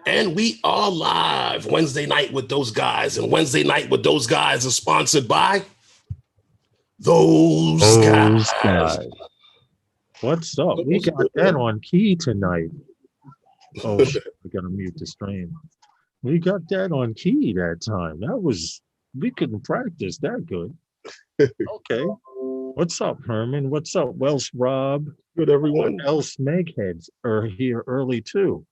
And we are live Wednesday night with those guys. And Wednesday night with those guys is sponsored by those guys. What's up? We got that on key tonight. Oh shit, we gotta mute the stream. We got that on key that time. We couldn't practice that good. Okay. What's up, Herman? What's up, Welsh Rob? Good, everyone. Else Megheads are here early too.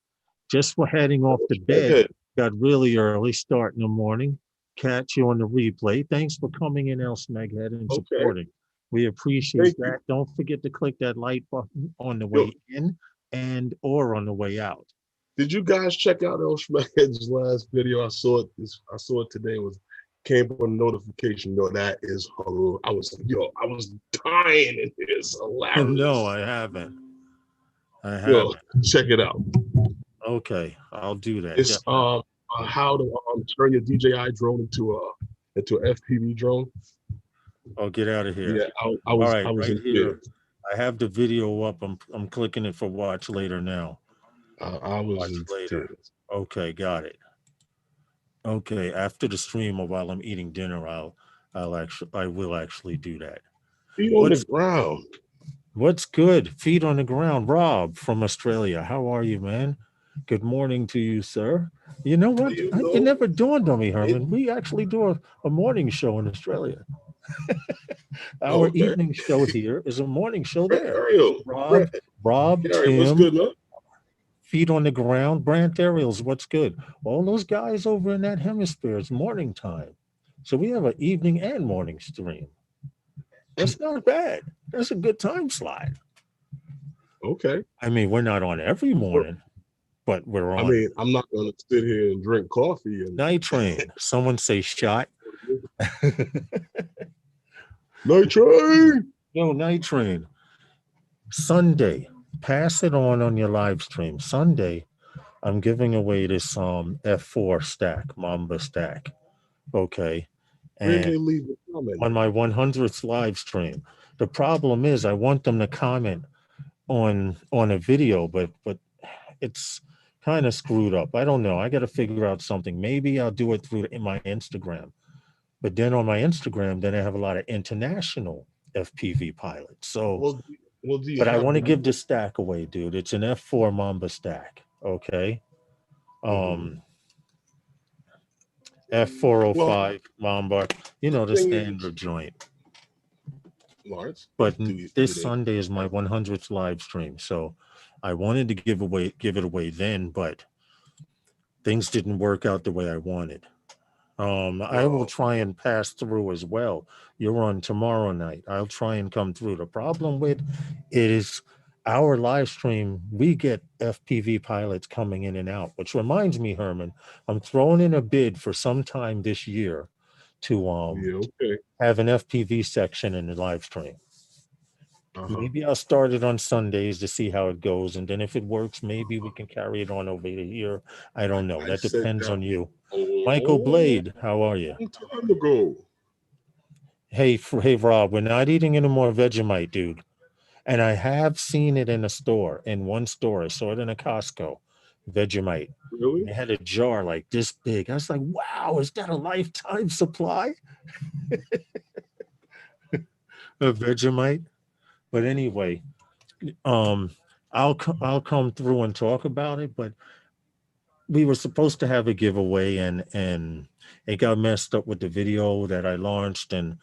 Just for heading off to bed. Got really early, start in the morning. Catch you on the replay. Thanks for coming in, Else Meghead, and supporting. We appreciate that. Don't forget to click that like button on the way in and or on the way out. Did you guys check out El Schmeg's last video? I saw it today. Came up a notification. That is hilarious. I was dying in this. Hilarious. No, I haven't. Check it out. Okay, I'll do that. It's how to turn your DJI drone into an FPV drone. Oh, get out of here. Yeah, I was in here. I have the video up. I'm clicking it for watch later now. I was watch later. Okay, got it. Okay, after the stream or while I'm eating dinner, I will actually do that. Feet on the ground. What's good? Feet on the ground. Rob from Australia. How are you, man? Good morning to you, sir. You know what? It never dawned on me, Herman. We actually do a morning show in Australia. Our evening show here is a morning show there. Rob, Tim, what's good, man? Feet on the ground, Brant Ariels, what's good? All those guys over in that hemisphere, it's morning time. So we have an evening and morning stream. That's not bad. That's a good time slot. Okay. I mean, we're not on every morning, but we're on. I mean, I'm not going to sit here and drink coffee. Night train. Someone say shot. Night train. Yo, night train. Sunday. Pass it on your live stream. Sunday, I'm giving away this F4 stack, Mamba stack. Okay. And leave a comment on my 100th live stream. The problem is I want them to comment on a video, but it's kind of screwed up. I don't know. I got to figure out something. Maybe I'll do it through my Instagram. But then on my Instagram, then I have a lot of international FPV pilots. So but I want to give this stack away, dude. It's an F4 Mamba stack, okay? F405 Mamba, the standard joint. Lawrence, but this Sunday is my 100th live stream, so I wanted to give it away then, but things didn't work out the way I wanted. I will try and pass through as well. You're on tomorrow night. I'll try and come through. The problem with it is our live stream, we get FPV pilots coming in and out, which reminds me, Herman, I'm throwing in a bid for some time this year to have an FPV section in the live stream. Maybe I'll start it on Sundays to see how it goes. And then if it works, maybe we can carry it on over to here. I don't know. That depends on you. Michael Blade, how are you? Time to go. Hey, Rob, we're not eating any more Vegemite, dude. And I have seen it in a store, in one store. I saw it in a Costco, Vegemite. Really? They had a jar like this big. I was like, wow, is that a lifetime supply? Of Vegemite? But anyway, I'll come through and talk about it, but we were supposed to have a giveaway and it got messed up with the video that I launched and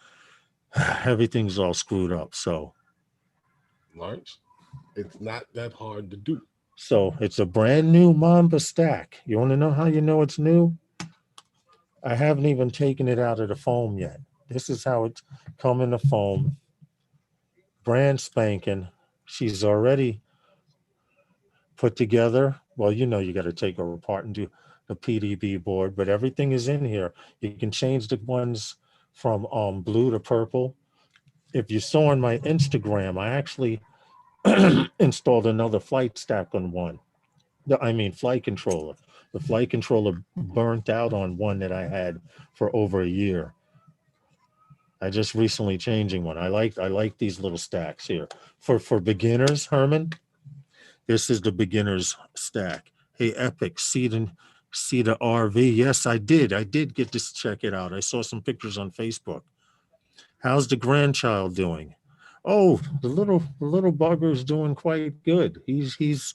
everything's all screwed up. So Lawrence, it's not that hard to do. So it's a brand new Mamba stack. You want to know how you know it's new? I haven't even taken it out of the foam yet. This is how it's come in the foam. Brand spanking. She's already put together. Well, you got to take her apart and do the PDB board, but everything is in here. You can change the ones from blue to purple. If you saw on my Instagram, I actually installed another flight stack on one. Flight controller. The flight controller burnt out on one that I had for over a year. I just recently changing one. I like these little stacks here. For beginners, Herman, this is the beginner's stack. Hey, Epic, see the RV. Yes, I did. I did get to check it out. I saw some pictures on Facebook. How's the grandchild doing? Oh, the little bugger is doing quite good. He's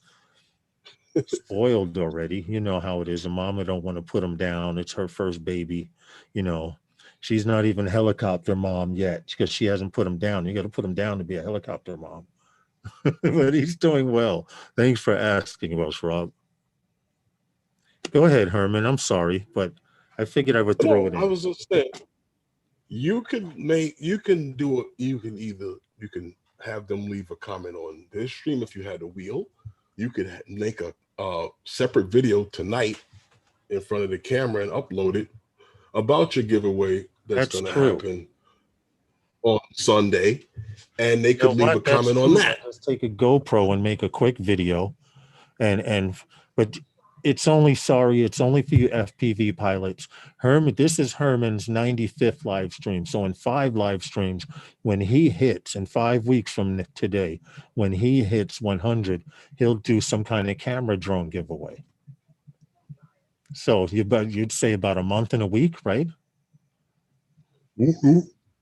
spoiled already. You know how it is. A mama don't want to put him down. It's her first baby. You know, she's not even helicopter mom yet because she hasn't put him down. You got to put him down to be a helicopter mom. But he's doing well. Thanks for asking, Welsh Rob. Go ahead, Herman. I'm sorry, but I figured I would throw No, it I in. was just saying, you can do it. You can have them leave a comment on this stream if you had a wheel. You could make a separate video tonight in front of the camera and upload it about your giveaway that's That's going to true. happen on Sunday, and they You know could leave a what? That's comment on true. that. Let's take a GoPro and make a quick video, and but it's only for you FPV pilots. Herman, this is Herman's 95th live stream. So in 5 live streams, when he hits in 5 weeks from today, when he hits 100, he'll do some kind of camera drone giveaway. So you'd say about a month and a week, right? Mm-hmm.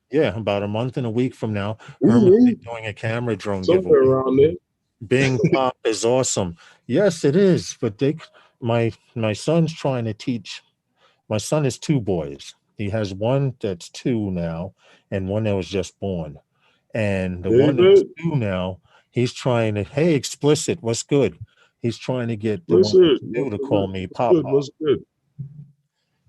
Yeah, about a month and a week from now, Herman will be doing a camera drone Somewhere giveaway. around there. Bing Pop is awesome. Yes, it is. But my son's trying to teach. My son has 2 boys. He has one that's 2 now, and one that was just born. And the one that's David, 2 now, he's trying to. Hey, explicit. What's good? He's trying to get the one listen, that's 2 to call me what's Pop good? Pop What's good?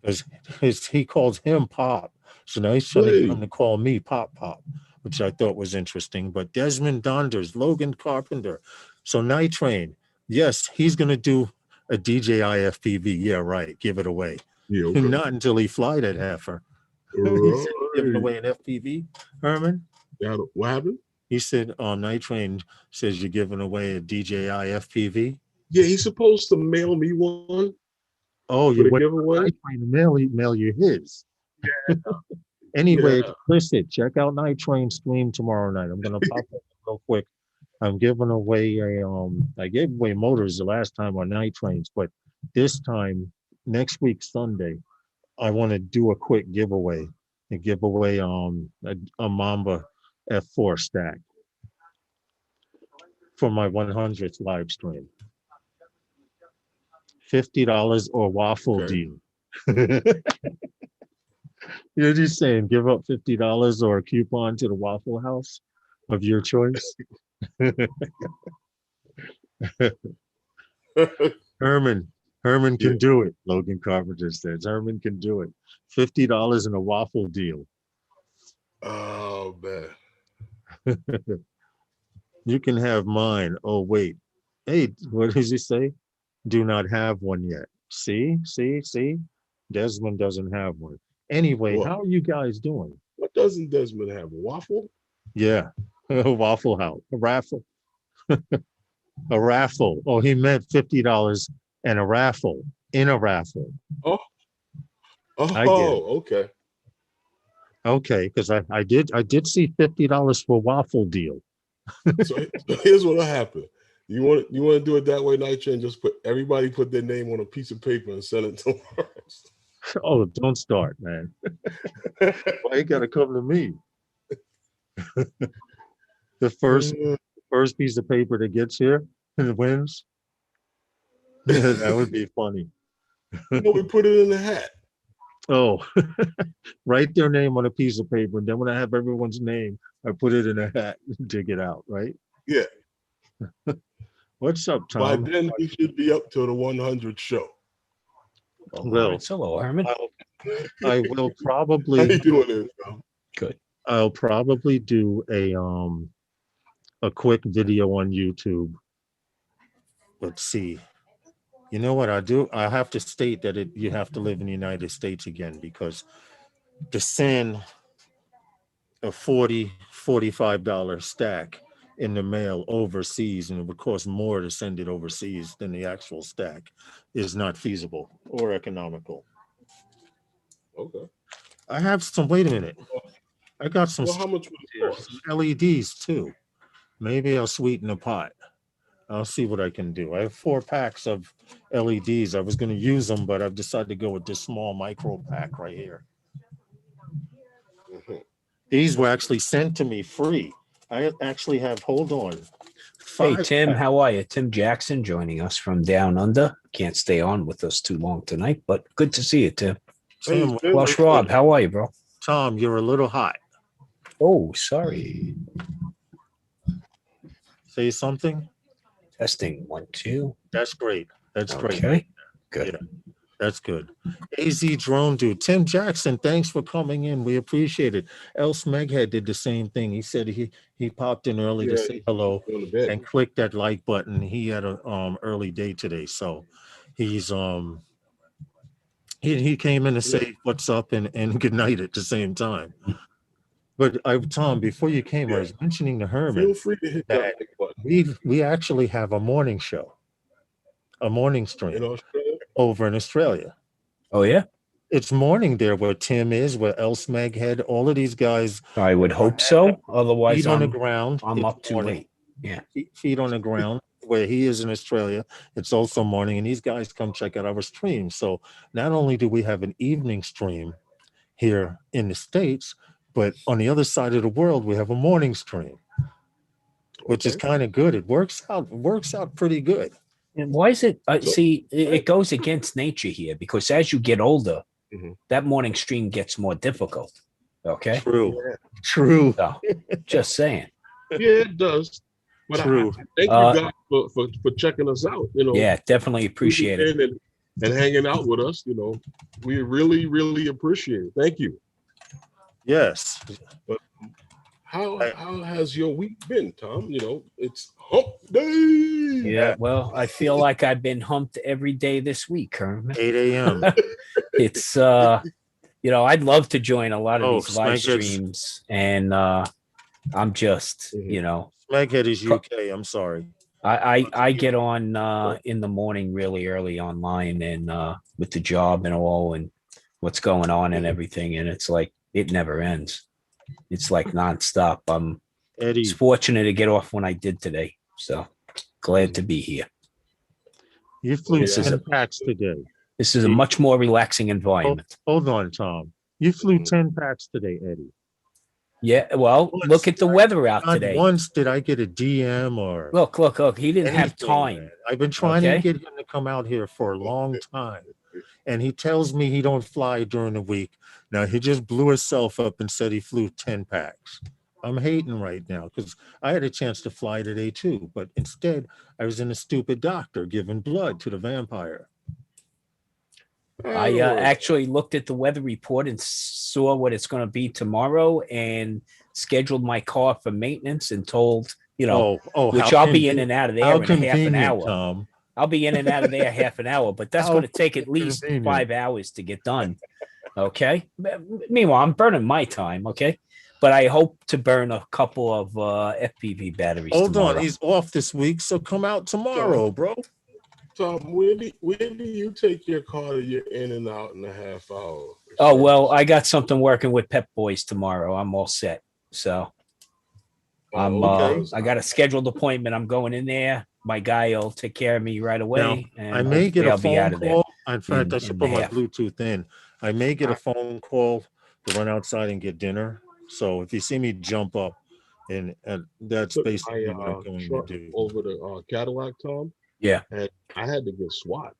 because he calls him Pop. So now he's trying to get him to call me Pop Pop, which I thought was interesting. But Desmond Donders, Logan Carpenter, so Night Train, yes, he's going to do a DJI FPV. Yeah, right. Give it away. Yeah, okay. Not until he fly that heifer. He said giving away an FPV, Herman. Yeah, what happened? He said, Night Train says you're giving away a DJI FPV. Yeah, he's supposed to mail me one Oh, for you're the waiting giveaway. for Night Train to mail you his. Yeah. Anyway, Yeah. explicit. Check out Night Train stream tomorrow night. I'm gonna pop up real quick. I'm giving away I gave away motors the last time on Night Trains, but this time next week Sunday, I want to do a quick giveaway and give away a Mamba F4 stack for my 100th live stream. $50 or waffle deal. You're just saying, give up $50 or a coupon to the Waffle House of your choice. Herman can do it. Logan Carpenter says Herman can do it. $50 in a waffle deal. Oh man. You can have mine. Oh wait. Hey, what does he say? Do not have one yet. See? Desmond doesn't have one. Anyway, What? how are you guys doing? What doesn't Desmond have? A waffle? Yeah. A Waffle House. A raffle. A raffle. Oh, he meant $50 and a raffle. In a raffle. Oh, I get it. okay. Okay, because I did see $50 for waffle deal. So here's what'll happen. You want to do it that way, Nitro, and just put their name on a piece of paper and send it to us. Oh, don't start, man. Why you gotta come to me? The first piece of paper that gets here and wins. That would be funny. No, we put it in the hat. Oh, write their name on a piece of paper, and then when I have everyone's name, I put it in a hat and dig it out, right? Yeah. What's up, Tom? By then, we should be up to the 100 show. Well, hello, Herman. I will probably. How you doing there, Tom? Good. I'll probably do a quick video on YouTube. Let's see. You know what I do? I have to state that you have to live in the United States again, because to send a $45 stack in the mail overseas, and it would cost more to send it overseas than the actual stack, is not feasible or economical. Okay. I have some, wait a minute. I got some, Well, how much would it cost? some LEDs too. Maybe I'll sweeten the pot. I'll see what I can do. I have 4 packs of LEDs. I was going to use them, but I've decided to go with this small micro pack right here. Mhm. These were actually sent to me free. I actually have, hold on. Hey, 5 Tim, packs. how are you? Tim Jackson joining us from Down Under. Can't stay on with us too long tonight, but good to see you, Tim. Tim, Hey, Tim. Flush Rob, how are you, bro? Tom, you're a little hot. Oh, sorry. Say something. Testing 1, 2. That's great. That's great. Okay, good. Yeah, that's good. AZ Drone Dude, Tim Jackson, thanks for coming in. We appreciate it. El Smeghead did the same thing. He said he popped in early to Yeah, say hello going to bed. and click that like button. He had a early day today, so he's he came in to say what's up and good night at the same time. But Tom, before you came, I Yeah. was mentioning to Herman Feel free to hit that that like button. we actually have a morning show, a morning stream In Australia. over in Australia. Oh, yeah? It's morning there where Tim is, where El Smeghead, all of these guys I would hope so. Otherwise, feet on the I'm ground. It's up too morning. late. Yeah. Feet on the ground where he is in Australia. It's also morning, and these guys come check out our stream. So not only do we have an evening stream here in the States, but on the other side of the world, we have a morning stream, which is Okay. kind of good. It works out pretty good. And why is it? So- See, it goes against nature here because as you get older, Mhm. that morning stream gets more difficult. Okay. True. Yeah. True. So, just saying. Yeah, it does. But True. I thank you guys for checking us out. You know, Yeah, definitely appreciate it. and hanging out with us. You know, we really, really appreciate it. Thank you. Yes. How has your week been, Tom? You know, it's hump day. Yeah, well, I feel like I've been humped every day this week, Herman. 8 a.m. It's I'd love to join a lot of Oh, these live Smeghead's- streams, and I'm just, Smeghead is UK. I'm sorry. I get on in the morning really early online and with the job and all and what's going on and everything, and it's like it never ends. It's like nonstop. I'm Eddie. fortunate to get off when I did today, so glad to be here. You flew This is 10 packs today. This is a much more relaxing environment. Hold on, Tom. You flew 10 packs today, Eddie. Yeah, well, look at the weather out Not today. once did I get a DM or Look. He didn't have anything, time. man. I've been trying to Okay. get him to come out here for a long time. And he tells me he don't fly during the week. Now he just blew himself up and said he flew 10 packs. I'm hating right now because I had a chance to fly today too, but instead I was in a stupid doctor giving blood to the vampire. I actually looked at the weather report and saw what it's going to be tomorrow and scheduled my car for maintenance and told, which I'll be in and out of there in half an hour. Tom. I'll be in and out of there half an hour, but that's How going to take at least convenient. 5 hours to get done. Okay. Meanwhile, I'm burning my time. Okay. But I hope to burn a couple of FPV batteries. Hold tomorrow. on, he's off this week, so come out tomorrow, bro. Tom, where do you take your car to your in and out in a half hour? Oh, well, I got something working with Pep Boys tomorrow. I'm all set. So okay. I got a scheduled appointment. I'm going in there. My guy will take care of me right away. Now, and I may get a hopefully I'll be out phone of there. call. In fact, I in should put my half. Bluetooth in. I may get a phone call to run outside and get dinner. So if you see me jump up, and that's Took basically my what I'm going to truck do. over to Cadillac, Tom. Yeah. And I had to get SWAT.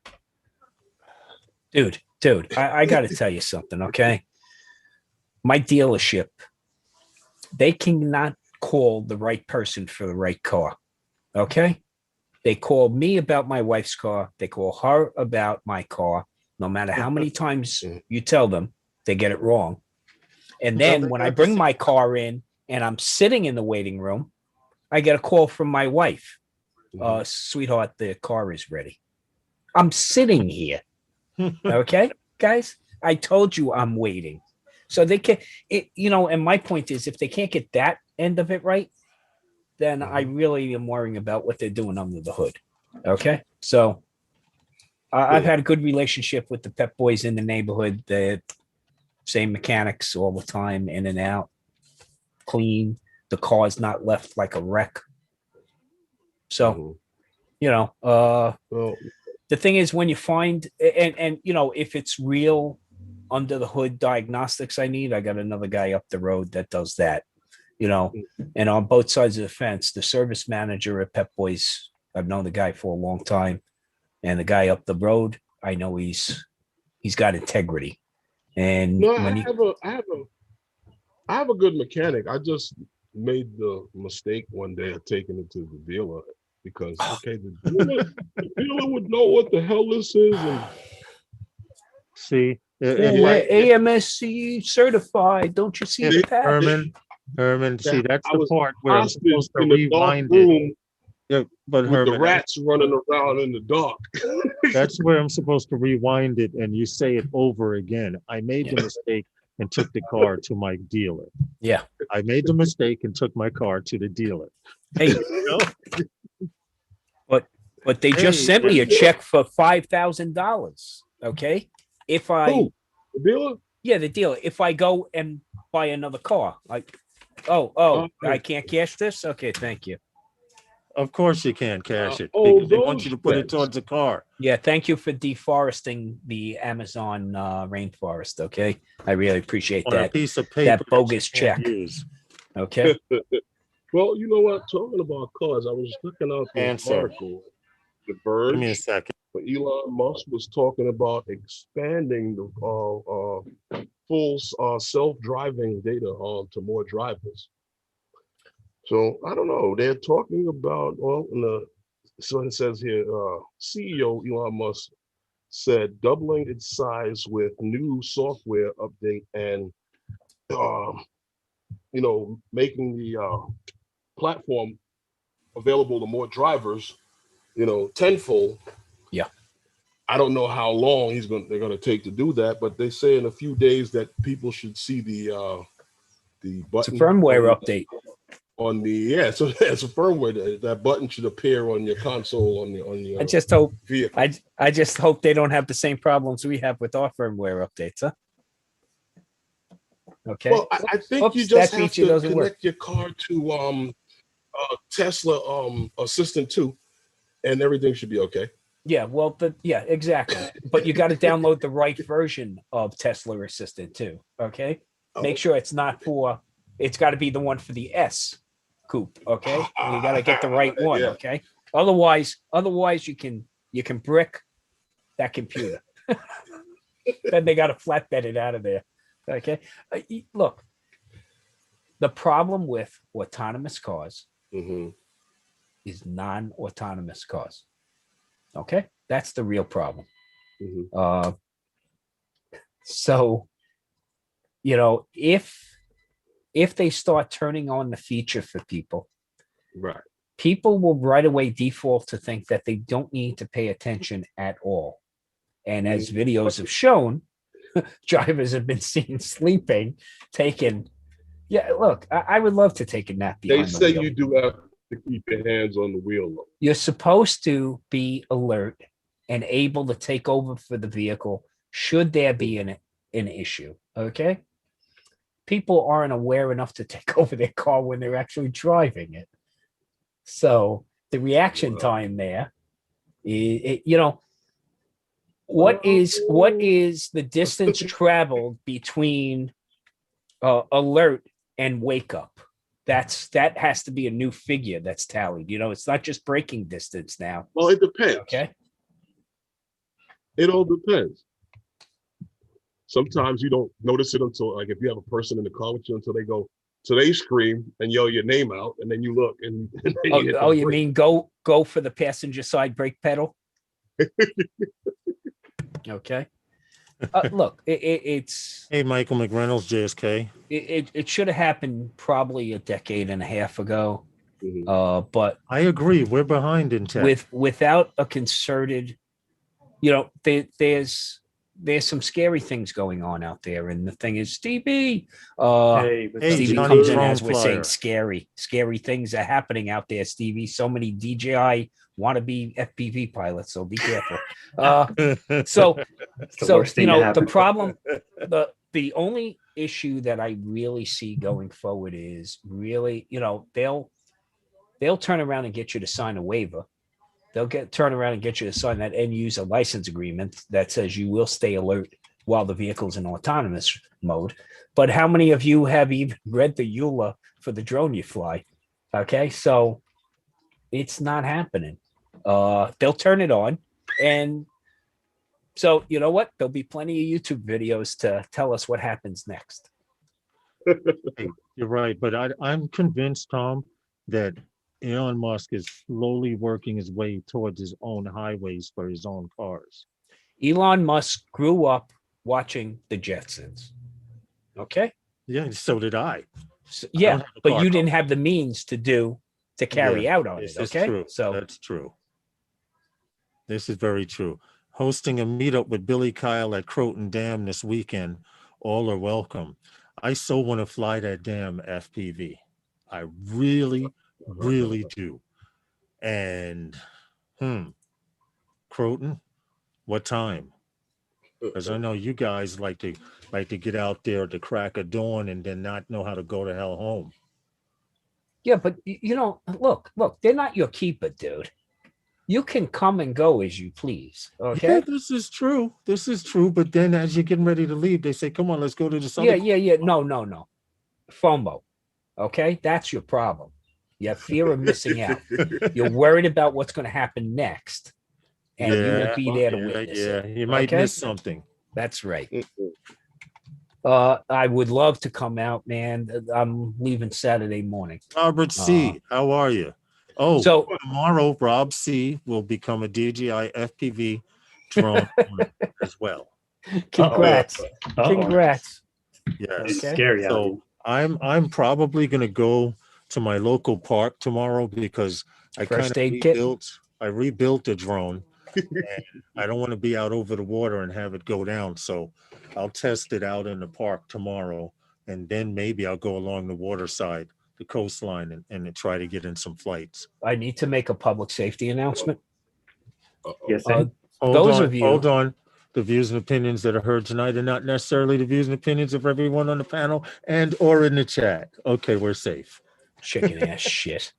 Dude, I got to tell you something, okay? My dealership, they cannot call the right person for the right car, okay? They call me about my wife's car. They call her about my car. No matter how many times you tell them, they get it wrong. And then when I bring my car in and I'm sitting in the waiting room, I get a call from my wife. Sweetheart, the car is ready. I'm sitting here. Okay, guys, I told you I'm waiting. So they can, and my point is if they can't get that end of it right, then I really am worrying about what they're doing under the hood. Okay. So I've had a good relationship with the Pep Boys in the neighborhood. The same mechanics all the time, in and out, clean. The car's not left like a wreck. So Well, The thing is, when you find, and if it's real under the hood diagnostics I need, I got another guy up the road that does that. And on both sides of the fence, the service manager at Pep Boys, I've known the guy for a long time, and the guy up the road, I know he's got integrity. And no, when I have a good mechanic. I just made the mistake one day of taking it to the dealer because the dealer would know what the hell this is, and See, AMSC certified, don't you see the patch? Herman, see, that's I the was part where I'm supposed to in the dark rewind it. room Yeah, but with Herman, the rats running around in the dark. that's where I'm supposed to rewind it and you say it over again. I made the mistake and took the car to my dealer. Yeah. I made the mistake and took my car to the dealer. Hey, but they just sent me a check for $5,000. Okay. If I Who? The dealer? Yeah, the dealer. If I go and buy another car, like, I can't cash this. Okay, thank you. Of course you can't cash it. Oh, Because they want you to put it towards the car. Yeah, thank you for deforesting the Amazon rainforest. Okay, I really appreciate On that. a piece of paper That bogus you can't check. use. Okay. Well, you know what? Talking about cars, I was looking out this article, The Verge. Give me a second. Elon Musk was talking about expanding the full self-driving data to more drivers. So I don't know. They're talking about so it says here, CEO Elon Musk said doubling its size with new software update and making the platform available to more drivers, tenfold. Yeah. I don't know how long they're gonna take to do that, but they say in a few days that people should see the button. It's a firmware update. So it's a firmware that button should appear on your console on your I just hope vehicle. I just hope they don't have the same problems we have with our firmware updates, huh? Okay. Well, I think you just have to connect your car to Tesla Assistant 2, and everything should be okay. Yeah, well, exactly. But you got to download the right version of Tesla Assistant too. Okay, make sure it's not it's got to be the one for the S coupe. Okay, you got to get the right one. Yeah. Okay, otherwise you can brick that computer. Then they got to flatbed it out of there. Okay, look, the problem with autonomous cars is non-autonomous cars. Okay, that's the real problem. So, if they start turning on the feature for people, right, people will right away default to think that they don't need to pay attention at all. And as videos have shown, drivers have been seen sleeping, taking. Yeah, look, I would love to take a nap behind the wheel. They say you do have to keep your hands on the wheel, though. You're supposed to be alert and able to take over for the vehicle should there be an issue. Okay, people aren't aware enough to take over their car when they're actually driving it. So the reaction time there, what is the distance traveled between alert and wake up? That has to be a new figure that's tallied. It's not just braking distance now. Well, it depends. Okay. It all depends. Sometimes you don't notice it until, like, if you have a person in the car with you, until they scream and yell your name out, and then you look and you mean go for the passenger side brake pedal? Okay. Look, it's Hey, Michael McReynolds, JSK. It should have happened probably a decade and a half ago. But I agree, we're behind in tech. Without a concerted, there's some scary things going on out there, and the thing is, Stevie, Stevie comes in as we're saying scary things are happening out there, Stevie. So many DJI wannabe FPV pilots, so be careful. So the problem, the only issue that I really see going forward is really, they'll turn around and get you to sign a waiver they'll turn around and get you to sign that end user license agreement that says you will stay alert while the vehicle's in autonomous mode. But how many of you have even read the EULA for the drone you fly? Okay, so it's not happening. They'll turn it on, and so you know what? There'll be plenty of YouTube videos to tell us what happens next. You're right, but I'm convinced, Tom, that Elon Musk is slowly working his way towards his own highways for his own cars. Elon Musk grew up watching the Jetsons. Okay. Yeah, so did I. So, I yeah, don't have a but car you didn't have the means to carry out on This it. is Okay. true. So That's true. This is very true. Hosting a meetup with Billy Kyle at Croton Dam this weekend. All are welcome. I so want to fly that damn FPV. I really, really do. And Croton, what time? Because I know you guys like to get out there at the crack of dawn and then not know how to go to hell home. yeah, but you know, look, they're not your keeper, dude. You can come and go as you please. Okay. Yeah, this is true. This is true. But then as you're getting ready to leave, they say, come on, let's go to this other. Yeah. No. FOMO. Okay. That's your problem. You have fear of missing out. You're worried about what's going to happen next. And you won't be there to witness it. You might miss something. That's right. I would love to come out, man. I'm leaving Saturday morning. Robert C., how are you? Oh, so tomorrow, Rob C. will become a DJI FPV drone owner as well. Congrats. Congrats. Yes. Okay. Scary. So I'm probably going to go to my local park tomorrow because I kind of rebuilt a drone. And I don't want to be out over the water and have it go down. So I'll test it out in the park tomorrow. And then maybe I'll go along the water side, the coastline, and try to get in some flights. I need to make a public safety announcement. Yes, hold on. The views and opinions that are heard tonight are not necessarily the views and opinions of everyone on the panel and or in the chat. Okay, we're safe. Chicken ass shit.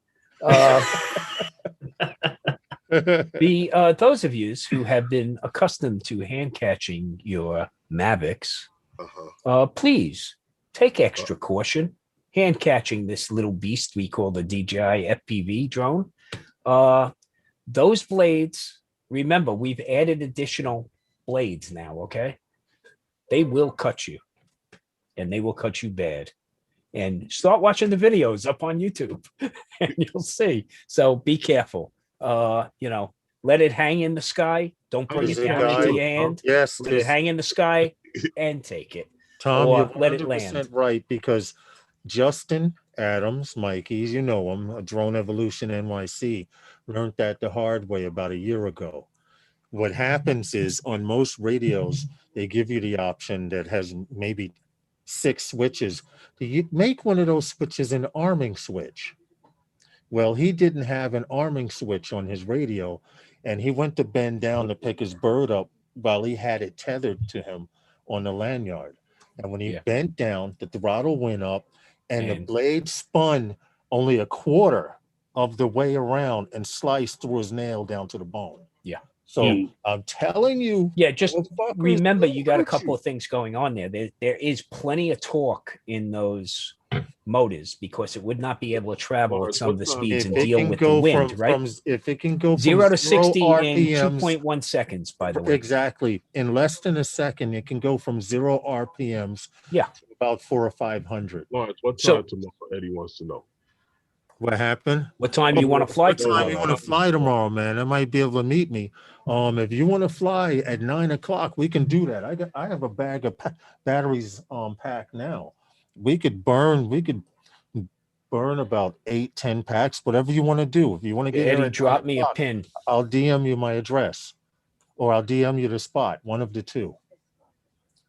Those of you who have been accustomed to hand catching your Mavics, please take extra caution. Hand catching this little beast we call the DJI FPV drone. Those blades, remember, we've added additional blades now, okay? They will cut you, and they will cut you bad. And start watching the videos up on YouTube, and you'll see. So be careful. Let it hang in the sky. Don't bring it down into your hand. Yes, let it hang in the sky and take it. Tom, or you're let it land. Right, because Justin Adams, Mikey's, you know him, a Drone Evolution NYC, learned that the hard way about a year ago. What happens is on most radios, they give you the option that has maybe 6 switches. You make one of those switches an arming switch. Well, he didn't have an arming switch on his radio, and he went to bend down to pick his bird up while he had it tethered to him on the lanyard. And when he bent down, the throttle went up, and the blade spun only a quarter of the way around and sliced through his nail down to the bone. Yeah. So I'm telling you. Yeah, just remember you got a couple of things going on there. There is plenty of torque in those motors because it would not be able to travel at some of the speeds and deal with the wind, right? If it can go 0 to 60 RPMs, in 2.1 seconds, by the way. Exactly. In less than a second, it can go from 0 RPMs to about 400 or 500. Lawrence, what time tomorrow? Eddie wants to know. What happened? What time do you want to fly tomorrow? What time you want to fly tomorrow, man? I might be able to meet me. If you want to fly at 9 o'clock, we can do that. I have a bag of batteries packed now. We could burn about 8-10 packs, whatever you want to do. If you want to get Eddie, drop me a pin. I'll DM you my address, or I'll DM you the spot. One of the two.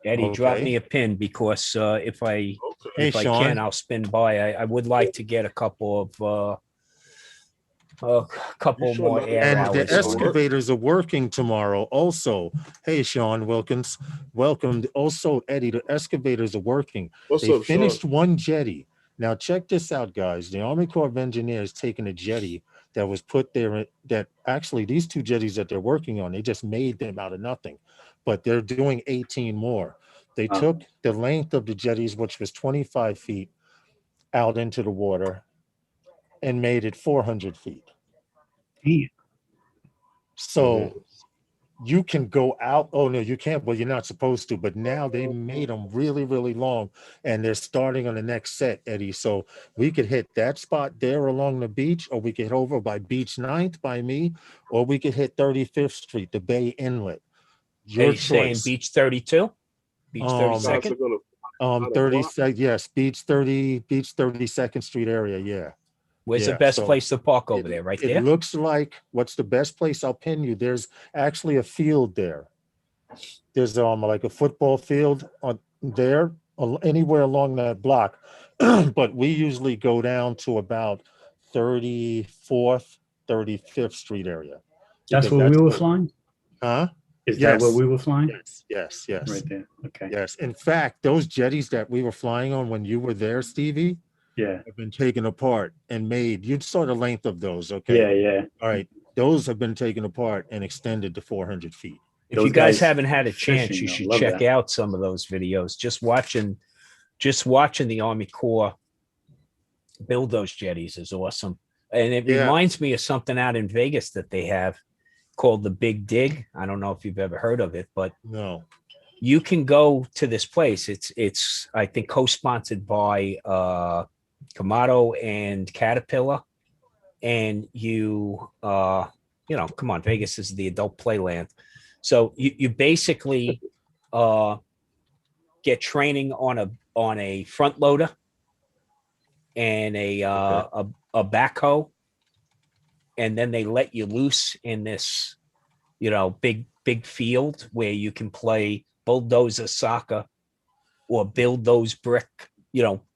Eddie, drop me a pin because if I can, I'll spin by. I would like to get a couple more air and hours. The excavators are working tomorrow also. Hey, Sean Wilkins, welcome. Also, Eddie, the excavators are working. They finished one jetty. Now check this out, guys. The Army Corps of Engineers taking a jetty that was put there that actually these 2 jetties that they're working on, they just made them out of nothing, but they're doing 18 more. They took the length of the jetties, which was 25 feet, out into the water and made it 400 feet. Damn. So you can go out. Oh, no, you can't. Well, you're not supposed to. But now they made them really, really long. And they're starting on the next set, Eddie. So we could hit that spot there along the beach, or we could hit over by Beach 9th by me, or we could hit 35th Street, the Bay Inlet. Your Eddie's saying choice. Beach 32, Beach 32nd. 30, yes, Beach 32nd Street area. Yeah. Where's the Yeah, best so place to park over there? Right It there. looks like, what's the best place? I'll pin you. There's actually a field there. There's like a football field on there, anywhere along that block. But we usually go down to about 34th, 35th Street area. That's Because where we were flying? Huh? Is that where Yes. we were flying? Yes. Right there. Okay. Yes. In fact, those jetties that we were flying on when you were there, Stevie, Yeah. have been taken apart and made. You saw the length of those, okay? Yeah. All right. Those have been taken apart and extended to 400 feet. If Those you guys guys haven't had a chance, fishing, you though. should Love check that. out some of those videos. Just watching the Army Corps build those jetties is awesome. And it reminds me of something out in Vegas that they have called the Big Dig. I don't know if you've ever heard of it, but No. you can go to this place. It's I think co-sponsored by Kamado and Caterpillar. And you come on, Vegas is the adult playland. So you basically get training on a front loader and a backhoe, and then they let you loose in this, big field where you can play bulldozer soccer or build those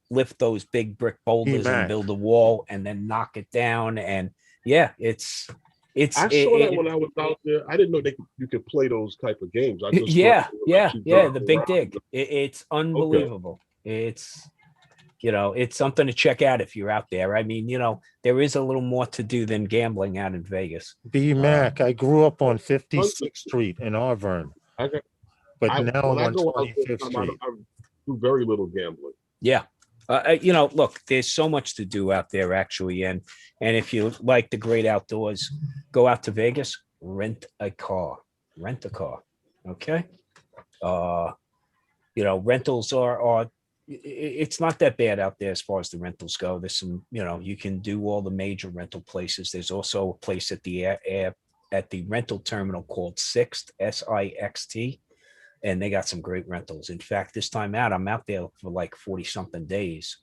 lift those big brick boulders and build a wall and then knock it down. And yeah, I saw that when I was out there. I didn't know you could play those type of games. I just the Big Dig. It's unbelievable. Okay. It's something to check out if you're out there. I mean, there is a little more to do than gambling out in Vegas. B-Mac, I grew up on 56th Street in Auburn. But now I'm on 25th Street. I do very little gambling. Yeah. Look, there's so much to do out there, actually. And if you like the great outdoors, go out to Vegas, rent a car. Okay. Rentals are it's not that bad out there as far as the rentals go. There's some, you can do all the major rental places. There's also a place at the rental terminal called Sixt, Sixt. And they got some great rentals. In fact, this time out, I'm out there for like 40 something days.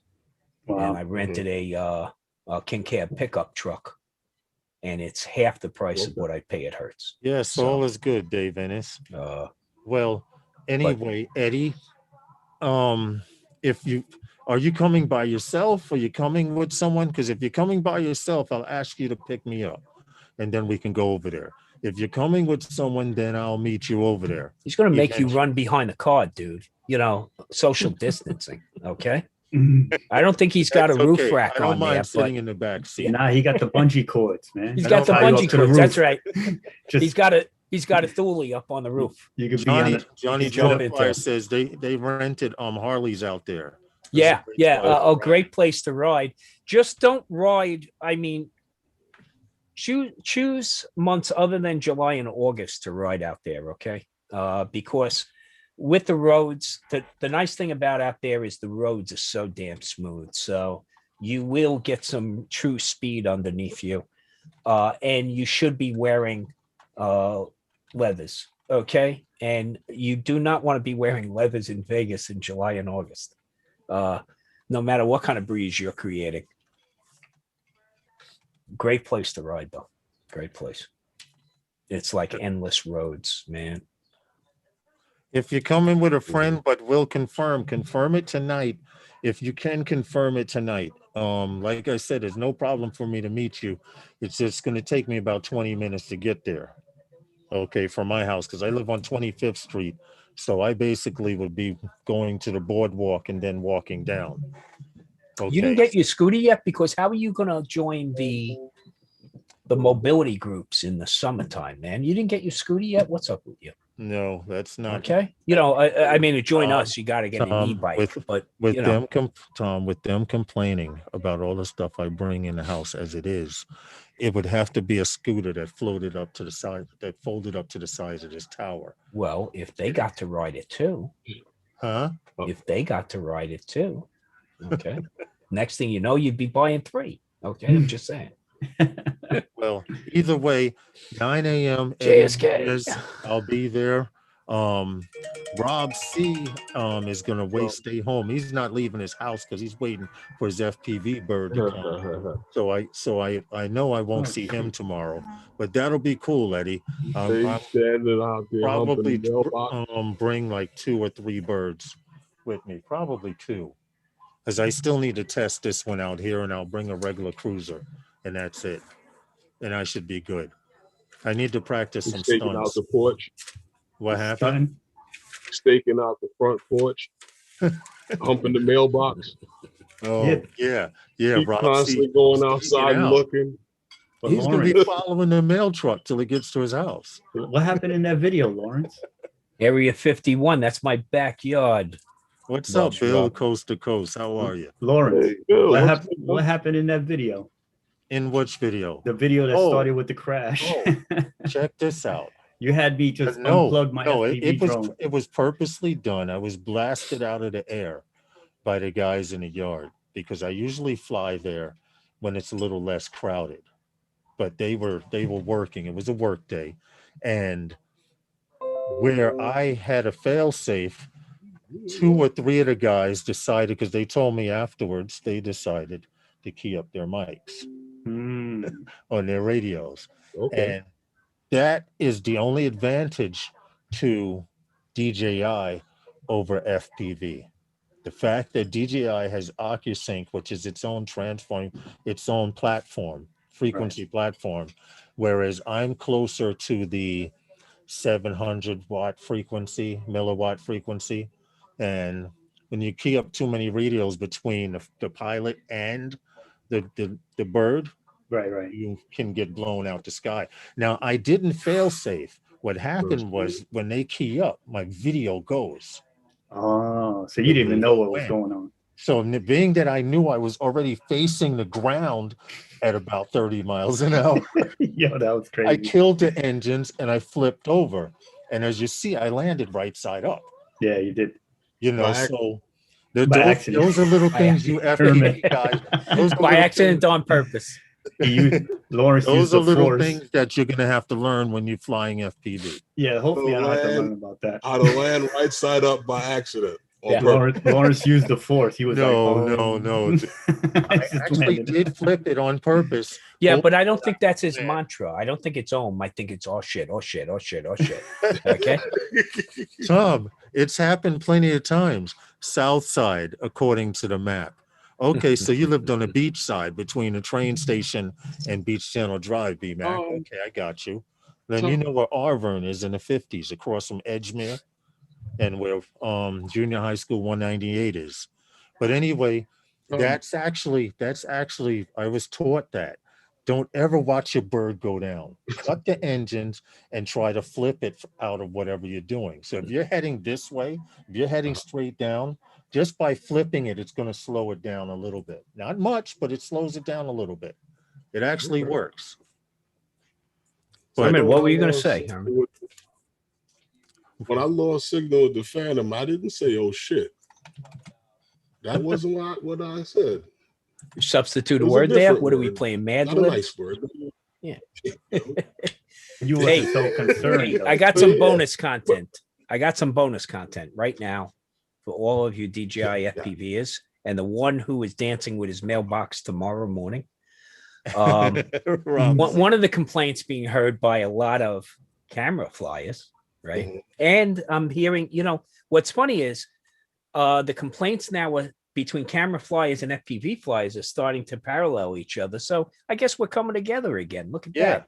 Wow. And I rented a King Cab pickup truck, and it's half the price of what I pay at Hertz. Yes, all is good, Dave Ennis. Well, anyway, Eddie, are you coming by yourself? Or are you coming with someone? Because if you're coming by yourself, I'll ask you to pick me up, and then we can go over there. If you're coming with someone, then I'll meet you over there. He's going to make you run behind the car, dude. Social distancing. Okay. I don't think he's got a roof rack I don't on mind there. Sitting in the back seat. Nah, he got the bungee cords, man. He's got the bungee cords. That's right. He's got a Thule up on the roof. You could Johnny Fire says they rented Harleys out there. Yeah. A great place to ride. Just don't ride. I mean, choose months other than July and August to ride out there, okay? Because with the roads, the nice thing about out there is the roads are so damn smooth. So you will get some true speed underneath you. And you should be wearing leathers, okay? And you do not want to be wearing leathers in Vegas in July and August, no matter what kind of breeze you're creating. Great place to ride, though. Great place. It's like endless roads, man. If you're coming with a friend, but we'll confirm it tonight. If you can confirm it tonight. Like I said, there's no problem for me to meet you. It's just going to take me about 20 minutes to get there. Okay, from my house, because I live on 25th Street. So I basically would be going to the boardwalk and then walking down. Okay. You didn't get your scooter yet? Because how are you going to join the the mobility groups in the summertime, man. You didn't get your scooter yet? What's up with you? No, that's not Okay. You know, I mean, to join us, you got to get an Tom, e-bike, but with you know, Tom, with them complaining about all the stuff I bring in the house as it is. It would have to be a scooter that floated up to the side, that folded up to the size of this tower. well, if they got to ride it too, Huh? if they got to ride it too, okay. Next thing you know, you'd be buying 3. Okay, I'm just saying. Well, either way, 9 a.m. JSK. I'll be there. Rob C is gonna stay home. He's not leaving his house because he's waiting for his FPV bird to come. So I know I won't see him tomorrow, but that'll be cool, Eddie. They standing out there Probably humping the mailbox. bring like 2 or 3 birds with me, probably 2, because I still need to test this one out here, and I'll bring a regular cruiser, and that's it, and I should be good. I need to practice some Staking out stunts. the porch. What happened? Staking out the front porch. Humping the mailbox. Oh yeah. Keep Rob, constantly going outside and looking. But He's gonna be following the mail truck till he gets to his house. What happened in that video, Lawrence? Area 51, that's my backyard. What's up, Bill? Coast to coast. How are you? Lawrence, Hey, what happened in that video? In which video? The video that started with the crash. Check this out. You had me just unplug my FPV drone. It was purposely done. I was blasted out of the air by the guys in the yard because I usually fly there when it's a little less crowded. But they were working. It was a work day, and where I had a fail safe, 2 or 3 of the guys decided, because they told me afterwards, they decided to key up their mics on their radios. Okay. And that is the only advantage to DJI over FPV. The fact that DJI has OcuSync, which is its own platform, frequency platform, whereas I'm closer to the 700 watt frequency, milliwatt frequency. And when you key up too many radios between the pilot and the bird, right, you can get blown out the sky. Now, I didn't fail safe. What happened was when they key up, my video goes. Oh, so you didn't even know what was going on. So being that I knew I was already facing the ground at about 30 miles an hour, yo, that was crazy. I killed the engines and I flipped over. And as you see, I landed right side up. Yeah, you did. You know, so those are little things you FPV guys. By accident, on purpose. Lawrence, those are little things that you're gonna have to learn when you're flying FPV. Yeah, hopefully I don't have to learn about that. How to land right side up by accident. Yeah. Lawrence used the force. He was no. I actually did flip it on purpose. Yeah, but I don't think that's his mantra. I don't think it's Ohm. I think it's oh shit. Okay. Tom, it's happened plenty of times. South side, according to the map. Okay, so you lived on the beach side between the train station and Beach Channel Drive, B-Mac. Okay, I got you. Then you know where Arvern is in the 50s, across from Edgemere, and where junior high school 198 is. But anyway, that's actually I was taught that. Don't ever watch your bird go down. Cut the engines and try to flip it out of whatever you're doing. So if you're heading this way, if you're heading straight down, just by flipping it, it's going to slow it down a little bit. Not much, but it slows it down a little bit. It actually works. But what were you going to say? When I lost signal with the Phantom, I didn't say, oh shit. That wasn't what I said. You substitute a word there? What are we playing? Mad Not a Libs? nice word. Yeah. You were so concerned. I got some bonus content. I got some bonus content right now for all of you DJI FPVers and the one who is dancing with his mailbox tomorrow morning. One of the complaints being heard by a lot of camera flyers, right? Mm-hmm. And I'm hearing, what's funny is the complaints now are between camera flyers and FPV flyers are starting to parallel each other. So I guess we're coming together again. Look at that.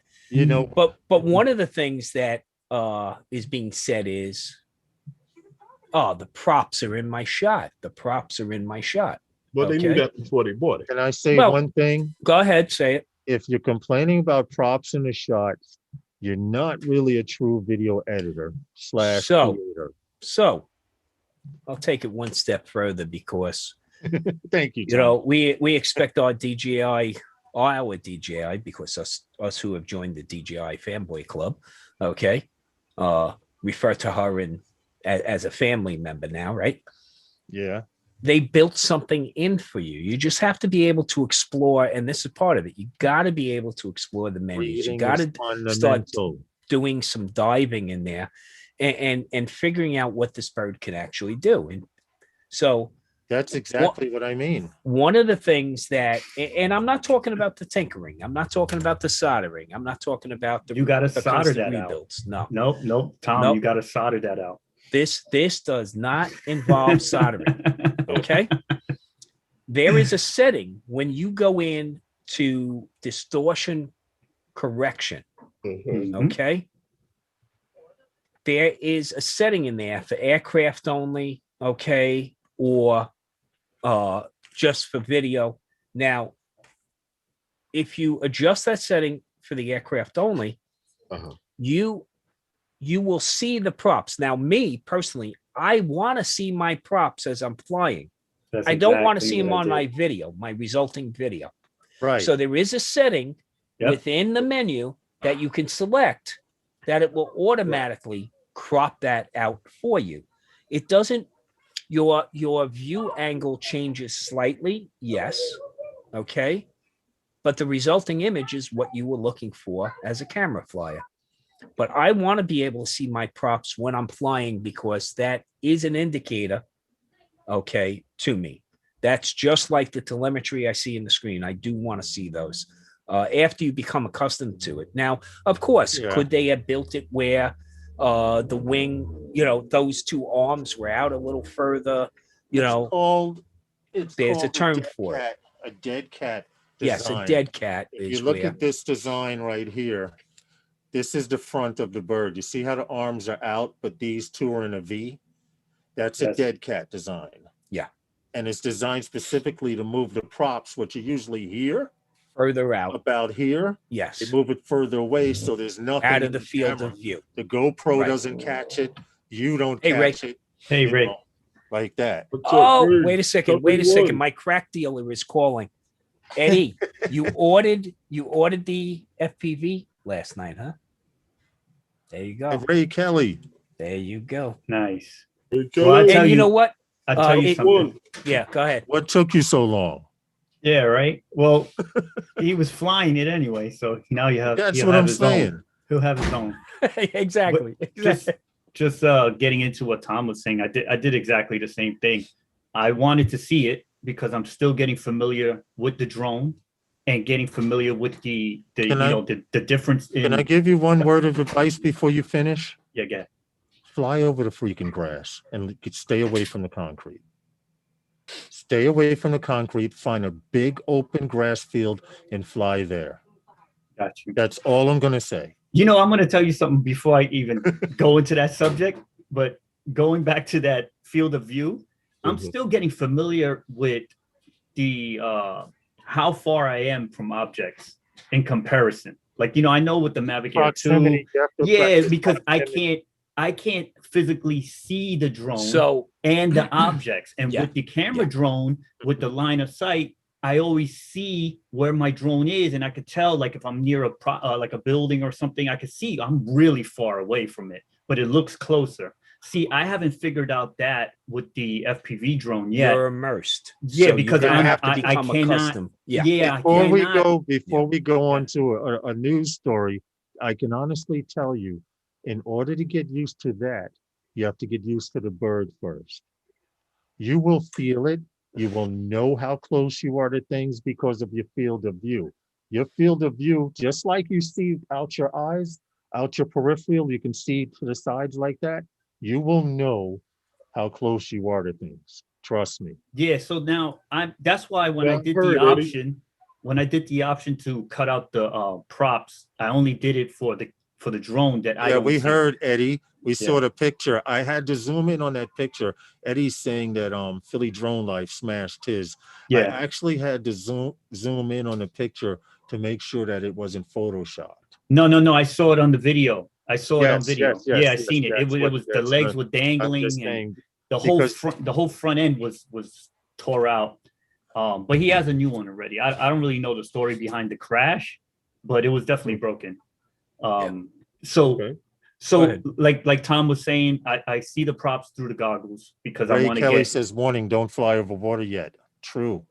But one of the things that is being said is, the props are in my shot. The props are in my shot. Well, they knew that before they bought it. Can I say one thing? Go ahead, say it. if you're complaining about props in the shots, you're not really a true video editor / creator. So I'll take it one step further because Thank you, you know we expect our DJI, because us who have joined the DJI fanboy club, okay, refer to her as a family member now, right? Yeah. They built something in for you. You just have to be able to explore, and this is part of it. You got to be able to explore the menus. You got to start doing some diving in there, and figuring out what this bird can actually do. And so that's exactly what I mean. One of the things that, and I'm not talking about the tinkering. I'm not talking about the soldering. I'm not talking about the. You got to solder that rebuilds. out. Nope, Tom. You got to solder that out. This does not involve soldering. Okay. There is a setting when you go in to distortion correction. Okay. There is a setting in there for aircraft only. Okay. Or just for video. Now, if you adjust that setting for the aircraft only, you will see the props. Now, me personally, I want to see my props as I'm flying. I don't want to see them on my video, my resulting video. Right. So there is a setting within the menu that you can select that it will automatically crop that out for you. It doesn't, your view angle changes slightly, yes, okay, but the resulting image is what you were looking for as a camera flyer. But I want to be able to see my props when I'm flying because that is an indicator, okay, to me. That's just like the telemetry I see in the screen. I do want to see those after you become accustomed to it. Now, of course, could they have built it where the wing, those two arms were out a little further, there's a term for it. A dead cat design. Yes, a dead cat. If you look at this design right here, this is the front of the bird. You see how the arms are out, but these two are in a V? That's a dead cat design. Yeah. And it's designed specifically to move the props, which are usually here. Further out. About here. Yes. They move it further away, so there's nothing out of the field of view. The GoPro doesn't catch it. You don't catch it. Hey, Rick. Like that. Oh, wait a second. My crack dealer is calling. Eddie, you ordered the FPV last night, huh? There you go. Ray Kelly. There you go. Nice. Well, and you know what? I'll tell you something. Yeah, go ahead. What took you so long? Yeah, right. Well, he was flying it anyway, so now you have. That's what I'm saying. He'll have his own. Exactly. Just getting into what Tom was saying, I did exactly the same thing. I wanted to see it because I'm still getting familiar with the drone and getting familiar with the difference. Can I give you one word of advice before you finish? Yeah, go ahead. Fly over the freaking grass and stay away from the concrete. Stay away from the concrete. Find a big open grass field and fly there. Got you. That's all I'm going to say. I'm going to tell you something before I even go into that subject. But going back to that field of view, I'm still getting familiar with the how far I am from objects in comparison. Like, I know with the Mavic Air 2, because I can't physically see the drone and the objects. And with the camera drone, with the line of sight, I always see where my drone is, and I could tell, like, if I'm near like a building or something, I could see I'm really far away from it, but it looks closer. See, I haven't figured out that with the FPV drone yet. You're immersed. Yeah, so because I have to become accustomed. Yeah. Before we go on to a news story, I can honestly tell you, in order to get used to that, you have to get used to the bird first. You will feel it. You will know how close you are to things because of your field of view. Your field of view, just like you see out your eyes, out your peripheral, you can see to the sides like that. You will know how close you are to things. Trust me. Yeah. So now that's why when I did the option to cut out the props, I only did it for the drone that I. Yeah, we heard Eddie. We saw the picture. I had to zoom in on that picture. Eddie's saying that Philly Drone Life smashed his. Yeah. I actually had to zoom in on the picture to make sure that it wasn't photoshopped. No. I saw it on the video. I saw it on video. Yes, I seen it. It was the legs were I'm dangling just and saying, the whole because- front end was tore out. But he has a new one already. I don't really know the story behind the crash, but it was definitely broken. So Okay. so like Tom was saying, I see the props through the goggles because I Ray want to Kelly get says, warning, don't fly over water yet. True.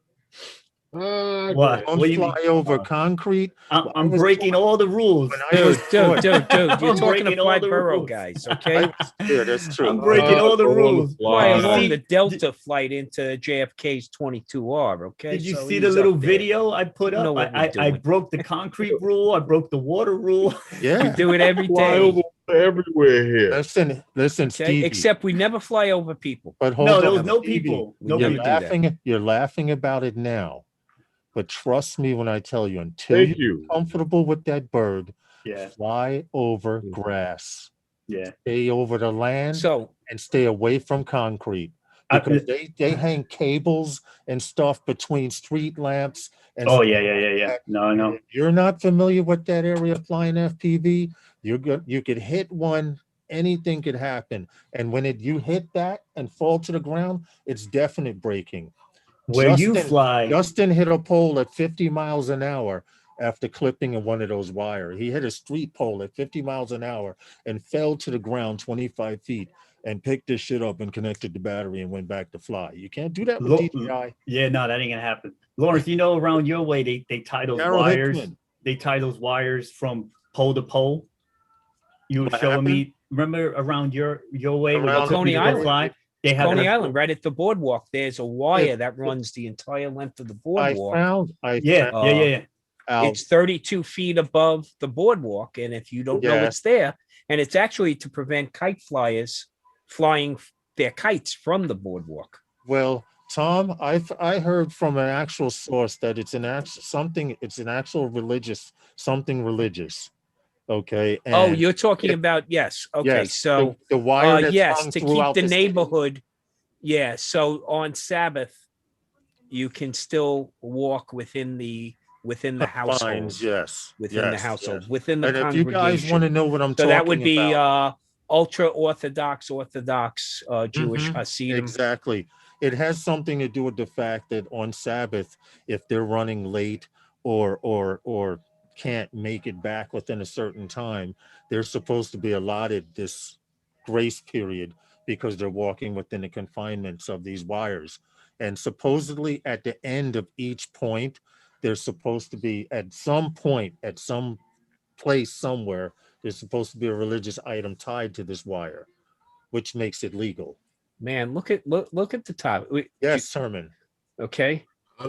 what? Don't What do you fly mean? over concrete. I'm breaking all the rules. When I was Dude, you're I'm talking breaking to all five the borough rules. guys, okay? Yeah, that's true. I'm breaking all the Don't rules. Fly fly. along See- the Delta flight into JFK's 22R, okay? Did you So see the he's little up there. video I put You know up? what we're I doing. broke the concrete rule. I broke the water rule. We Yeah. do it every Fly day. over everywhere here. Listen, Okay? Stevie. Except we never fly over people. But hold No, on, there was no Stevie. people. We No never You're do people. that. you're laughing about it now. But trust me when I tell you, until Thank you're you. comfortable with that bird, Yeah, fly over grass. yeah. Stay over the land So and stay away from concrete. I- Because they hang cables and stuff between street lamps and Oh stuff yeah. like that. No, And no. if you're not familiar with that area flying FPV, you could hit one, anything could happen. And when you hit that and fall to the ground, it's definite braking. Where you fly, Justin hit a pole at 50 miles an hour after clipping in one of those wires. He hit a street pole at 50 miles an hour and fell to the ground 25 feet and picked this shit up and connected the battery and went back to fly. You can't do that with DJI. yeah, no, that ain't gonna happen. Lawrence, you know, around your way, they tie those Daryl wires. Hickman. They tie those wires from pole to pole. You were What showing happened? me. Remember around your way where you Around took me Coney to go Island. fly? They have Coney that- Island, right at the boardwalk, there's a wire that runs the entire length of the boardwalk. Yeah. It's 32 feet above the boardwalk. And if you don't know Yeah. it's there, and it's actually to prevent kite flyers flying their kites from the boardwalk. Well, Tom, I heard from an actual source that it's an actual religious, something religious. Okay. Oh, you're talking about, yes. Okay. Yes, So the wire that's yes, hung to keep throughout the city. neighborhood. Yeah. So on Sabbath, you can still walk within the household. Fines, yes. Within the yes, household, yes. within the And if congregation. you guys want to know what I'm So talking that would be about, ultra Orthodox Jewish Mhm, Hasidim. exactly. It has something to do with the fact that on Sabbath, if they're running late or can't make it back within a certain time, they're supposed to be allotted this grace period because they're walking within the confinements of these wires. And supposedly at the end of each point, there's supposed to be at some point, at some place somewhere, there's supposed to be a religious item tied to this wire, which makes it legal. Man, look at the top. Yes, Herman. Okay. How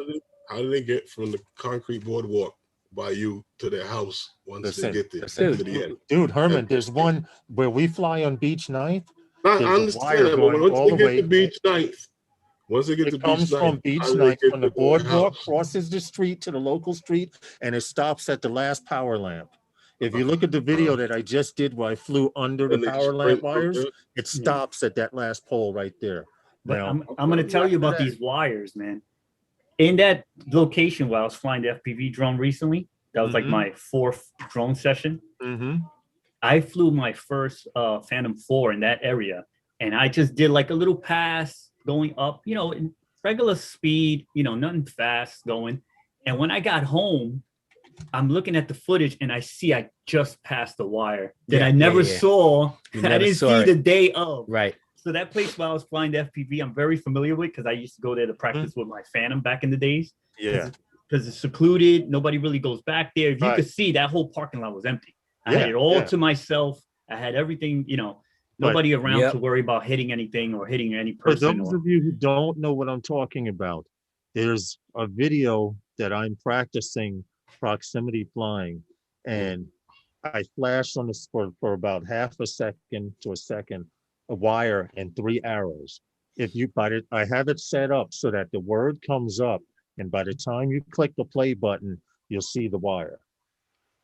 did they get from the concrete boardwalk by you to their house once Listen, they get there listen, to the end? Dude, Herman, there's one where we fly on Beach 9th. I There's a understand wire that, but going once all they the get way- to Beach 9th, once they get to It comes Beach from 9th, Beach how do they 9th, get from the to their boardwalk, house? crosses the street to the local street, and it stops at the last power lamp. If you look at the video that I just did where I flew under the And they power sprint lamp from wires, there? it stops at that last pole right there. But Now, I'm going to tell you about after that- these wires, man. In that location where I was flying the FPV drone recently, that was like Mhm. my 4th drone session. Mhm. I flew my first Phantom 4 in that area, and I just did like a little pass going up, in regular speed, nothing fast going. And when I got home, I'm looking at the footage and I see I just passed the wire that Yeah, I never yeah. saw. You I never didn't saw see it. the day of. Right. So that place where I was flying the FPV, I'm very familiar with because I used to go there to practice with my Phantom back in the days. yeah, Because it's secluded, nobody really goes back there. If you Right. could see, that whole parking lot was empty. I Yeah, had it all yeah. to myself. I had everything, nobody around Yep. to worry about hitting anything or hitting any For person. those or- of you who don't know what I'm talking about, there's a video that I'm practicing proximity flying, and I flashed on this for about half a second to a second, a wire and 3 arrows. I have it set up so that the word comes up, and by the time you click the play button, you'll see the wire.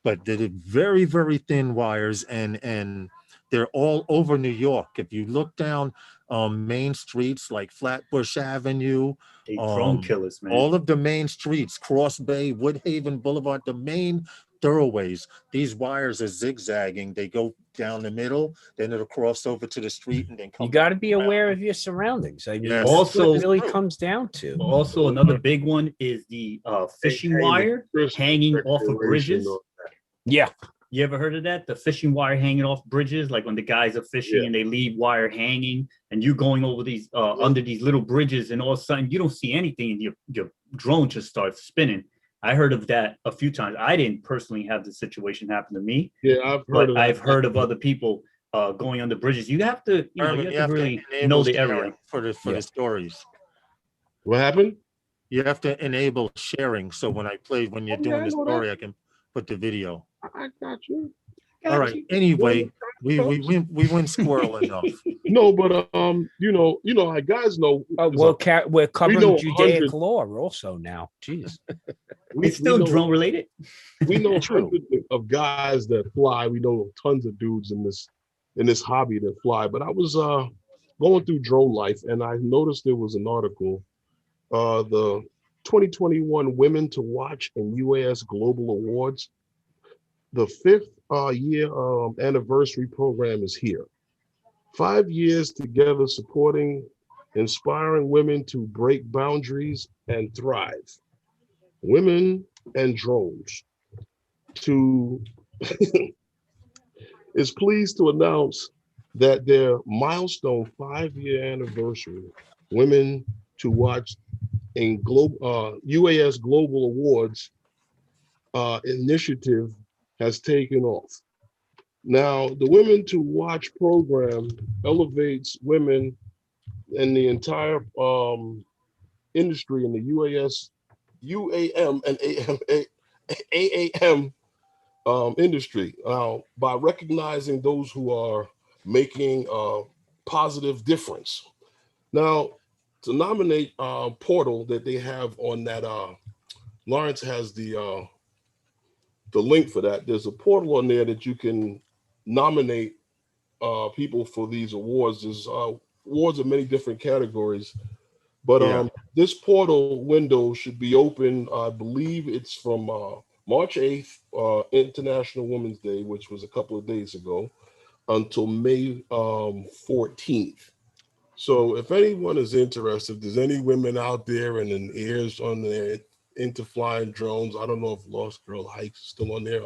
But they're very, very thin wires, and They're all over New York. If you look down main streets like Flatbush Avenue, They drone killers, man. all of the main streets, Cross Bay, Woodhaven Boulevard, the main thoroughways, these wires are zigzagging. They go down the middle, then it'll cross over to the street and then come. You got to be around. aware of your surroundings. I mean, Yes. that's Also- what it really comes down to. Also, another big one is the fishing wire hanging off of bridges. Yeah. You ever heard of that? The fishing wire hanging off bridges, like when the guys are fishing and they leave wire hanging, and you going over these under these little bridges, and all of a sudden you don't see anything, and your drone just starts spinning. I heard of that a few times. I didn't personally have the situation happen to me. Yeah, I've heard of other people going under bridges. You have to, you have to really know the area for the stories. What happened? You have to enable sharing. So when you're doing the story, I can put the video. I got you. All right. Anyway, we went squirrel enough. No, but you know, how guys know. We're covering know Judaic law also now. Jeez. It's still drone related. We know hundreds of guys that fly. We know tons of dudes in this hobby that fly. But I was going through Drone Life, and I noticed there was an article, the 2021 Women to Watch in UAS Global Awards. The 5th year anniversary program is here. 5 years together supporting, inspiring women to break boundaries and thrive. Women and Drones is pleased to announce that their milestone 5-year anniversary, Women to Watch in UAS Global Awards initiative has taken off. Now, the Women to Watch program elevates women in the entire industry in the UAM and AAM industry by recognizing those who are making a positive difference. Now, to nominate portal that they have on that, Lawrence has the link for that. There's a portal on there that you can nominate people for these awards. There's awards in many different categories, but this portal window should be open. I believe it's from March 8th, International Women's Day, which was a couple of days ago, until May 14th. So if anyone is interested, if there's any women out there and in ears on there into flying drones, I don't know if Lost Girl Hikes is still on there,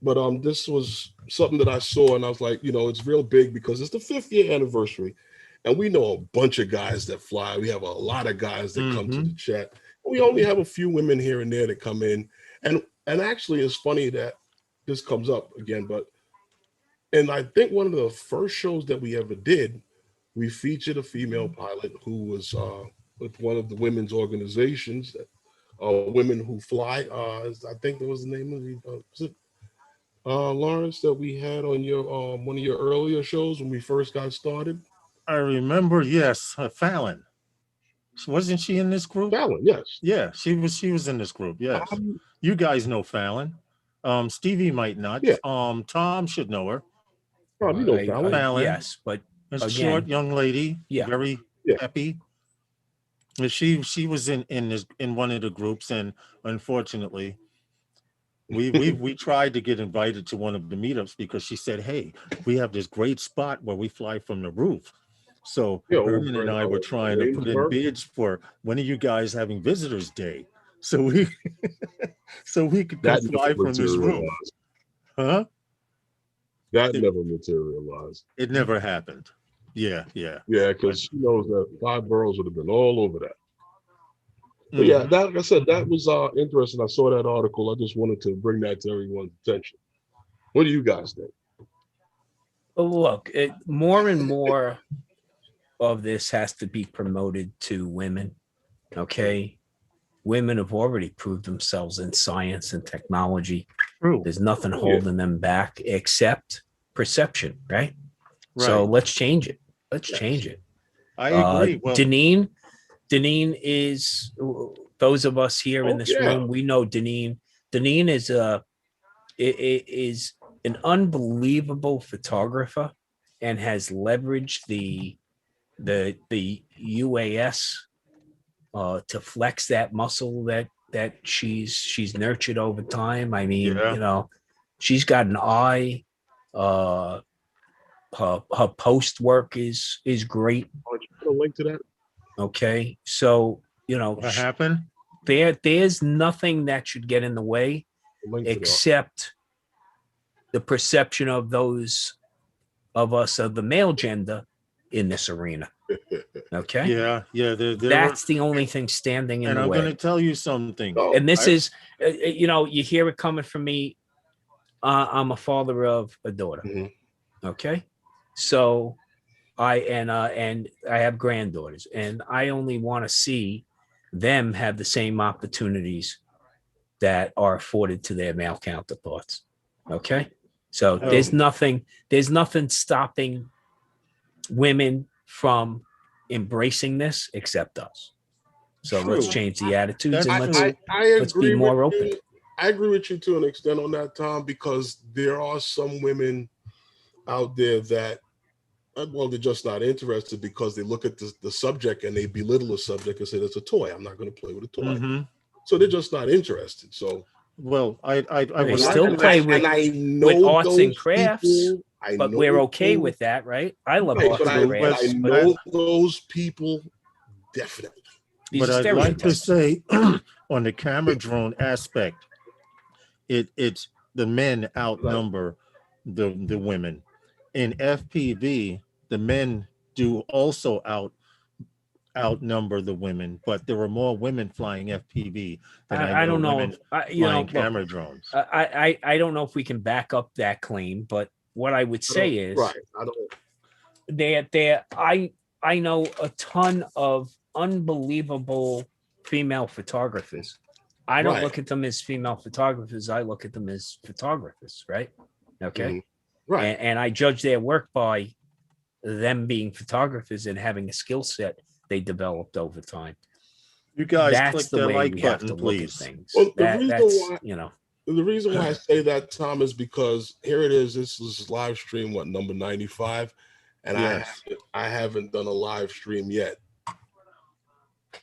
but this was something that I saw, and I was like, it's real big because it's the 5th year anniversary, and we know a bunch of guys that fly. We have a lot of guys that come to the chat. We only have a few women here and there that come in, and actually it's funny that this comes up again, and I think one of the first shows that we ever did, we featured a female pilot who was with one of the women's organizations, Women Who Fly. I think that was the name of the Lawrence, that we had on your one of your earlier shows when we first got started. I remember, yes, Fallon. Wasn't she in this group? Fallon, yes. Yeah, she was in this group. Yes, you guys know Fallon. Stevie might not. Yeah. Tom should know her. Oh, you know Fallon. Fallon. Yes, but a short young lady. Yeah. Very happy. She was in one of the groups, and unfortunately, we tried to get invited to one of the meetups because she said, "Hey, we have this great spot where we fly from the roof." So Herman and I were trying to put in bids for when are you guys having Visitors Day, so we could fly from this room. Huh? That never materialized. It never happened. Yeah, because she knows that 5 boroughs would have been all over that. But yeah, that, like I said, that was interesting. I saw that article. I just wanted to bring that to everyone's attention. What do you guys think? Look, more and more of this has to be promoted to women. Okay, women have already proved themselves in science and technology. True. There's nothing holding them back except perception, right? So let's change it. Let's change it. I agree. Well, Deneen is, those of us here in this room, we know Deneen. Deneen is an unbelievable photographer and has leveraged the UAS to flex that muscle that she's nurtured over time. I mean, Yeah. She's got an eye. Her post work is great. Oh, you put a link to that? Okay, so What happened? there's nothing that should get in the way except the perception of those of us of the male gender in this arena. Okay. Yeah. That's the only thing standing in the way. And I'm going to tell you something. And this is, you hear it coming from me. I'm a father of a daughter. Mm-hmm. Okay. So I have granddaughters, and I only want to see them have the same opportunities that are afforded to their male counterparts. Okay. So there's nothing stopping women from embracing this except us. So let's change the attitudes and let's be more open. I agree with you to an extent on that, Tom, because there are some women out there that, well, they're just not interested because they look at the subject and they belittle the subject and say it's a toy. I'm not going to play with a toy. Mm-hmm. So they're just not interested. So, well, I would still play with arts and crafts, but we're okay with that, right? I love arts and crafts. I know those people definitely. But I'd like to say, on the camera drone aspect, it's the men outnumber the women. In FPV, the men do also outnumber the women, but there are more women flying FPV than I don't know. Flying camera drones. I don't know if we can back up that claim, but what I would say is, I know a ton of unbelievable female photographers. I don't look at them as female photographers. I look at them as photographers, right? Okay. Mm-hmm. Right. And I judge their work by them being photographers and having a skill set they developed over time. You guys click the like button, please. Well, the reason why I say that, Tom, is because here it is. This is live stream, number 95, and I haven't done a live stream yet.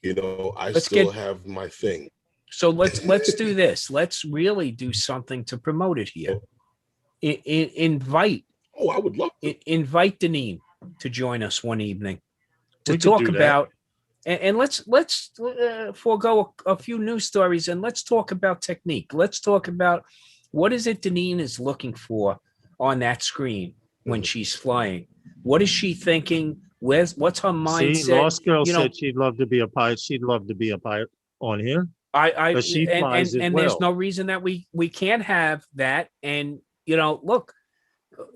I still have my thing. So let's do this. Let's really do something to promote it here. Invite. Oh, I would love to. Invite Deneen to join us one evening to talk about, and let's forego a few news stories and let's talk about technique. Let's talk about what is it Deneen is looking for on that screen when she's flying. What is she thinking? What's her mindset? See, Lost Girl said she'd love to be a pilot. She'd love to be a pilot on here. And there's no reason that we can't have that. And look,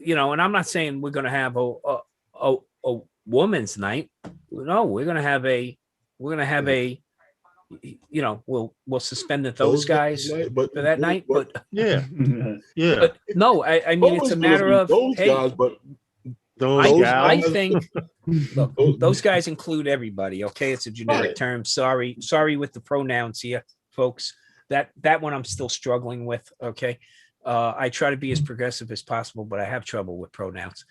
and I'm not saying we're going to have a woman's night. No, we're going to have a, we'll suspend those guys for that night. But yeah. But no, I mean, it's a matter of those guys, but I think look, those guys include everybody. Okay, it's a generic term. Sorry with the pronouns here, folks. That one I'm still struggling with. Okay. I try to be as progressive as possible, but I have trouble with pronouns.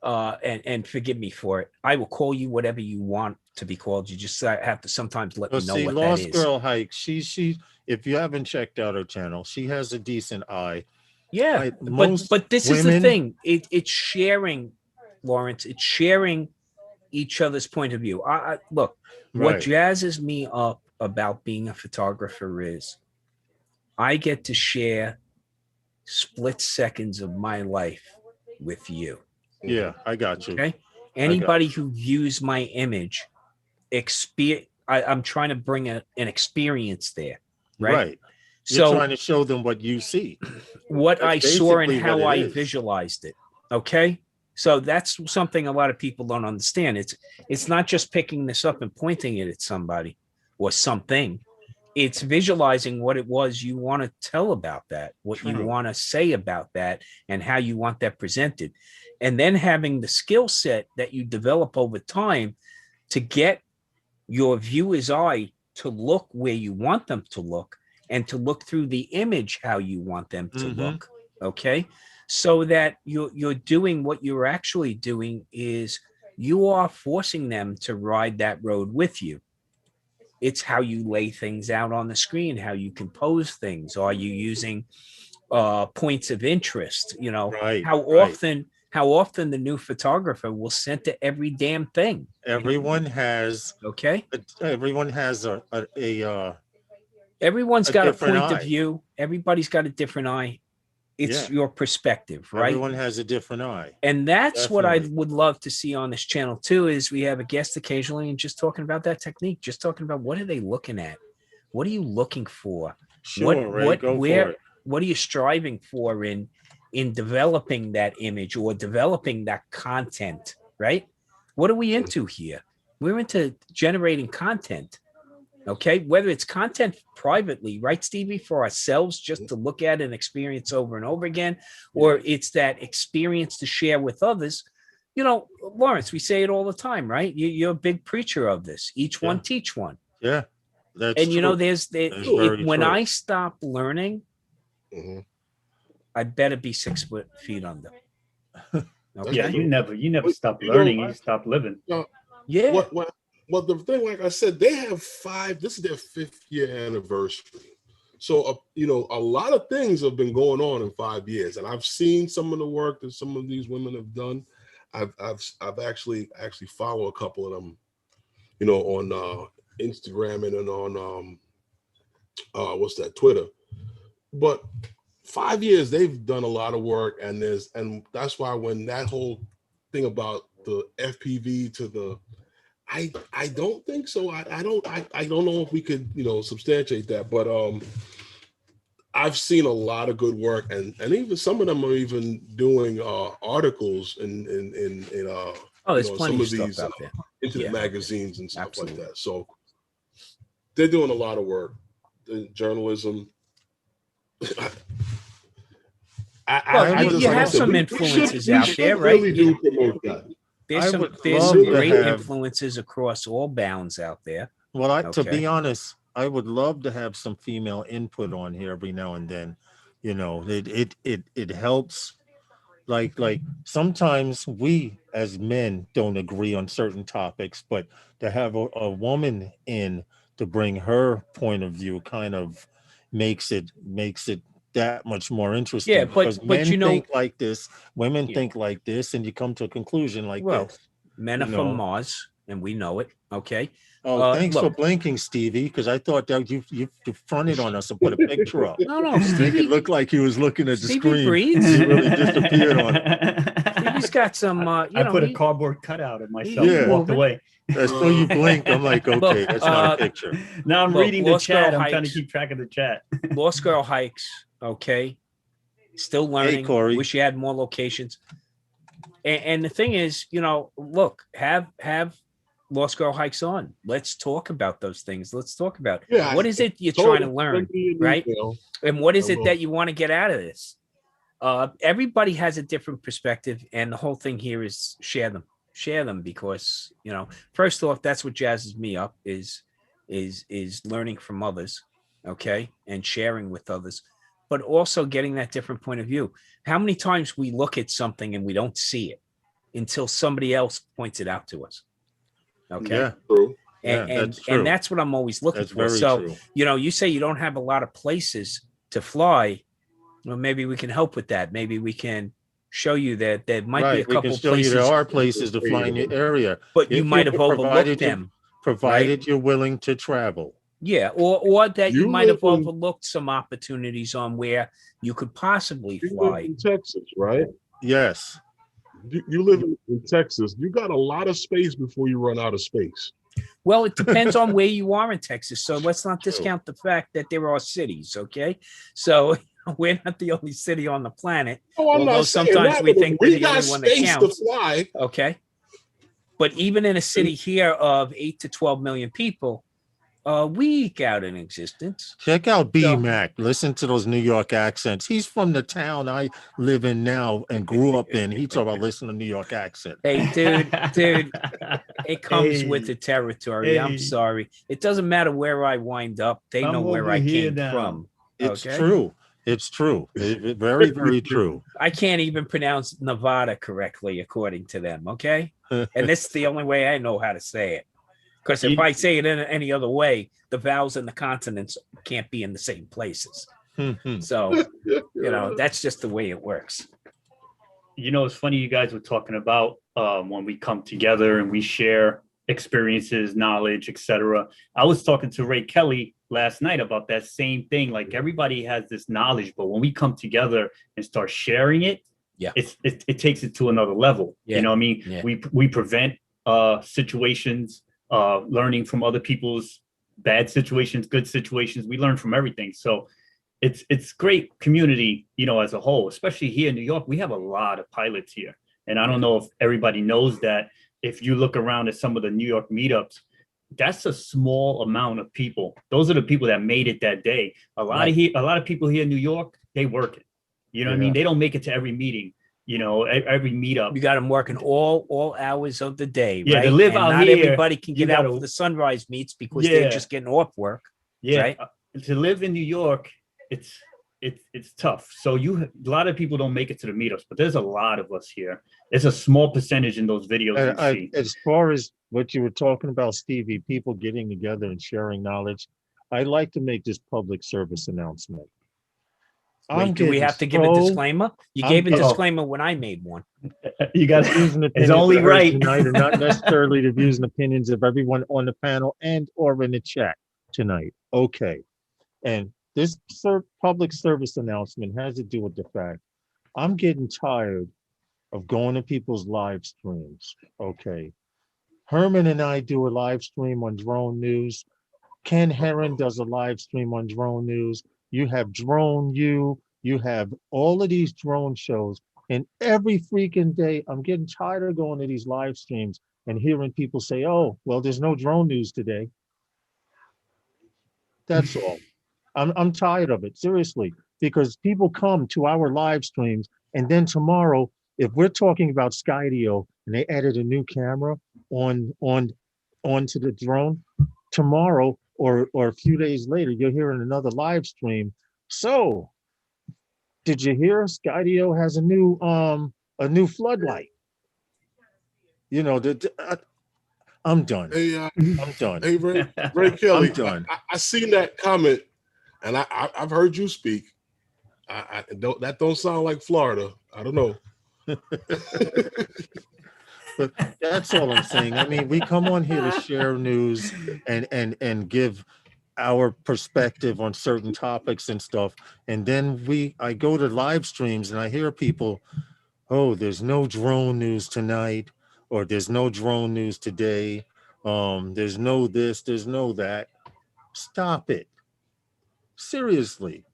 And forgive me for it. I will call you whatever you want to be called. You just have to sometimes let me know what Lost that is. Girl Hike. She. If you haven't checked out her channel, she has a decent eye. Yeah, but this is the thing. It's sharing, Lawrence. It's sharing each other's point of view. Look, what jazzes me up about being a photographer is I get to share split seconds of my life with you. Yeah, I got you. Okay. Anybody who views my image, I'm trying to bring an experience there. Right. You're trying to show them what you see. What I saw and how I visualized it. Okay. So that's something a lot of people don't understand. It's not just picking this up and pointing it at somebody or something. It's visualizing what it was you want to tell about that, what you want to say about that, and how you want that presented. And then having the skill set that you develop over time to get your viewer's eye to look where you want them to look and to look through the image how you want them to look. Okay. so that you're doing what you're actually doing is you are forcing them to ride that road with you. It's how you lay things out on the screen, how you compose things. Are you using points of interest? You know, Right, how right. often the new photographer will center every damn thing. Everyone has Okay. everyone has Everyone's a got a different point of eye. view. Everybody's got a different eye. It's Yeah. your perspective, right? Everyone has a different eye. And that's what I Definitely. would love to see on this channel too, is we have a guest occasionally and just talking about that technique, just talking about what are they looking at? What are you looking for? Sure, Ray, go for it. What are you striving for in developing that image or developing that content, right? What are we into here? We're into generating content. Okay, whether it's content privately, right, Stevie, for ourselves just to look at and experience over and over again, or it's that experience to share with others. You know, Lawrence, we say it all the time, right? You're a big preacher of this. Each one teach one. Yeah, that's and true. You know, when true. I stop learning, I better be 6 feet under. Okay? Yeah, you never stop learning. You stop living. Yeah. Well, the thing, like I said, they have this is their 5th year anniversary. So, you know, a lot of things have been going on in 5 years, and I've seen some of the work that some of these women have done. I've actually follow a couple of them, you know, on Instagram and on Twitter. But 5 years, they've done a lot of work, and that's why when that whole thing about the FPV to the I don't think so. I don't know if we could, you know, substantiate that, but I've seen a lot of good work, and even some of them are even doing articles in there's you know, plenty some of of stuff these out there. internet magazines and stuff Absolutely. like that. So they're doing a lot of work. The journalism. You have some influences out there, right? Really do promote that. There's some great influences across all bounds out there. Well, to be honest, I would love to have some female input on here every now and then. You know, it helps. Like sometimes we as men don't agree on certain topics, but to have a woman in to bring her point of view kind of makes it that much more interesting. Yeah, because men you know, think like this, women think like this, and you come to a conclusion like this. Men are from Mars, and we know it. Okay. Oh, thanks for blinking, Stevie, because I thought that you fronted on us and put a picture up. No, Stevie, it looked like he was looking at the screen. Breathes. He really disappeared on it. Stevie's got some. I put a cardboard cutout of myself and walked away. I saw you blink. I'm like, okay, that's not a picture. Now I'm reading the chat. I'm trying to keep track of the chat. Lost Girl Hikes. Okay. Still learning. Hey, Corey. Wish you had more locations. And the thing is, you know, look, have Lost Girl Hikes on. Let's talk about those things. Let's talk about what is it you're trying to learn, right? And what is it that you want to get out of this? Everybody has a different perspective, and the whole thing here is share them because, you know, first off, that's what jazzes me up is learning from others, okay, and sharing with others, but also getting that different point of view. How many times we look at something and we don't see it until somebody else points it out to us? Okay. Yeah. True. And that's what I'm always looking for. So, true. You know, you say you don't have a lot of places to fly. Well, maybe we can help with that. Maybe we can show you that there might be a couple places. There are places to fly in your area, but you might have overlooked them. Provided you're willing to travel. Yeah, or that you might have overlooked some opportunities on where you could possibly fly. In Texas, right? Yes. You live in Texas. You got a lot of space before you run out of space. Well, it depends on where you are in Texas. So let's not discount the fact that there are cities, okay? So we're not the only city on the planet. Oh, I'm not saying sometimes that, we think we we're the got only one that space counts. to fly. Okay. But even in a city here of 8 to 12 million people, we eke out an existence. Check out B-Mac. Listen to those New York accents. He's from the town I live in now and grew up in. He talk about listening to New York accent. Hey, dude, it comes with the territory. I'm sorry. It doesn't matter where I wind up. They know where I came from. It's true. It's true. Very, very true. I can't even pronounce Nevada correctly according to them. Okay, and this is the only way I know how to say it. Because if I say it in any other way, the vowels and the consonants can't be in the same places. So, that's just the way it works. It's funny you guys were talking about when we come together and we share experiences, knowledge, etc. I was talking to Ray Kelly last night about that same thing. Like everybody has this knowledge, but when we come together and start sharing it, it takes it to another level. Yeah. You know what I mean? Yeah. We prevent situations, learning from other people's bad situations, good situations. We learn from everything. So it's great community, as a whole, especially here in New York. We have a lot of pilots here. And I don't know if everybody knows that. If you look around at some of the New York meetups, that's a small amount of people. Those are the people that made it that day. A lot of people here in New York, they work it. You know what I mean? They don't make it to every meeting, every meetup. You got them working all hours of the day, Yeah, right? to live and out not here, everybody can get out for the sunrise meets because they're just getting off work. Yeah, right? To live in New York, it's tough. So a lot of people don't make it to the meetups, but there's a lot of us here. It's a small percentage in those videos you see. As far as what you were talking about, Stevie, people getting together and sharing knowledge, I'd like to make this public service announcement. Wait, do we have to give a disclaimer? You gave a disclaimer when I made one. You got it's only right tonight, and not necessarily the views and opinions of everyone on the panel and or in the chat tonight. Okay, and this public service announcement has to do with the fact I'm getting tired of going to people's live streams. Okay, Herman and I do a live stream on Drone News. Ken Herron does a live stream on Drone News. You have Drone You have all of these drone shows, and every freaking day I'm getting tired of going to these live streams and hearing people say, oh, well, there's no drone news today. That's all. I'm tired of it, seriously, because people come to our live streams, and then tomorrow, if we're talking about Skydio and they added a new camera onto the drone, tomorrow or a few days later, you're hearing another live stream. So, did you hear Skydio has a new floodlight? I'm done. Hey, I'm done. Hey, Ray Kelly, I'm done. I seen that comment, and I've heard you speak. That don't sound like Florida. I don't know. But that's all I'm saying. I mean, we come on here to share news and give our perspective on certain topics and stuff. And then I go to live streams and I hear people, oh, there's no drone news tonight, or there's no drone news today. There's no this, there's no that. Stop it. Seriously.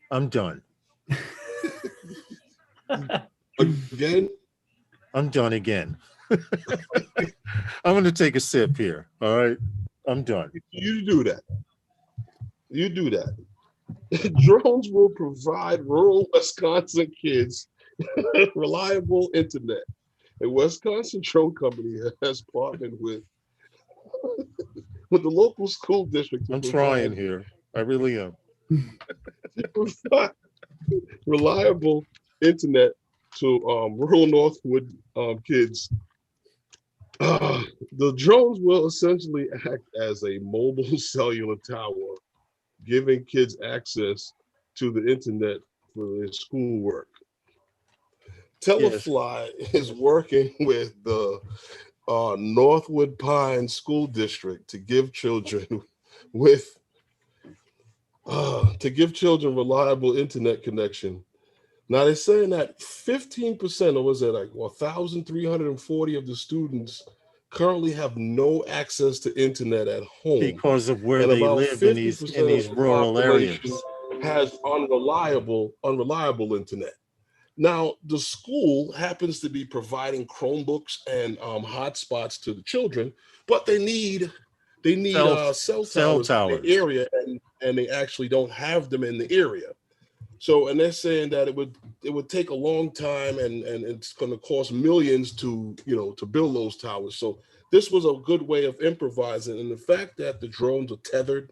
I'm done. Again? I'm done again. I'm going to take a sip here. All right. I'm done. You do that. You do that. Drones will provide rural Wisconsin kids reliable internet. A Wisconsin drone company has partnered with the local school district. I'm trying here. I really am. Reliable internet to rural Northwood kids. The drones will essentially act as a mobile cellular tower, giving kids access to the internet for their schoolwork. Telefly is working with the Northwood Pines School District to give children reliable internet connection. Now they're saying that 15%, or was it like 1,340 of the students currently have no access to internet at home because of where they live in these rural areas. Has unreliable internet. Now the school happens to be providing Chromebooks and hotspots to the children, but they need cell towers in the area, and they actually don't have them in the area. So, and they're saying that it would take a long time, and it's going to cost millions to build those towers. So this was a good way of improvising, and the fact that the drones are tethered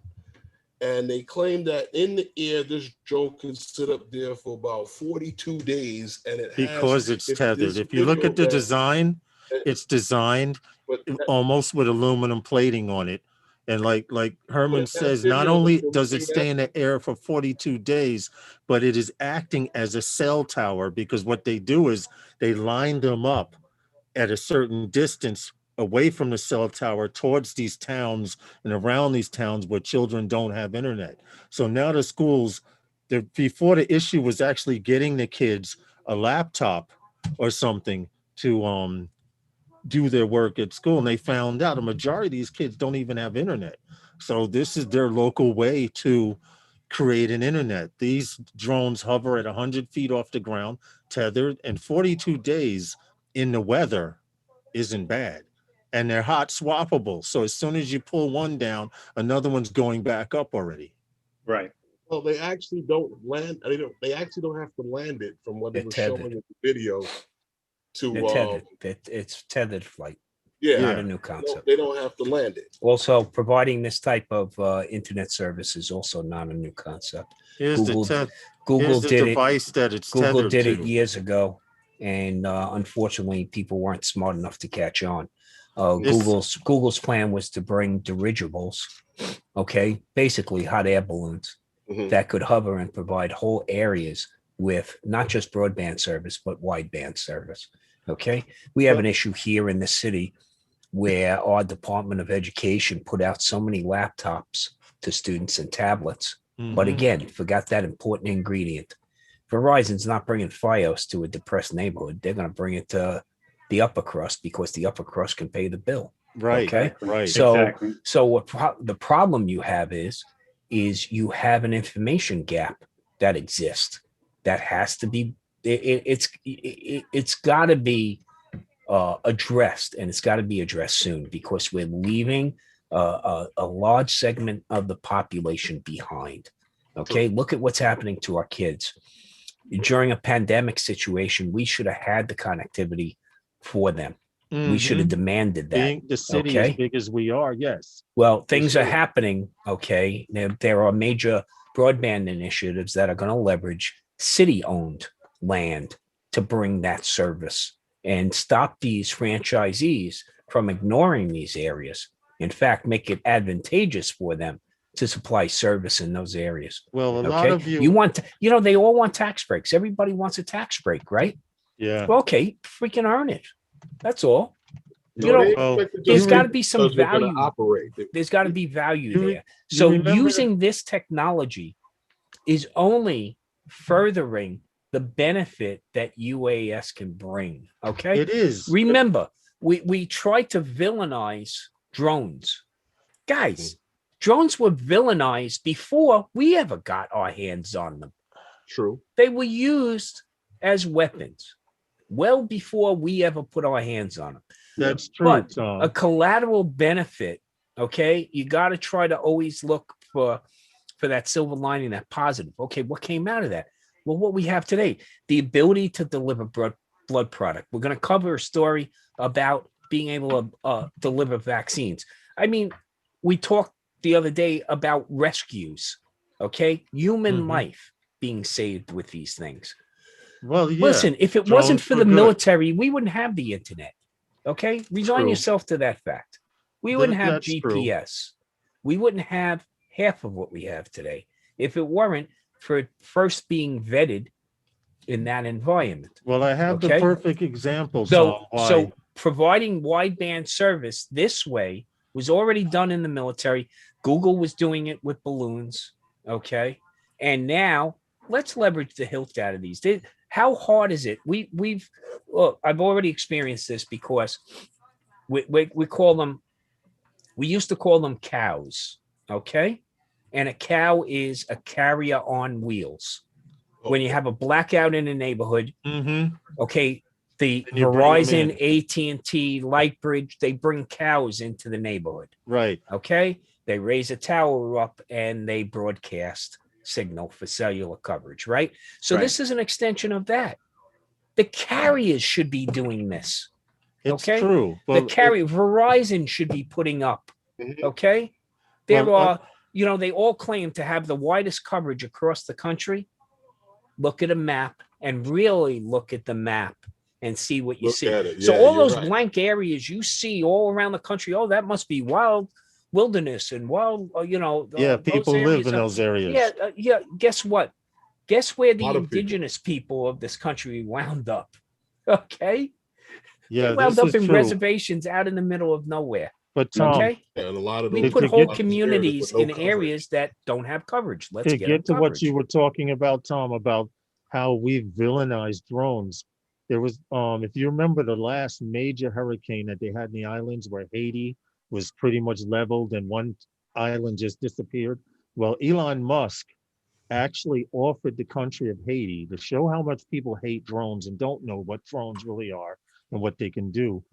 And they claim that in the air, this drone can sit up there for about 42 days, and because it's tethered. this If you look video at the that- design, it's designed but that- almost with aluminum plating on it. And like Herman that says, video, not only the does it video stay in the air for 42 days, but it is acting as a cell tower, because what they do is they line them up at a certain distance away from the cell tower towards these towns and around these towns where children don't have internet. So now the schools, before the issue was actually getting the kids a laptop or something to do their work at school, and they found out a majority of these kids don't even have internet. So this is their local way to create an internet. These drones hover at 100 feet off the ground, tethered, and 42 days in the weather isn't bad. And they're hot swappable. So as soon as you pull one down, another one's going back up already. Right. Well, they actually don't land. They actually don't have to land it, from what they They're were tethered. showing in the video. They're tethered. It's tethered flight. Yeah, Not a new concept. they don't have to land it. Also, providing this type of internet service is also not a new concept. Here's Google the did it. device that it's Google tethered did it to. years ago, and unfortunately, people weren't smart enough to catch on. Google's plan was to bring dirigibles, okay, basically hot air balloons that could hover and provide whole areas with not just broadband service but wideband service. Okay, we have an issue here in the city where our Department of Education put out so many laptops to students and tablets, but again, forgot that important ingredient. Verizon's not bringing Fios to a depressed neighborhood. They're going to bring it to the upper crust because the upper crust can pay the bill. Right. Okay. Right. So, Exactly. the problem you have is you have an information gap that exists that has to be. It's got to be addressed, and it's got to be addressed soon, because we're leaving a large segment of the population behind. Okay, look at what's happening to our kids. During a pandemic situation, we should have had the connectivity for them. We should have demanded that. Being the city as big as we are, yes. Well, things are happening. Okay, there are major broadband initiatives that are going to leverage city-owned land to bring that service and stop these franchisees from ignoring these areas. In fact, make it advantageous for them to supply service in those areas. Well, a lot of you want to, they all want tax breaks. Everybody wants a tax break, right? Yeah. Well, okay, freaking earn it. That's all. There's got to be some value. Operate. There's got to be value there. So using this technology is only furthering the benefit that UAS can bring. Okay, it is. Remember, we tried to villainize drones, guys. Drones were villainized before we ever got our hands on them. True. They were used as weapons well before we ever put our hands on them. That's true. But a collateral benefit, okay, you got to try to always look for that silver lining, that positive. Okay, what came out of that? Well, what we have today, the ability to deliver blood product. We're going to cover a story about being able to deliver vaccines. I mean, we talked the other day about rescues, okay? Human life being saved with these things. Well, yeah. Listen, if it wasn't for the military, we wouldn't have the internet, okay? Resign yourself to that fact. We wouldn't have GPS. We wouldn't have half of what we have today if it weren't for it first being vetted in that environment. Well, I have the perfect example. So providing wideband service this way was already done in the military. Google was doing it with balloons, okay? And now let's leverage the hilt out of these. How hard is it? I've already experienced this because we call them, we used to call them cows, okay? And a cow is a carrier on wheels. When you have a blackout in a neighborhood, okay, the Verizon, AT&T, Lightbridge, they bring cows into the neighborhood. Right. Okay. They raise a tower up and they broadcast signal for cellular coverage. Right. So this is an extension of that. The carriers should be doing this. It's true. The carrier, Verizon should be putting up. Okay. There are you know, they all claim to have the widest coverage across the country. Look at a map and really look at the map and see what you Look see. at it. So Yeah, all you're those right. blank areas you see all around the country, oh, that must be wild wilderness and wild, you know. Yeah, those people live areas in are- those areas. Yeah, yeah. Guess what? Guess where the Lot of people. indigenous people of this country wound up? Okay, Yeah, they wound this up is in true. reservations out in the middle of nowhere. But Tom, Okay, Yeah, and a lot of we those put to whole get- communities with no in coverage. areas that don't have coverage. Let's to get get to them what coverage. you were talking about, Tom, about how we villainized drones. There was, if you remember the last major hurricane that they had in the islands where Haiti was pretty much leveled and one island just disappeared. Well, Elon Musk actually offered the country of Haiti to show how much people hate drones and don't know what drones really are and what they can do.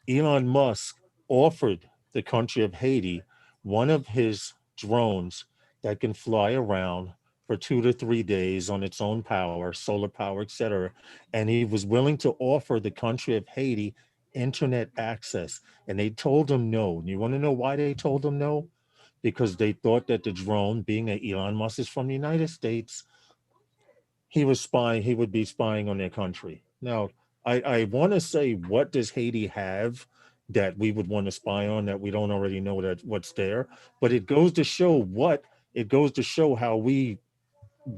Elon Musk offered the country of Haiti one of his drones that can fly around for 2 to 3 days on its own power, solar power, etc. And he was willing to offer the country of Haiti internet access. And they told him no. You want to know why they told him no? Because they thought that the drone, being that Elon Musk is from the United States, he would be spying on their country. Now, I want to say, what does Haiti have that we would want to spy on that we don't already know that what's there? But it goes to show how we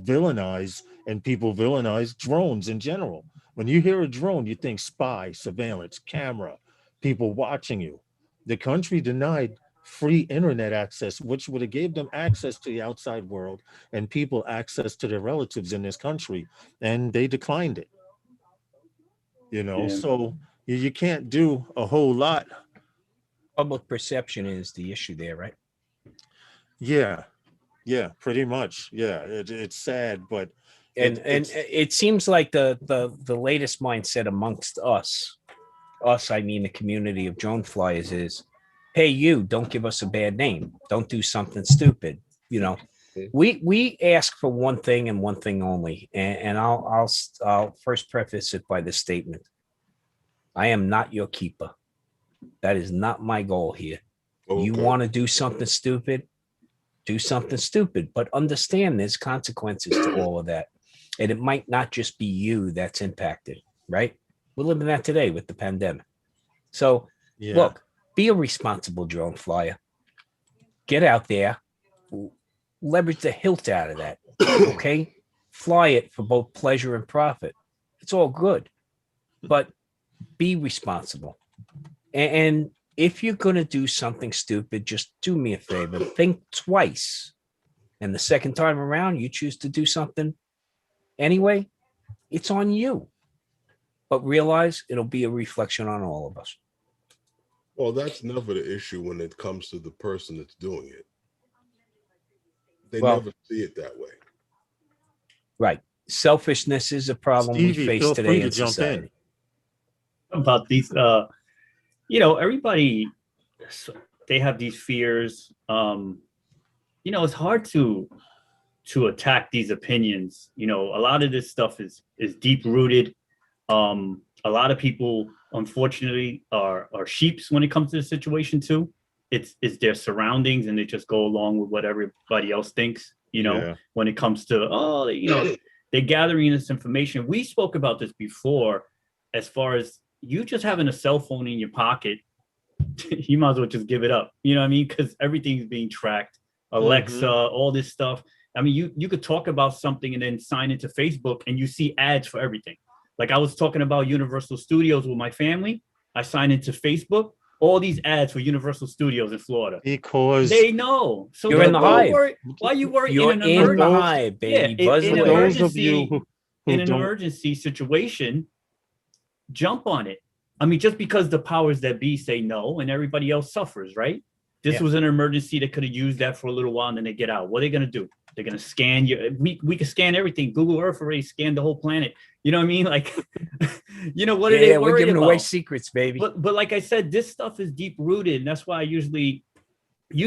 villainize and people villainize drones in general. When you hear a drone, you think spy, surveillance, camera, people watching you. The country denied free internet access, which would have gave them access to the outside world and people access to their relatives in this country, and they declined it. Yeah. So you can't do a whole lot. Public perception is the issue there, right? Yeah, pretty much. Yeah, it's sad, but And it's- it seems like the latest mindset amongst us, I mean the community of drone flyers, is, hey, you don't give us a bad name, don't do something stupid. You know, we ask for one thing and one thing only, and I'll first preface it by this statement: I am not your keeper. That is not my goal here. You Okay. want to do something stupid, but understand there's consequences to all of that. And it might not just be you that's impacted, right? We're living that today with the pandemic. So yeah. look, be a responsible drone flyer. Get out there, leverage the hilt out of that, okay? Fly it for both pleasure and profit. It's all good, but be responsible. And if you're going to do something stupid, just do me a favor. Think twice. And the second time around, you choose to do something anyway, it's on you. But realize it'll be a reflection on all of us. Well, that's never the issue when it comes to the person that's doing it. They Well- never see it that way. Right. Selfishness is a problem Stevie, we face feel today free to in jump in. society. About these, everybody, they have these fears. It's hard to attack these opinions. A lot of this stuff is deep rooted. A lot of people, unfortunately, are sheeps when it comes to the situation too. It's their surroundings, and they just go along with what everybody else thinks. Yeah. When it comes to they're gathering this information. We spoke about this before, as far as you just having a cell phone in your pocket, you might as well just give it up. You know what I mean? Because everything's being tracked. Alexa, all this stuff. I mean, you could talk about something and then sign into Facebook and you see ads for everything. Like I was talking about Universal Studios with my family. I signed into Facebook, all these ads for Universal Studios in Florida. Because They know. So You're in the hive. Why you worry You're in an in the emergency? hive, baby. Yeah, Buzz in for away. those of you who in an don't, emergency situation, jump on it. I mean, just because the powers that be say no and everybody else suffers, right? This was an emergency that could have used that for a little while and then they get out. What are they going to do? They're going to scan you. We can scan everything. Google Earth already scanned the whole planet. You know what I mean? Like, what are they We're worried giving about? away secrets, baby. But like I said, this stuff is deep rooted. And that's why you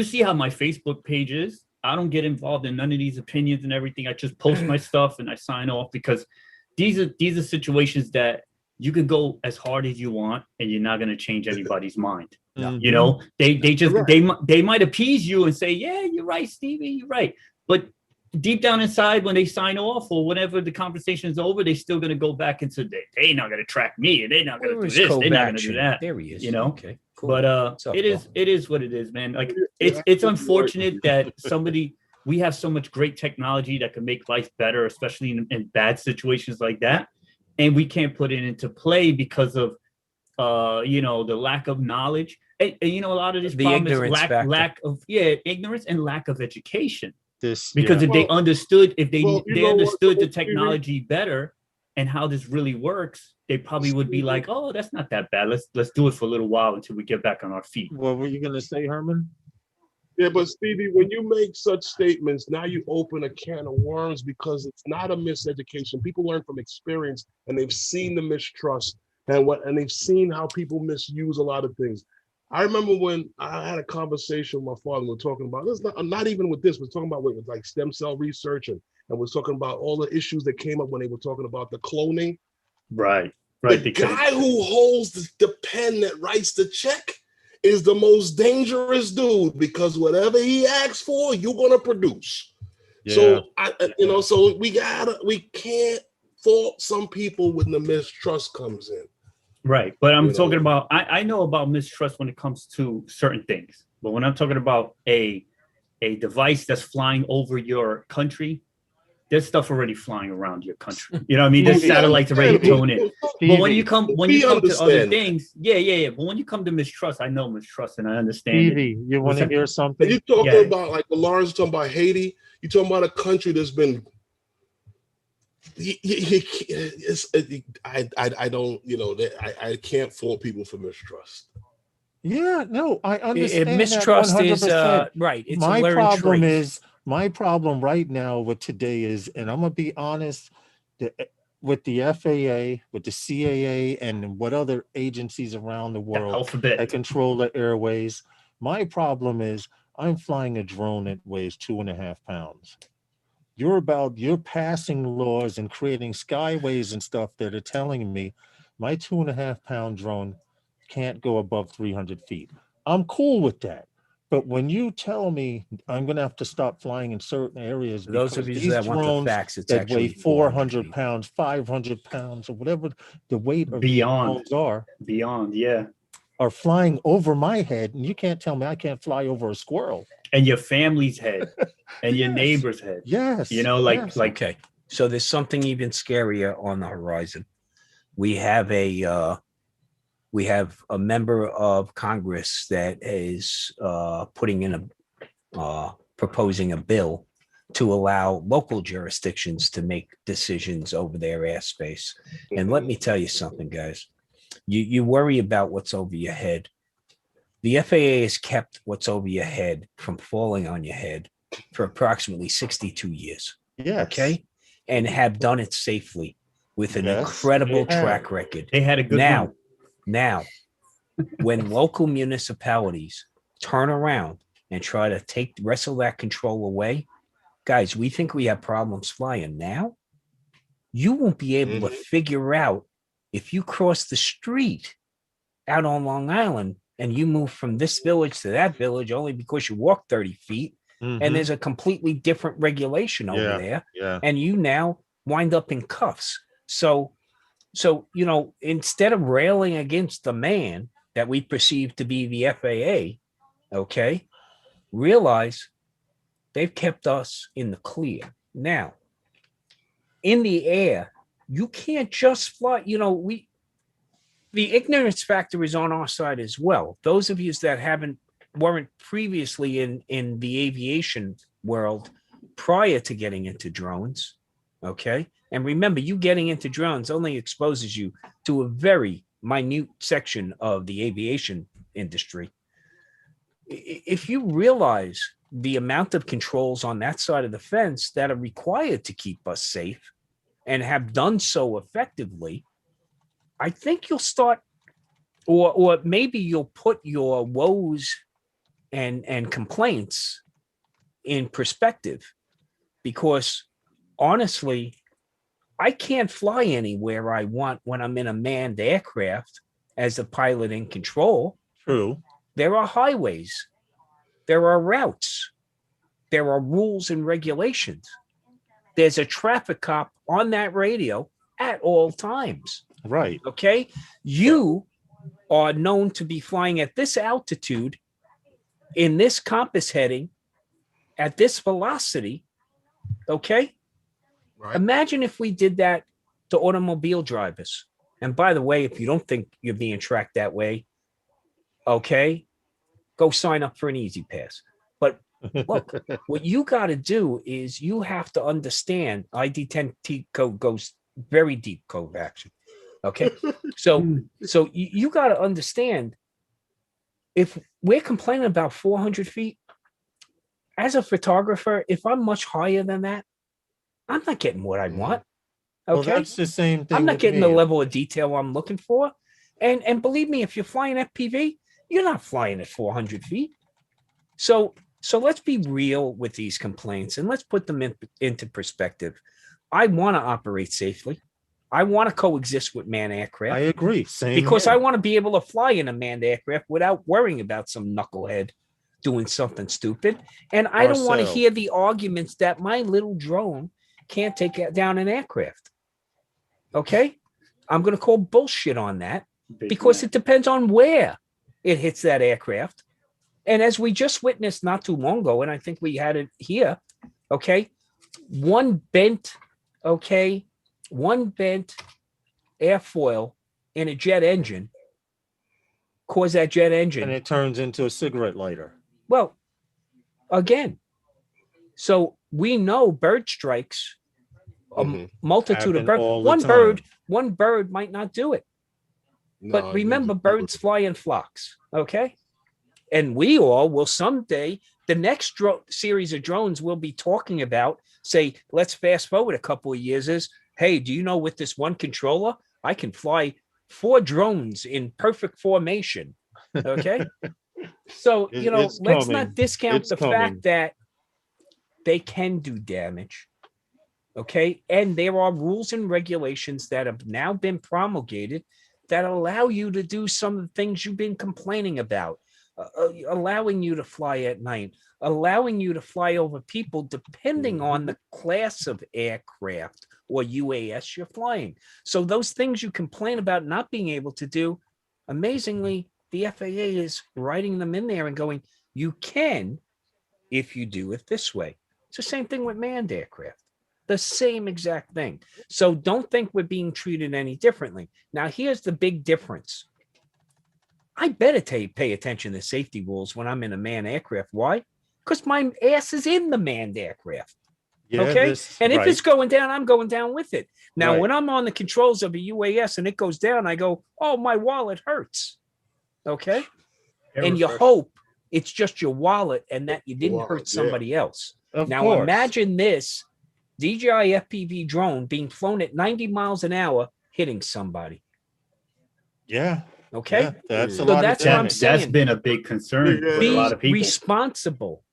see how my Facebook page is. I don't get involved in none of these opinions and everything. I just post my stuff and I sign off because these are situations that you could go as hard as you want, and you're not going to change anybody's mind. No. You know, they just Right. they might appease you and say, yeah, you're right, Stevie, you're right. But deep down inside, when they sign off or whenever the conversation is over, they're still going to go back into they're not going to track me, and they're not going to do this, they're not going to do that. There he is. You know? Okay. Cool. But What's up, it is what it is, man. Like it's unfortunate that we have so much great technology that can make life better, especially in bad situations like that, and we can't put it into play because of the lack of knowledge. And a lot of this The problem is ignorance lack of ignorance and lack of education. Because Yeah. if they understood, they understood the Stevie? technology better and how this really works, they probably would be like, oh, that's not that bad. Let's do it for a little while until we get back on our feet. What were you going to say, Herman? Yeah, but Stevie, when you make such statements, now you open a can of worms because it's not a miseducation. People learn from experience, and they've seen the mistrust and they've seen how people misuse a lot of things. I remember when I had a conversation with my father. We were talking about this, not even with this. We're talking about with like stem cell research, and we're talking about all the issues that came up when they were talking about the cloning. Right. The guy who holds the pen that writes the check is the most dangerous dude because whatever he asks for, you're gonna produce. Yeah. So so we can't fault some people when the mistrust comes in. Right. But I'm talking about, I know about mistrust when it comes to certain things. But when I'm talking about a device that's flying over your country, there's stuff already flying around your country. You know what I mean? There's satellites already tuned in. But when you come to other things, yeah. But when you come to mistrust, I know mistrust and I understand Stevie, you want to hear something? And you're talking about, like Lawrence talking about Haiti, you're talking about a country that's been I don't, I can't fault people for mistrust. Yeah, no, I understand. Mistrust that 100%. is right. It's My problem right now with today is, and I'm gonna be honest, with the FAA, with the CAA, and what other agencies around the world that control the airways. My problem is I'm flying a drone that weighs 2.5 pounds. You're passing laws and creating skyways and stuff that are telling me my 2.5 pound drone can't go above 300 feet. I'm cool with that. But when you tell me I'm going to have to stop flying in certain areas, those of you that want the facts, it's that weigh actually 400 pounds, 500 pounds, or whatever the weight of these drones are, are flying over my head, and you can't tell me I can't fly over a squirrel. And your family's head, and your neighbor's head. Yes. Okay. So there's something even scarier on the horizon. We have a member of Congress that is proposing a bill to allow local jurisdictions to make decisions over their airspace. And let me tell you something, guys. You worry about what's over your head. The FAA has kept what's over your head from falling on your head for approximately 62 years. Yes. Okay. And have done it safely with an incredible track record. They had a good one. Now, when local municipalities turn around and try to wrestle that control away, guys, we think we have problems flying now. You won't be able to figure out if you cross the street out on Long Island and you move from this village to that village only because you walk 30 feet and there's a completely different regulation over there. Yeah. And you now wind up in cuffs. So, instead of railing against the man that we perceive to be the FAA, okay, realize they've kept us in the clear. Now, in the air, you can't just fly. The ignorance factor is on our side as well. Those of you that weren't previously in the aviation world prior to getting into drones, okay? And remember, you getting into drones only exposes you to a very minute section of the aviation industry. If you realize the amount of controls on that side of the fence that are required to keep us safe and have done so effectively, I think you'll start, or maybe you'll put your woes and complaints in perspective, because honestly, I can't fly anywhere I want when I'm in a manned aircraft as the pilot in control. True. There are highways. There are routes. There are rules and regulations. There's a traffic cop on that radio at all times. Right. Okay. You are known to be flying at this altitude in this compass heading at this velocity. Okay. Right. Imagine if we did that to automobile drivers. And by the way, if you don't think you're being tracked that way, okay, go sign up for an Easy Pass. But look, what you got to do is you have to understand ID10T code goes very deep code of action. Okay. So you got to understand, if we're complaining about 400 feet, as a photographer, if I'm much higher than that, I'm not getting what I want. Okay. Well, that's the same thing. I'm not with getting me. the level of detail I'm looking for. And believe me, if you're flying FPV, you're not flying at 400 feet. So let's be real with these complaints and let's put them into perspective. I want to operate safely. I want to coexist with manned aircraft. I agree. Same because here. I want to be able to fly in a manned aircraft without worrying about some knucklehead doing something stupid. And I don't want to hear the arguments that my little drone can't take down an aircraft. Okay? I'm going to call bullshit on that because it depends on where it hits that aircraft. And as we just witnessed not too long ago, and I think we had it here, okay, one bent airfoil in a jet engine caused that jet engine. And it turns into a cigarette lighter. Well, again, so we know bird strikes, a multitude of birds. One bird might not do it. But remember, birds fly in flocks, okay? And we all will someday, the next series of drones we'll be talking about, say, let's fast forward a couple of years, is, hey, do you know with this one controller, I can fly 4 drones in perfect formation, okay? So, let's not discount the fact that they can do damage, okay? And there are rules and regulations that have now been promulgated that allow you to do some of the things you've been complaining about, allowing you to fly at night, allowing you to fly over people depending on the class of aircraft or UAS you're flying. So those things you complain about not being able to do, amazingly, the FAA is writing them in there and going, you can if you do it this way. It's the same thing with manned aircraft. The same exact thing. So don't think we're being treated any differently. Now, here's the big difference. I better pay attention to safety rules when I'm in a manned aircraft. Why? Because my ass is in the manned aircraft. Yeah, okay. If it's going down, I'm going down with it. Now, when I'm on the controls of a UAS and it goes down, I go, oh, my wallet hurts. Okay. And you hope it's just your wallet and that you didn't hurt somebody else. Now, imagine this DJI FPV drone being flown at 90 miles an hour, hitting somebody. Yeah. Okay. Yeah, that's so that's what I'm saying. That's been a big concern for a lot of people. Be responsible.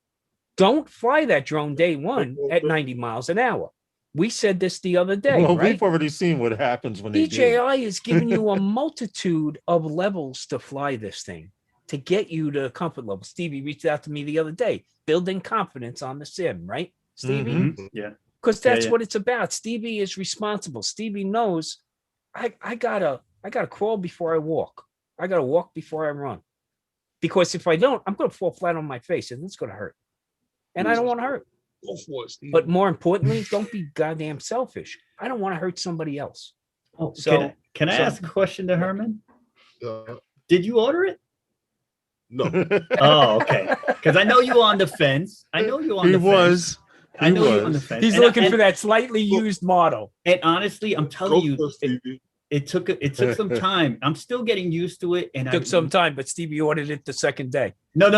Don't fly that drone day one at 90 miles an hour. We said this the other day. Well, right? We've already seen what happens when they DJI is giving you a multitude of levels to fly this thing to get you to comfort level. Stevie reached out to me the other day, building confidence on the sim, right, Stevie? Mm-hmm. Yeah. Because that's what it's about. Stevie is responsible. Stevie knows I gotta crawl before I walk. I gotta walk before I run. Because if I don't, I'm gonna fall flat on my face and it's gonna hurt. And I don't want to hurt. Go for it, Stevie. But more importantly, don't be goddamn selfish. I don't want to hurt somebody else. Oh, so can I ask a question to Herman? Did you order it? No. Oh, okay. Because I know you on the fence. I know you on the fence. I know you on the fence. He's looking for that slightly used model. And honestly, I'm telling you, it took some time. I'm still getting used to it. And it took some time, but Stevie ordered it the second day. No.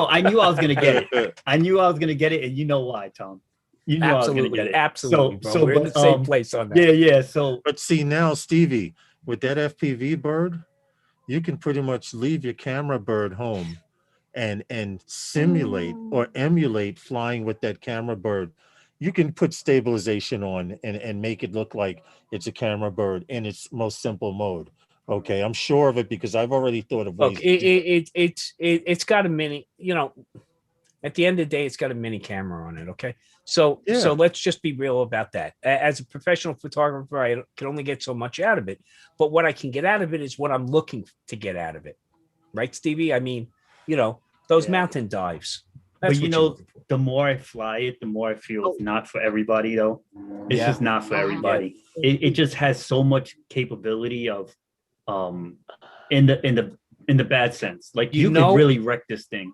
I knew I was gonna get it. I knew I was gonna get it, and you know why, Tom. You knew I was gonna get it. Absolutely. So we're in the same place on that. Yeah. So, but see now, Stevie, with that FPV bird, you can pretty much leave your camera bird home and simulate or emulate flying with that camera bird you can put stabilization on and make it look like it's a camera bird in its most simple mode. Okay, I'm sure of it because I've already thought of ways. Look, it's got a mini, at the end of the day, it's got a mini camera on it. Okay. So let's just be real about that. As a professional photographer, I can only get so much out of it, but what I can get out of it is what I'm looking to get out of it. Right, Stevie? I mean, those mountain dives. That's but the more I fly it, the more I feel it's not for everybody though. It's just not for everybody. Yeah. It just has so much capability of in the bad sense. Like you could really wreck this thing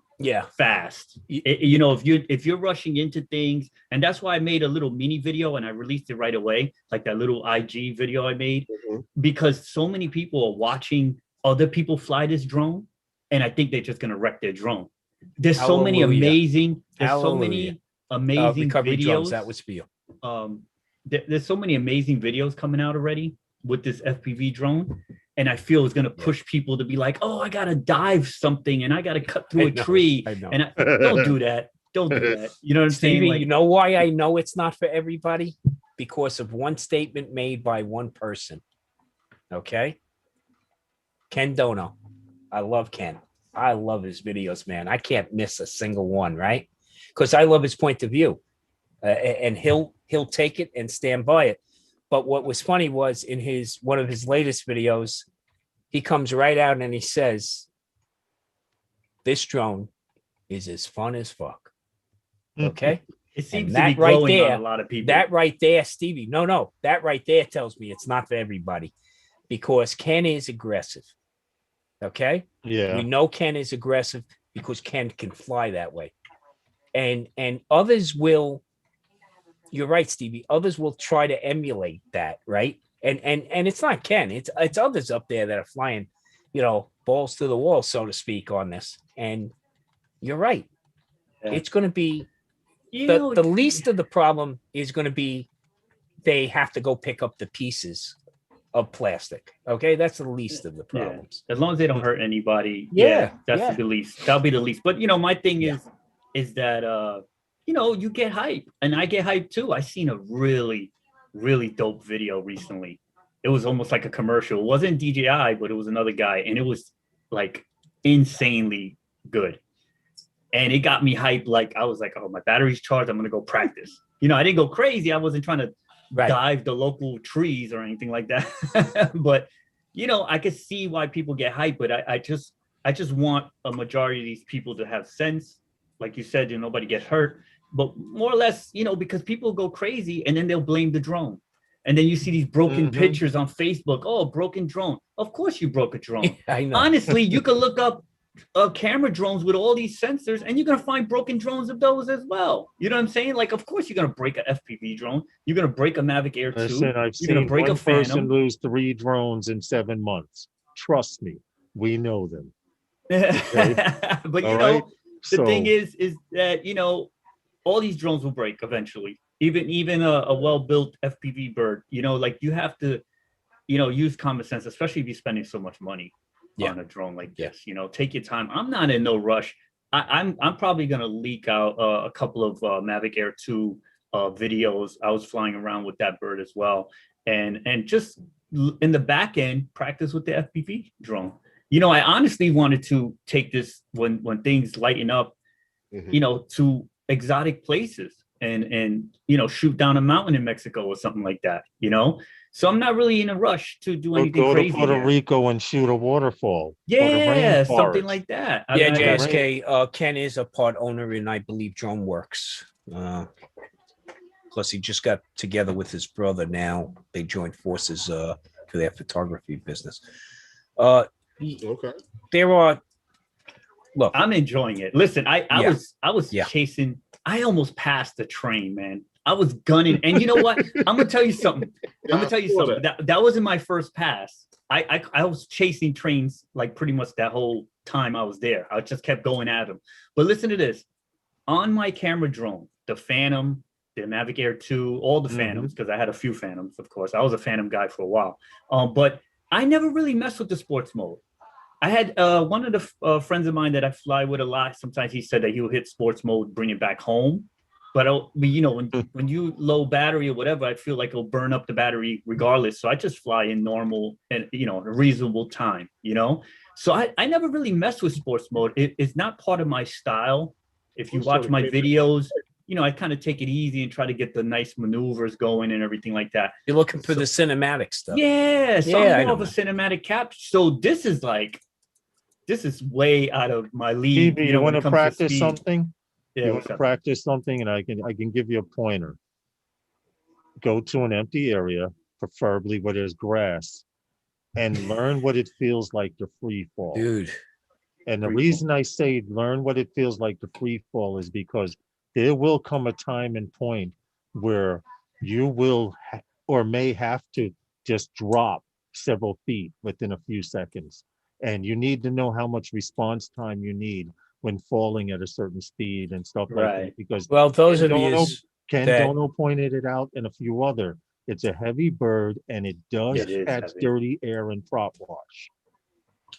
fast. If you're rushing into things, and that's why I made a little mini video and I released it right away, like that little IG video I made, because so many people are watching other people fly this drone, and I think they're just gonna wreck their drone. There's so many amazing recovery videos. Drones, that was for you. There's so many amazing videos coming out already with this FPV drone, and I feel it's going to push people to be like, oh, I got to dive something and I got to cut through a tree. And don't do that. Don't do that. You know what I'm saying? Stevie, you know why I know it's not for everybody? Because of one statement made by one person. Okay? Ken Dono. I love Ken. I love his videos, man. I can't miss a single one, right? Because I love his point of view. And he'll take it and stand by it. But what was funny was in one of his latest videos, he comes right out and he says, this drone is as fun as fuck. Okay? It seems to be growing on a lot of people. That right there, Stevie. No. That right there tells me it's not for everybody. Because Ken is aggressive. Okay? Yeah. We know Ken is aggressive because Ken can fly that way. And others will, you're right, Stevie, others will try to emulate that, right? And it's not Ken, it's others up there that are flying, balls to the wall, so to speak, on this. And you're right. Yeah. It's going to be, the least of the problem is going to be they have to go pick up the pieces of plastic. Okay, that's the least of the problems. Yeah. As long as they don't hurt anybody. That's the least. That'll be the least. But my thing is that you get hype, and I get hype too. I seen a really, really dope video recently. It was almost like a commercial. It wasn't DJI, but it was another guy, and it was like insanely good. And it got me hyped. Like I was like, oh, my battery's charged. I'm gonna go practice. I didn't go crazy. I wasn't trying to dive the local trees or anything like that. But I could see why people get hyped. But I just want a majority of these people to have sense. Like you said, nobody gets hurt. But more or less, because people go crazy and then they'll blame the drone. And then you see these broken pictures on Facebook. Oh, broken drone. Of course you broke a drone. I know. Honestly, you can look up camera drones with all these sensors, and you're going to find broken drones of those as well. You know what I'm saying? Like, of course you're going to break an FPV drone. You're going to break a Mavic Air 2. Listen, I've seen one person lose 3 drones in 7 months. Trust me, we know them. Okay? But, the thing is that, all these drones will break eventually. Even a well-built FPV bird, like you have to, use common sense, especially if you're spending so much money on a drone like this. Take your time. I'm not in no rush. I'm probably gonna leak out a couple of Mavic Air 2 videos. I was flying around with that bird as well, and just in the back end practice with the FPV drone. I honestly wanted to take this when things lighten up, to exotic places and shoot down a mountain in Mexico or something like that. So I'm not really in a rush to do anything crazy. Go to Puerto Rico and shoot a waterfall. Yeah, something like that. JSK, Ken is a part owner in, I believe, DroneWorks. Plus, he just got together with his brother now. They joined forces for their photography business. Okay. There are... Look, I'm enjoying it. Listen, I was chasing... I almost passed the train, man. I was gunning, and you know what? I'm gonna tell you something. That wasn't my first pass. I was chasing trains like pretty much that whole time I was there. I just kept going at them. But listen to this: on my camera drone, the Phantom, the Mavic Air 2, all the Phantoms, because I had a few Phantoms, of course. I was a Phantom guy for a while, but I never really messed with the sports mode. I had one of the friends of mine that I fly with a lot. Sometimes he said that he would hit sports mode, bring it back home. But when you low battery or whatever, I feel like it'll burn up the battery regardless. So I just fly in normal and a reasonable time. So I never really mess with sports mode. It's not part of my style. If you watch my videos, I kind of take it easy and try to get the nice maneuvers going and everything like that. You're looking for the cinematic stuff. Yeah, so I'm more of a cinematic capture. So this is way out of my league. You want to practice something? Yeah, you want to practice something, and I can give you a pointer. Go to an empty area, preferably where there's grass, and learn what it feels like to free fall. Dude. And the reason I say learn what it feels like to free fall is because there will come a time and point where you will or may have to just drop several feet within a few seconds. And you need to know how much response time you need when falling at a certain speed and stuff like that. Because those of you Ken Dono pointed it out and a few other. It's a heavy bird and it does catch dirty air and prop wash.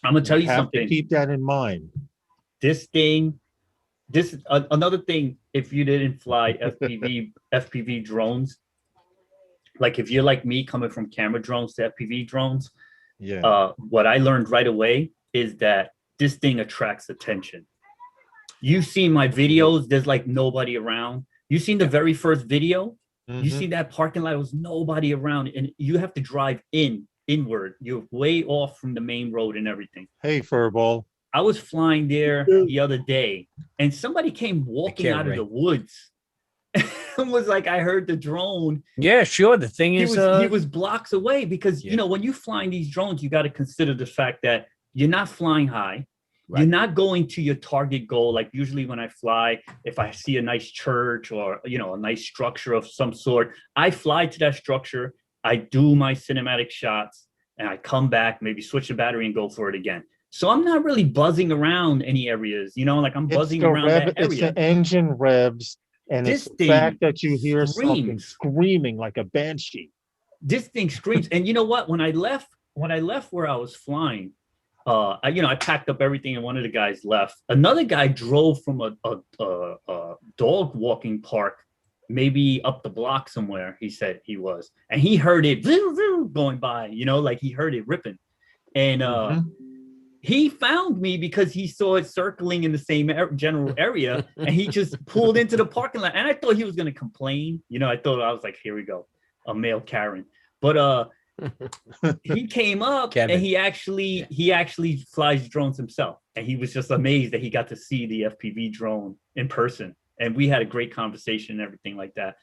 I'm gonna tell you have something. To keep that in mind. This is another thing. If you didn't fly FPV drones, like if you're like me coming from camera drones to FPV drones, what I learned right away is that this thing attracts attention. You've seen my videos. There's like nobody around. You seen the very first video. You see that parking lot, was nobody around, and you have to drive inward. You're way off from the main road and everything. Hey, Furball. I was flying there the other day, and somebody came walking out of the woods. It was like I heard the drone. Yeah, sure. The thing is, he was blocks away because when you flying these drones, you got to consider the fact that you're not flying high. Right. You're not going to your target goal. Like usually when I fly, if I see a nice church or, a nice structure of some sort, I fly to that structure. I do my cinematic shots and I come back, maybe switch the battery and go for it again. So I'm not really buzzing around any areas, like I'm buzzing around that area. It's the engine revs and it's the fact that you hear something screaming like a banshee. This thing screams. And you know what? When I left where I was flying, I packed up everything and one of the guys left. Another guy drove from a dog walking park, maybe up the block somewhere, he said he was. And he heard it going by, like he heard it ripping. And he found me because he saw it circling in the same general area. And he just pulled into the parking lot. And I thought he was going to complain. I was like, here we go, a male Karen. But he came up and he actually flies drones himself, and he was just amazed that he got to see the FPV drone in person, and we had a great conversation and everything like that.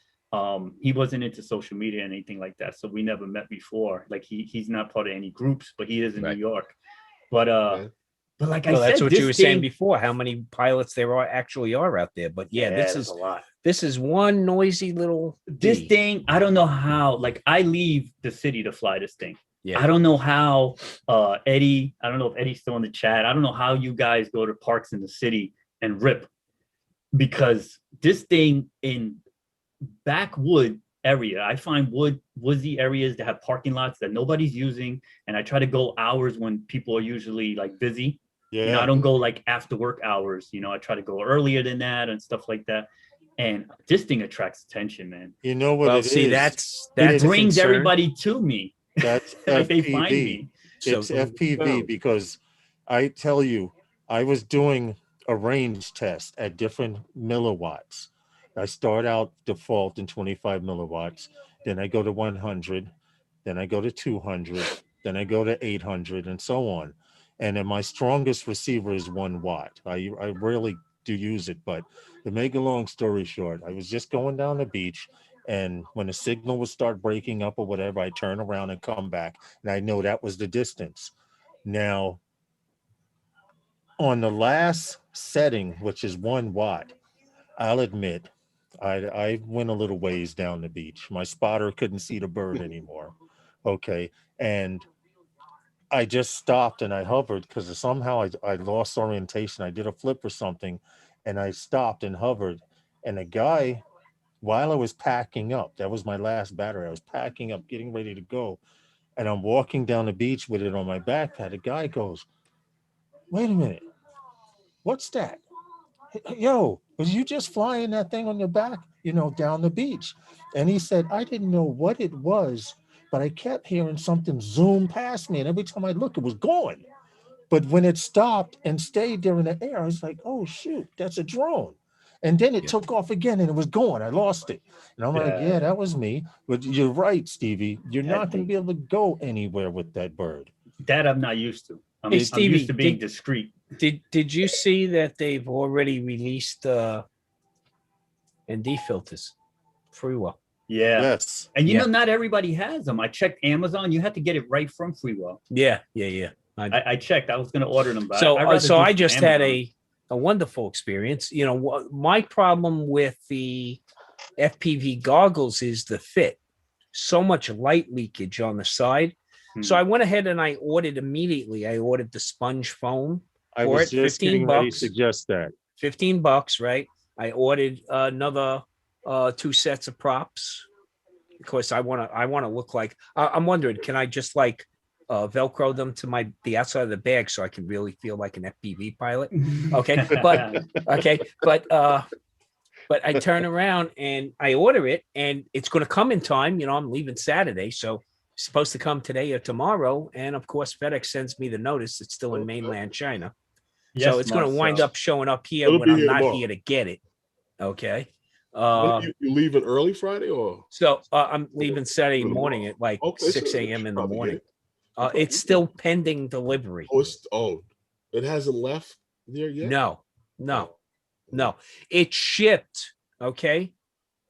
He wasn't into social media and anything like that, so we never met before. Like he's not part of any groups, but he is in New York. But like I said, that's what you were saying before, how many pilots there actually are out there. But this is a lot. This is one noisy little thing. I don't know how, like I leave the city to fly this thing. Yeah. I don't know how Eddie, I don't know if Eddie's still in the chat. I don't know how you guys go to parks in the city and rip, because this thing in backwood area, I find woodsy areas that have parking lots that nobody's using, and I try to go hours when people are usually like busy. Yeah. I don't go like after work hours. I try to go earlier than that and stuff like that. And this thing attracts attention, man. You know what it is? That brings everybody to me. That's like FPV. they find me. It's FPV because I tell you, I was doing a range test at different milliwatts. I start out default in 25 milliwatts. Then I go to 100. Then I go to 200. Then I go to 800 and so on. And then my strongest receiver is 1 watt. I rarely do use it, but to make a long story short, I was just going down the beach, and when the signal would start breaking up or whatever, I turn around and come back, and I know that was the distance. Now, on the last setting, which is 1 watt, I'll admit, I went a little ways down the beach. My spotter couldn't see the bird anymore. Okay, and I just stopped and I hovered because somehow I lost orientation. I did a flip or something, and I stopped and hovered. And a guy, while I was packing up, that was my last battery. I was packing up, getting ready to go. And I'm walking down the beach with it on my backpack. A guy goes, "Wait a minute, what's that? Yo, Was you just flying that thing on your back, down the beach? And he said, I didn't know what it was, but I kept hearing something zoom past me. And every time I looked, it was gone. But when it stopped and stayed there in the air, I was like, oh, shoot, that's a drone. And then it took off again and it was gone. I lost it. And I'm like, yeah, that was me. But you're right, Stevie. You're not going to be able to go anywhere with that bird. That I'm not used to. Hey, Stevie, I'm used to being discreet. Did you see that they've already released ND filters free well? Yeah. Yes. And not everybody has them. I checked Amazon. You had to get it right from Freewell. Yeah. I checked. I was going to order them. But So I just had a wonderful experience. My problem with the FPV goggles is the fit. So much light leakage on the side. So I went ahead and I ordered immediately. I ordered the sponge foam. I was just getting ready to suggest that. $15, right? I ordered another 2 sets of props because I want to look like. I'm wondering, can I just like Velcro them to the outside of the bag so I can really feel like an FPV pilot? Okay, but I turn around and I order it, and it's going to come in time. I'm leaving Saturday, so it's supposed to come today or tomorrow. And of course, FedEx sends me the notice it's still in mainland China. Yes, so it's going to wind up showing up here when I'm not here to get it. Okay. You leaving early Friday or? So I'm leaving Saturday morning at like 6 a.m. in the morning. It's still pending delivery. It hasn't left there yet? No. It shipped. Okay.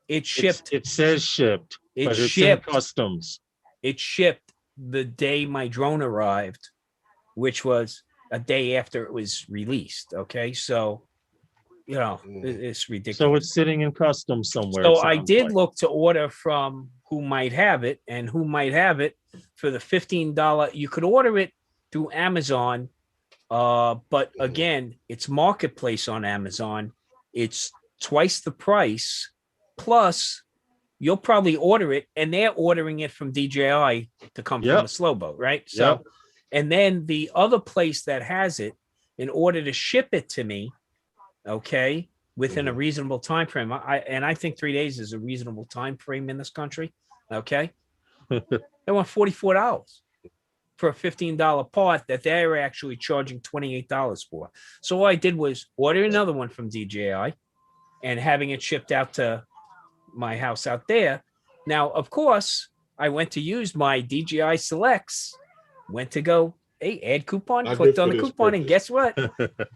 It shipped. It says shipped. But it's in customs. It shipped the day my drone arrived, which was a day after it was released. Okay. So, it's ridiculous. So it's sitting in customs somewhere. So I did look to order from Who Might Have It, and Who Might Have It for the $15. You could order it through Amazon. But again, it's marketplace on Amazon. It's twice the price. Plus, you'll probably order it, and they're ordering it from DJI to come from a slow boat, right? So, and then the other place that has it, in order to ship it to me, okay, within a reasonable time frame, I think 3 days is a reasonable time frame in this country. Okay, they want $44 for a $15 part that they're actually charging $28 for. So all I did was order another one from DJI and having it shipped out to my house out there. Now, of course, I went to use my DJI Selects, went to go, hey, add coupon, clicked on the coupon, and guess what?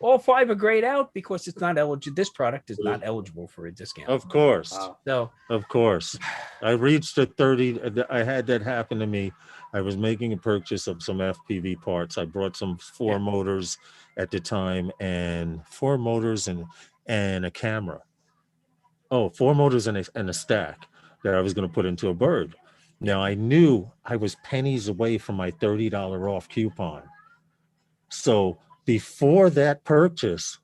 All 5 are grayed out because it's not eligible. This product is not eligible for a discount. Of course. So, of course. I reached the 30. I had that happen to me. I was making a purchase of some FPV parts. I brought some 4 motors at the time, and 4 motors and a camera. 4 motors and a stack that I was going to put into a bird. Now, I knew I was pennies away from my $30 off coupon. So before that purchase,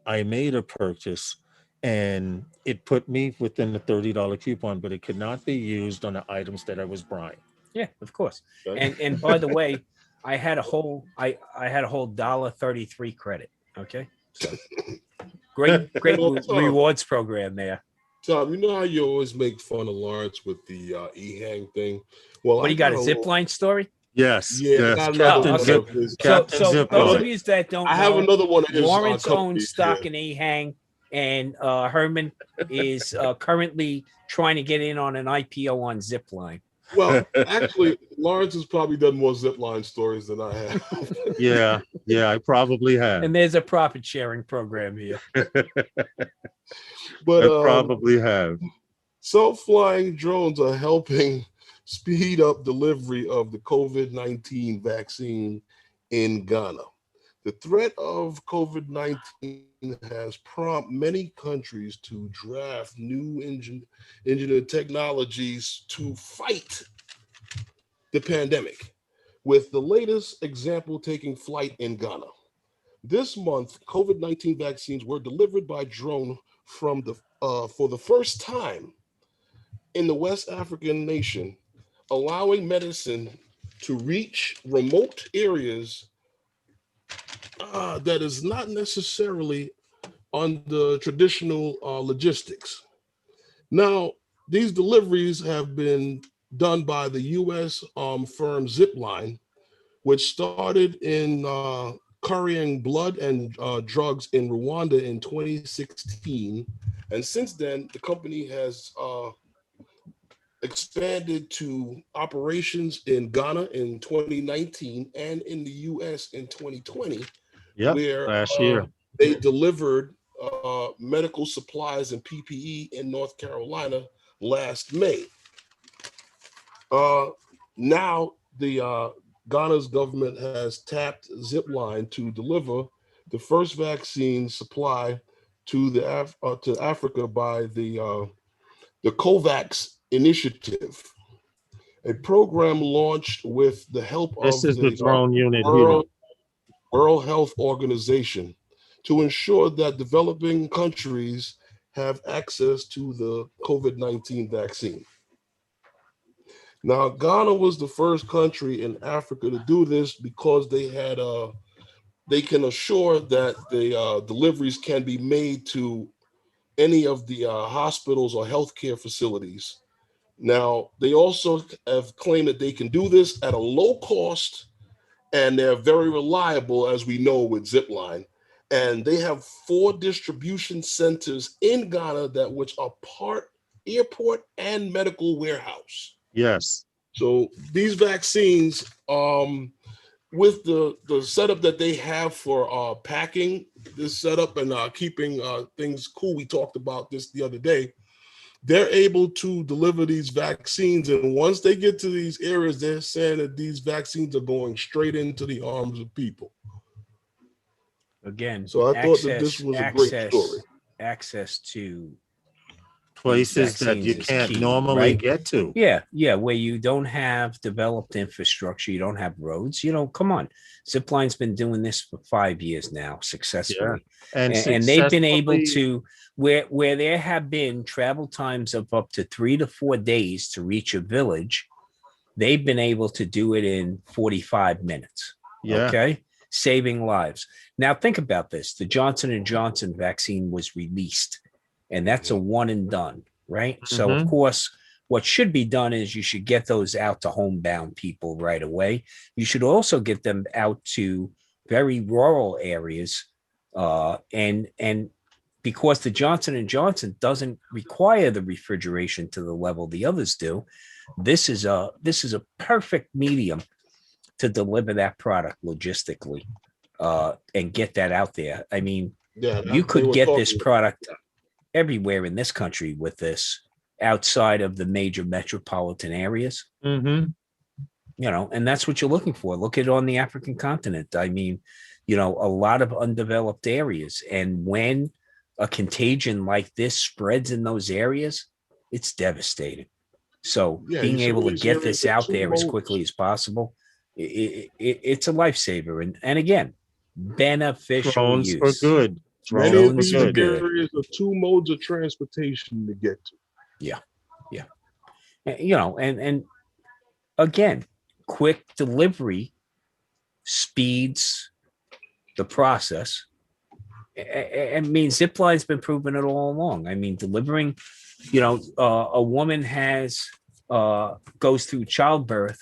I made a purchase, and it put me within the $30 coupon, but it could not be used on the items that I was buying. Yeah, of course. And by the way, I had a whole $1.33 credit. Okay. So great rewards program there. Tom, you know how you always make fun of Lawrence with the e-hang thing? Well, what do you got, a Zipline story? Yes. Yeah, yes. Captain Zip. So those of you that don't know, I have another one. Lawrence owns stock in e-hang, and Herman is currently trying to get in on an IPO on Zipline. Well, actually, Lawrence has probably done more Zipline stories than I have. Yeah, I probably have. And there's a profit sharing program here. But I probably have. Self-flying drones are helping speed up delivery of the COVID-19 vaccine in Ghana. The threat of COVID-19 has prompted many countries to draft new engineered technologies to fight the pandemic, with the latest example taking flight in Ghana. This month, COVID-19 vaccines were delivered by drone for the first time in the West African nation, allowing medicine to reach remote areas that is not necessarily on the traditional logistics. Now, these deliveries have been done by the U.S. Firm Zipline, which started in carrying blood and drugs in Rwanda in 2016. And since then, the company has expanded to operations in Ghana in 2019 and in the U.S. in 2020, where last year. they delivered medical supplies and PPE in North Carolina last May. Now the Ghana's government has tapped Zipline to deliver the first vaccine supply to to Africa by the COVAX initiative, a program launched with the help This of is the the drone unit here. World Health Organization to ensure that developing countries have access to the COVID-19 vaccine. Now, Ghana was the first country in Africa to do this because they can assure that the deliveries can be made to any of the hospitals or healthcare facilities. Now, they also have claimed that they can do this at a low cost, and they're very reliable, as we know with Zipline. And they have 4 distribution centers in Ghana which are part airport and medical warehouse. Yes. So these vaccines, with the setup that they have for packing this setup and keeping things cool, we talked about this the other day, they're able to deliver these vaccines. And once they get to these areas, they're saying that these vaccines are going straight into the arms of people. Again, so I thought that this was a great story. Access to places that you can't normally get to. Yeah, where you don't have developed infrastructure, you don't have roads. Come on. Zipline's been doing this for 5 years now successfully. Yeah. And they've been able to, where there have been travel times of up to 3 to 4 days to reach a village, they've been able to do it in 45 minutes. Yeah. Okay. Saving lives. Now think about this. The Johnson & Johnson vaccine was released, and that's a one and done, right? Mm-hmm. So of course, what should be done is you should get those out to homebound people right away. You should also get them out to very rural areas. And because the Johnson & Johnson doesn't require the refrigeration to the level the others do, this is a perfect medium to deliver that product logistically and get that out there. I mean, you could get this product everywhere in this country with this outside of the major metropolitan areas. Mm-hmm. And that's what you're looking for. Look at it on the African continent. I mean, a lot of undeveloped areas. And when a contagion like this spreads in those areas, it's devastating. So being able to get this out there as quickly as possible, it's a lifesaver. And again, beneficial drones use. For good. Many of these areas are 2 modes of transportation to get to. Yeah. And again, quick delivery speeds the process. I mean, Zipline's been proving it all along. I mean, delivering, a woman goes through childbirth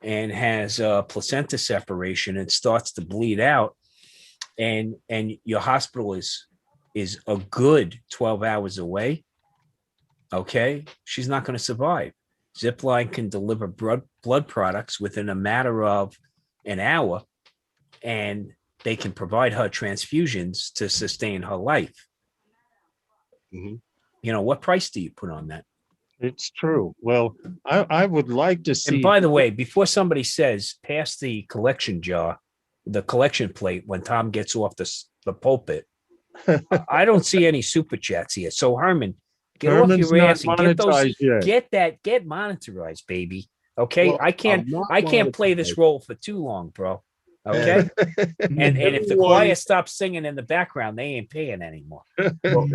and has placenta separation and starts to bleed out, and your hospital is a good 12 hours away. Okay, she's not going to survive. Zipline can deliver blood products within a matter of an hour, and they can provide her transfusions to sustain her life. Mm-hmm. What price do you put on that? It's true. Well, I would like to see. And by the way, before somebody says, pass the collection plate when Tom gets off the pulpit, I don't see any super chats here. So Herman, get off your ass and get those. Get monetized, baby. Okay, well, I can't play this role for too long, bro. Okay, and if the choir stops singing in the background, they ain't paying anymore. Well,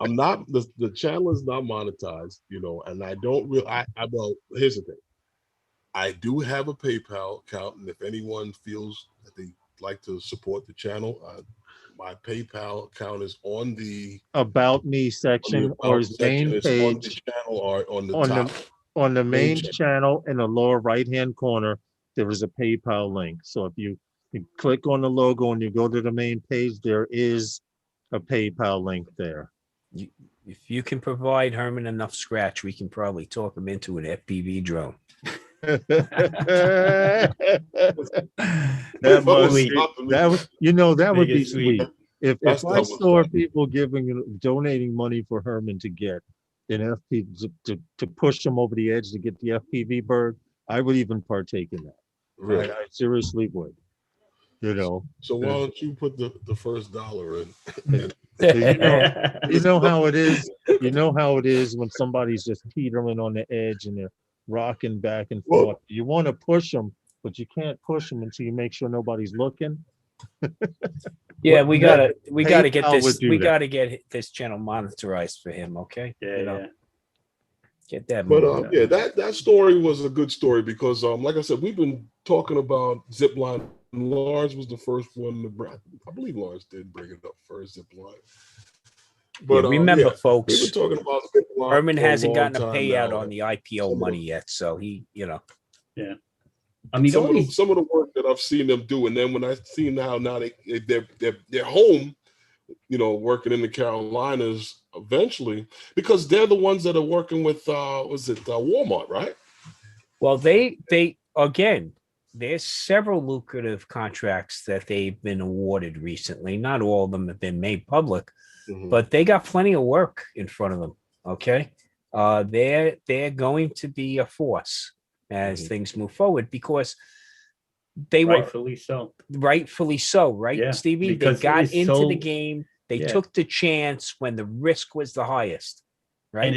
I'm not. The channel is not monetized, and I don't really. Well, here's the thing. I do have a PayPal account, and if anyone feels that they like to support the channel, My PayPal account is on the About Me section or about his section. main It's on the page channel or on the on top. on the main channel. channel in the lower right-hand corner, there is a PayPal link. So if you click on the logo and you go to the main page, there is a PayPal link there. If you can provide Herman enough scratch, we can probably talk him into an FPV drone. That That must was be, something. that would, that would be Make it sweet. sweet. If That I was saw fun. people donating money for Herman to get an FPV to push him over the edge to get the FPV bird, I would even partake in that. Really. I seriously would. So why don't you put the first dollar in? You know how it is. You know how it is when somebody's just teetering on the edge and they're rocking back and Well- forth. You want to push them, but you can't push them until you make sure nobody's looking. Yeah, What- we gotta get PayPal this. would do We that. gotta get this channel monetized for him. Okay. Yeah. Get that. But moving. yeah, that story was a good story because like I said, we've been talking about Zipline. Lawrence was the first one to bring. I believe Lawrence did bring it up first, Zipline. But remember, we've folks, been talking about Zipline. Herman for a hasn't long gotten a time payout now. on the IPO Some of money yet, so he, I mean, some all of, these, some of the work that I've seen them do, and then when I see now they're home, working in the Carolinas eventually because they're the ones that are working with Walmart, right? well, they again, there's several lucrative contracts that they've been awarded recently. Not all of them have been made public, Mhm. but they got plenty of work in front of them. Okay, they're going to be a force as things move forward because they were rightfully so. rightfully so, right, Yeah, Stevie? They because got it's into the so- game. They Yeah. took the chance when the risk was the highest, right?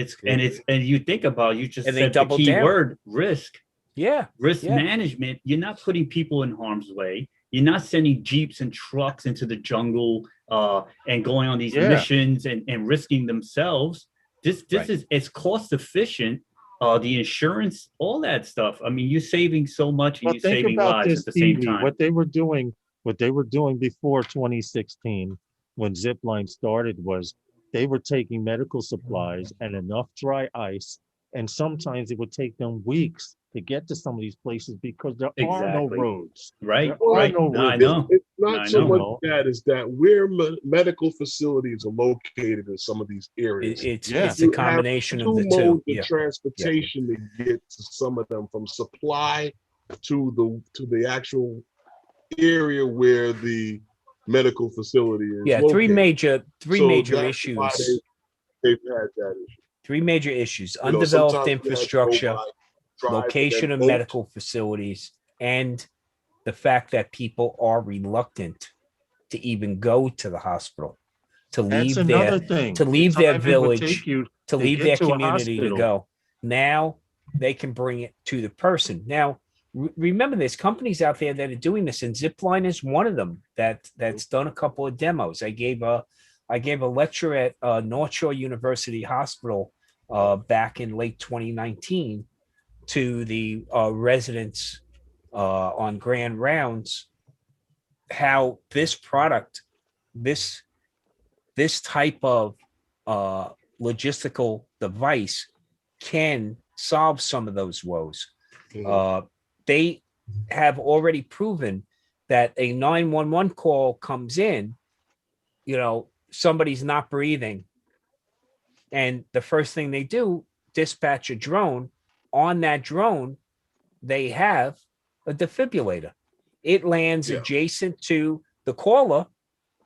And you think about, you just And they said the doubled key down. word, risk yeah, management. You're not putting people in harm's way. You're not sending jeeps and trucks into the jungle and going on these missions and risking themselves. This Right. is, it's cost efficient. The insurance, all that stuff. I mean, you're saving so much and Well, you're think saving about lives this, at the same Stevie. time. What they were doing before 2016, when Zipline started, was they were taking medical supplies and enough dry ice, and sometimes it would take them weeks to get to some of these places because there are no Exactly. roads. Right, There are right. no No, I roads. know. It's not I so know. much that is that where medical facilities are located in some of these areas. it's Yeah. it's a You have combination of two the two. modes Yeah. of transportation to get to some of them, from supply to the actual area where the medical facility is Yeah, located. three major So that's why issues. they've had that issue. Three major issues: You know, undeveloped sometimes you have to go infrastructure, by drive and location then of boat. medical facilities, and the fact that people are reluctant to even go to the hospital, to That's leave another their thing. to leave The their time it would village, take you to to leave get their to a community to hospital. go. Now they can bring it to the person. Now remember, there's companies out there that are doing this, and Zipline is one of them that's done a couple of demos. I gave a lecture at North Shore University Hospital back in late 2019 to the residents on Grand Rounds, how this product, this type of logistical device can solve some of those woes. They have already proven that a 911 call comes in, somebody's not breathing, and the first thing they do, dispatch a drone. On that drone, they have a defibrillator. It lands adjacent to the caller.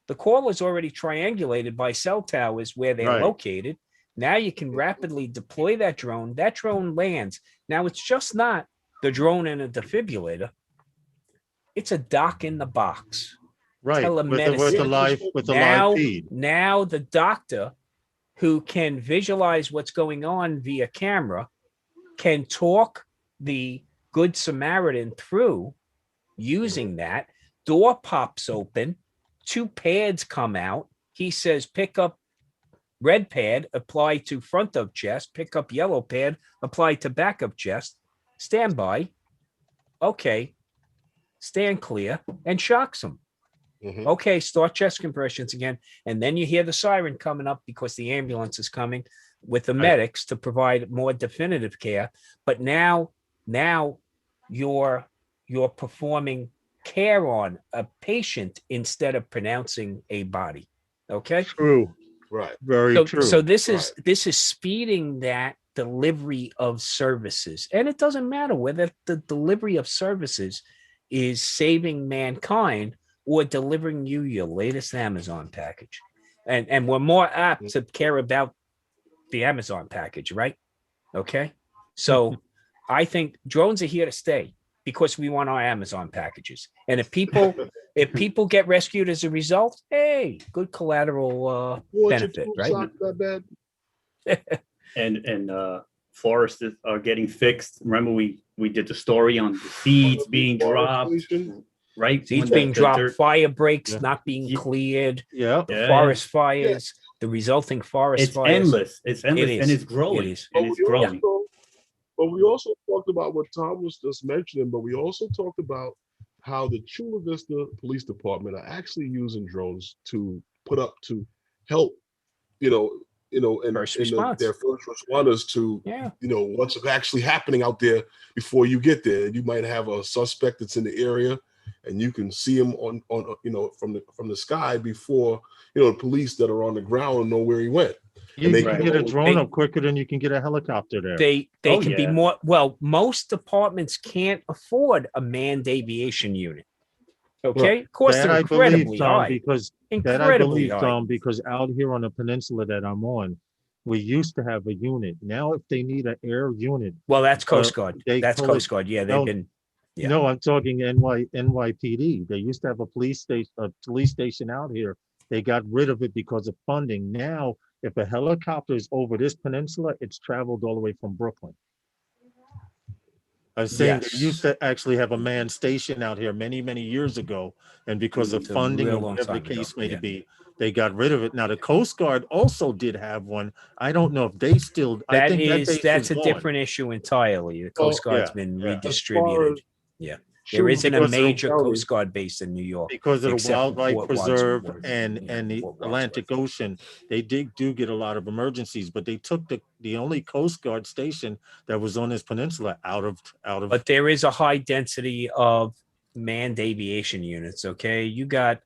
The caller's already triangulated by cell towers where they're located. Now you can rapidly deploy that drone. That drone lands. Now it's just not the drone and a defibrillator. It's a dock in the box. Right. Telemedicine. With the live feed. Now the doctor, who can visualize what's going on via camera, can talk the Good Samaritan through using that. Door pops open. Two pads come out. He says, pick up red pad, apply to front of chest, pick up yellow pad, apply to back of chest, stand by. Okay. Stand clear, and shocks him. Okay, start chest compressions again. And then you hear the siren coming up because the ambulance is coming with the medics to provide more definitive care. But now you're performing care on a patient instead of pronouncing a body. Okay. True. Right. Very true. So this is speeding that delivery of services. And it doesn't matter whether the delivery of services is saving mankind or delivering you your latest Amazon package. And we're more apt to care about the Amazon package, right? Okay. So I think drones are here to stay because we want our Amazon packages. And if people get rescued as a result, hey, good collateral benefit, right? And forests are getting fixed. Remember, we did the story on the seeds being dropped, right? Seeds being dropped, fire breaks not being cleared, the forest fires, the resulting forest fires. It's endless, and it's growing. But we also talked about what Tom was just mentioning, but we also talked about how the Chula Vista Police Department are actually using drones to put up to help, and their first responders to, what's actually happening out there before you get there. You might have a suspect that's in the area, and you can see him on from the sky before the police that are on the ground know where he went. You can get a drone up quicker than you can get a helicopter there. They can be more. Well, most departments can't afford a manned aviation unit. Okay, of course they're incredibly high. Because out here on the peninsula that I'm on, we used to have a unit. Now, if they need an air unit, well, that's Coast Guard. That's Coast Guard. Yeah, they've been. Yeah. No, I'm talking NYPD. They used to have a police station out here. They got rid of it because of funding. Now, if a helicopter is over this peninsula, it's traveled all the way from Brooklyn. I was saying they used to actually have a manned station out here many, many years ago. And because of funding or whatever the case may be, they got rid of it. Now, the Coast Guard also did have one. I don't know if they still... That's a different issue entirely. The Coast Guard's been redistributed. There isn't a major Coast Guard base in New York because of the wildlife preserve and the Atlantic Ocean. They do get a lot of emergencies, but they took the only Coast Guard station that was on this peninsula out of. But there is a high density of manned aviation units. Okay, you got.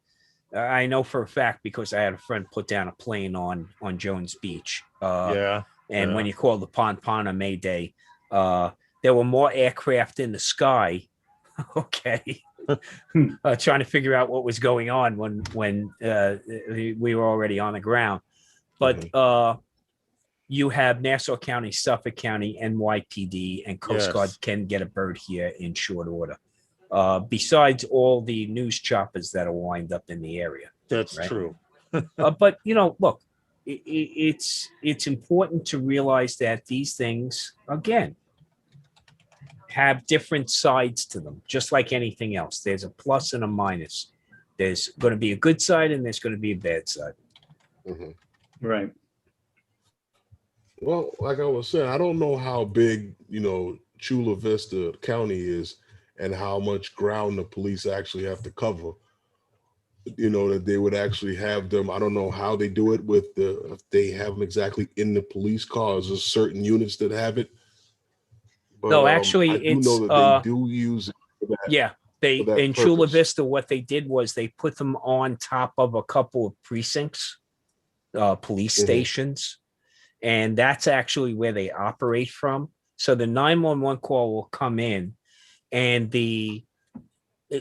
I know for a fact because I had a friend put down a plane on Jones Beach. And when you call the Pompana Mayday, there were more aircraft in the sky. Okay, trying to figure out what was going on when we were already on the ground, but you have Nassau County, Suffolk County, NYPD, and Coast Guard can get a bird here in short order. Besides all the news choppers that are lined up in the area. That's true. But look, it's important to realize that these things again have different sides to them, just like anything else. There's a plus and a minus. There's going to be a good side and there's going to be a bad side. Right. Well, like I was saying, I don't know how big, Chula Vista County is and how much ground the police actually have to cover. That they would actually have them. I don't know how they do it if they have them exactly in the police cars. There's certain units that have it. But, no, actually, I know that they do use it for that. Yeah, in Chula Vista, what they did was they put them on top of a couple of precincts, police stations, and that's actually where they operate from. So the 911 call will come in, and the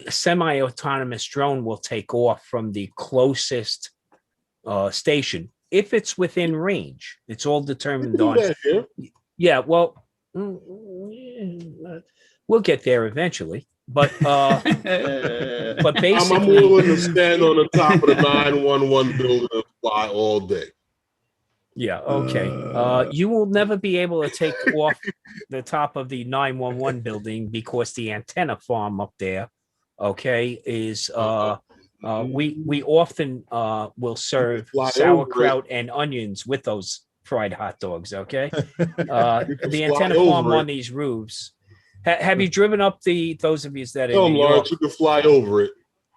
semi-autonomous drone will take off from the closest station if it's within range. It's all determined on. Yeah, well. We'll get there eventually, but basically, I'm willing to stand on the top of the 911 building and fly all day. Yeah, okay. You will never be able to take off the top of the 911 building because the antenna farm up there, is we often will serve sauerkraut and onions with those fried hot dogs. Okay. The antenna farm on these roofs. Have you driven up those of you that Lawrence, you can fly over it.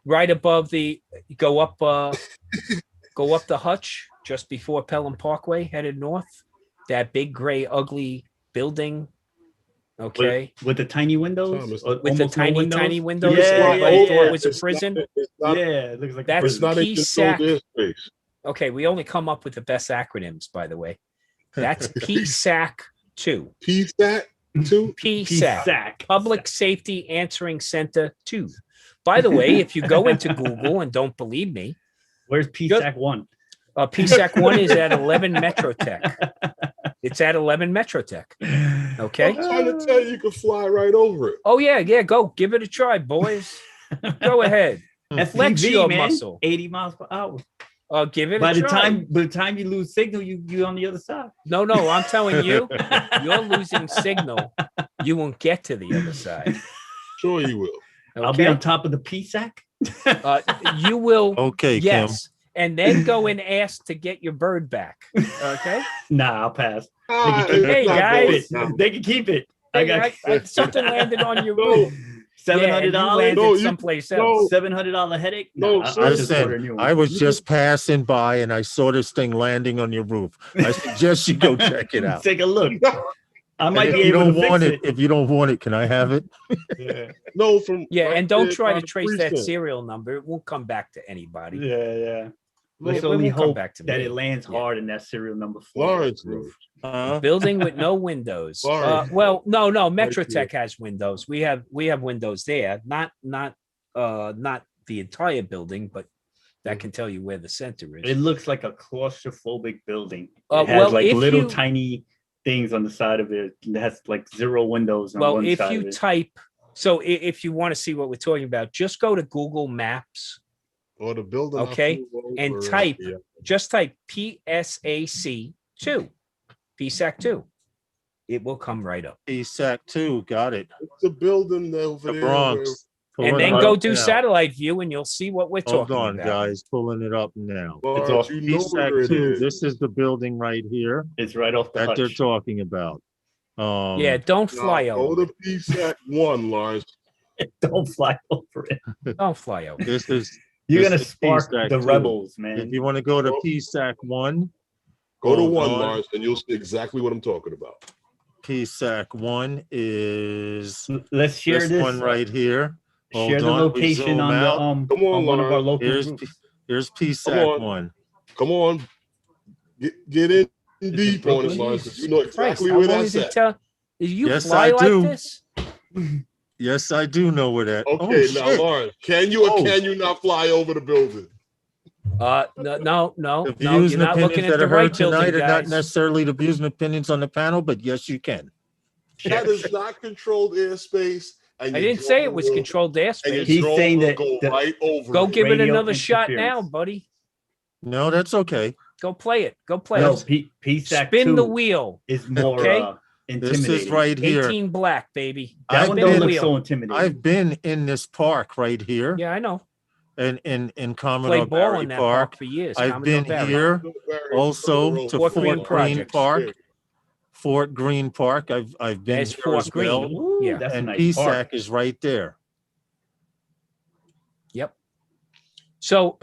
right above the go up the hutch just before Pelham Parkway, headed north. That big gray ugly building. Okay. With the tiny windows, Thomas, or With the almost no tiny windows? windows. Yeah, Everybody yeah, thought yeah. it was a It's prison. not, Yeah, it looks like a That's it's prison. not in PSAC. controlled airspace. Okay, we only come up with the best acronyms, by the way. That's PSAC 2. PSAC 2? PSAC. PSAC. Public Safety Answering Center 2. By the way, if you go into Google and don't believe me, Where's PSAC 1? PSAC 1 is at 11 Metro Tech. It's at 11 Metro Tech. Okay. I'm trying to tell you, you can fly right over it. Oh, yeah. Go. Give it a try, boys. Go ahead. Flex FPV, your man. muscle. 80 miles per hour. Give it By a the try. time you lose signal, you on the other side. No, I'm telling you, you're losing signal. You won't get to the other side. Sure you will. Okay? I'll be on top of the PSAC. You will. Okay, Yes. And then go and ask to get your bird back. Okay. Nah, I'll pass. Hey, It's not guys. going down. They can keep it. Something landed on your No. roof. $700. Yeah, and you landed No, you- someplace no. else. $700 headache. No, I'll just seriously. order a new one. I was just passing by and I saw this thing landing on your roof. I suggest you go check it out. Take a look. I might And be if you able to don't fix want it. if you don't want it, can I have it? Yeah, No, from Yeah, right and don't there try by to the trace that precinct. serial number. It won't come back to anybody. yeah. It Let's won't only come hope back to that me. it lands Yeah. hard in that serial number 4. Lawrence, Building with no windows. Sorry. Well, no. Right Metrotech has windows. We have windows there. Not the entire building, but that can tell you where the center is. It looks like a claustrophobic building. Uh, It has well, like if little you- tiny things on the side of it. It has like 0 windows on Well, one if side you of it. type, so if you want to see what we're talking about, just go to Google Maps. Or the building. I Okay, flew and over, type. yeah. Just type PSAC 2, PSAC 2. It will come right up. PSAC 2, got it. It's a building over The there. Bronx. And Pulling then it go up do now. satellite view, and you'll see what we're Hold talking on, about. guys, pulling it up now. Lawrence, off you know where PSAC it 2, is. this is the building right here It's right off the that they're hutch. talking about. Yeah, don't Now, fly go over. to PSAC 1, Lawrence. Don't fly over it. Don't fly over. This is You're This gonna is spark PSAC the 2. rebels, if man. you want to go to Oh. PSAC 1, Go to Hold 1, on. Lawrence, and you'll see exactly what I'm talking about. PSAC 1 is Let's share this this. one right here. Share Hold the on, we location zoom on the out. Come on, on one of our Lawrence. local Here's groups. Here's Come PSAC on. 1. Come on. Get in deep on it, Brooklyn? Lawrence, 'cause you know Christ, exactly how where long that's does it at. tell? You Yes, fly I like do. this? Yes, I do know where that. Okay, oh, now, shit. Lawrence, can you or Oh. can you not fly over the building? No. The You're views and not looking opinions at that the are right heard tonight building, are not guys. necessarily the views and opinions on the panel, but yes, you can. That is not controlled airspace. And I your didn't say it drone was will- controlled And your airspace. He's drone saying will that go the- right over Go it. give it radio another shot now, interference. buddy. No, that's okay. Go play it. Go play No, it. PSAC Spin 2 the wheel. is more Okay. intimidating. This is right here. 18 black, baby. That I've one Spin don't the been- look so wheel. intimidating. I've been in this park right here, Yeah, I know. in Commodore Played ball Barry in that Park. park for years. I've Commodore been Barry. here also to Fort Fort Greene Greene Projects. Park. Fort Greene Park. I've been There's here Fort as well. Greene. Ooh, Yeah. that's a And nice PSAC park. is right there. Yep. So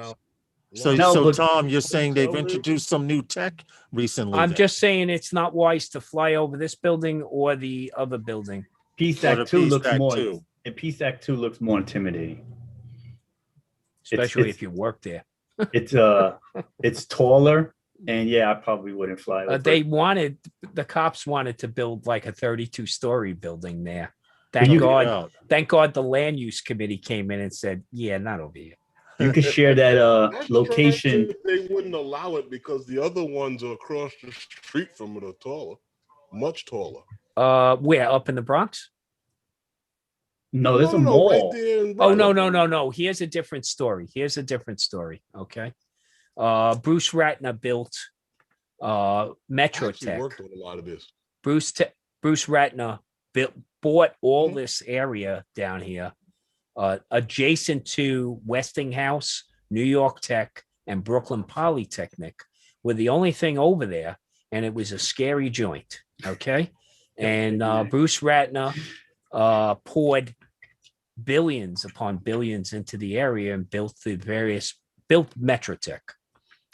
So, No, so but- Tom, you're saying they've Tell me- introduced some new tech recently? I'm then? just saying it's not wise to fly over this building or the other building. PSAC Or the 2 looks PSAC more 2. and PSAC 2 looks more intimidating. Especially it's- if you work there. It's taller, and yeah, I probably wouldn't fly over. The cops wanted to build like a 32-story building there. But you- Thank God the land use committee came in and said, yeah, not over here. You could share that That's location. strange They wouldn't allow it because the other ones are across the street from it are taller, much taller. Where? Up in the Bronx? No, there's a right mall. there in Oh, Brooklyn. no. Here's a different story. Okay. Bruce Ratner built I Metro actually Tech. worked on a lot of this. Bruce Ratner bought all this area down here, adjacent to Westinghouse, New York Tech, and Brooklyn Polytechnic, were the only thing over there, and it was a scary joint. Okay, and Bruce Ratner poured billions upon billions into the area and built Metro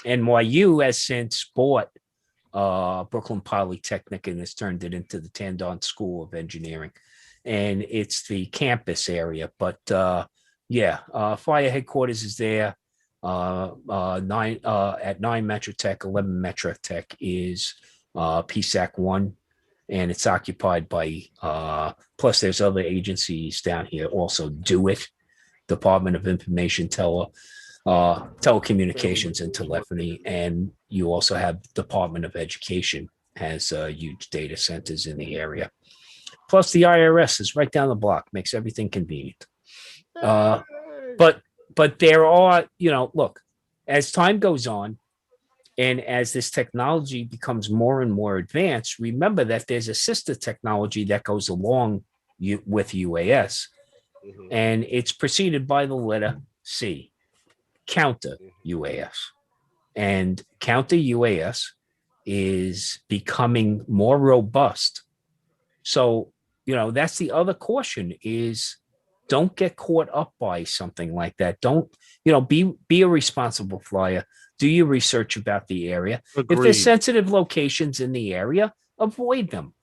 NYU has since bought Brooklyn Polytechnic and has turned it into the Tandon School of Engineering, and it's the campus area. But fire headquarters is there. 9 Metro Tech, 11 Metro Tech is PSAC 1, and it's occupied by plus there's other agencies down here also. Department of Information Telecommunications and Telephony, and you also have Department of Education has huge data centers in the area. Plus the IRS is right down the block, makes everything convenient. But there are, look, as time goes on and as this technology becomes more and more advanced, remember that there's a sister technology that goes along with UAS, and it's preceded by the letter C, counter UAS. And counter UAS is becoming more robust. So, that's the other caution is don't get caught up by something like that. Don't, be a responsible flyer. Do your research about the area. Agreed. If there's sensitive locations in the area, avoid them.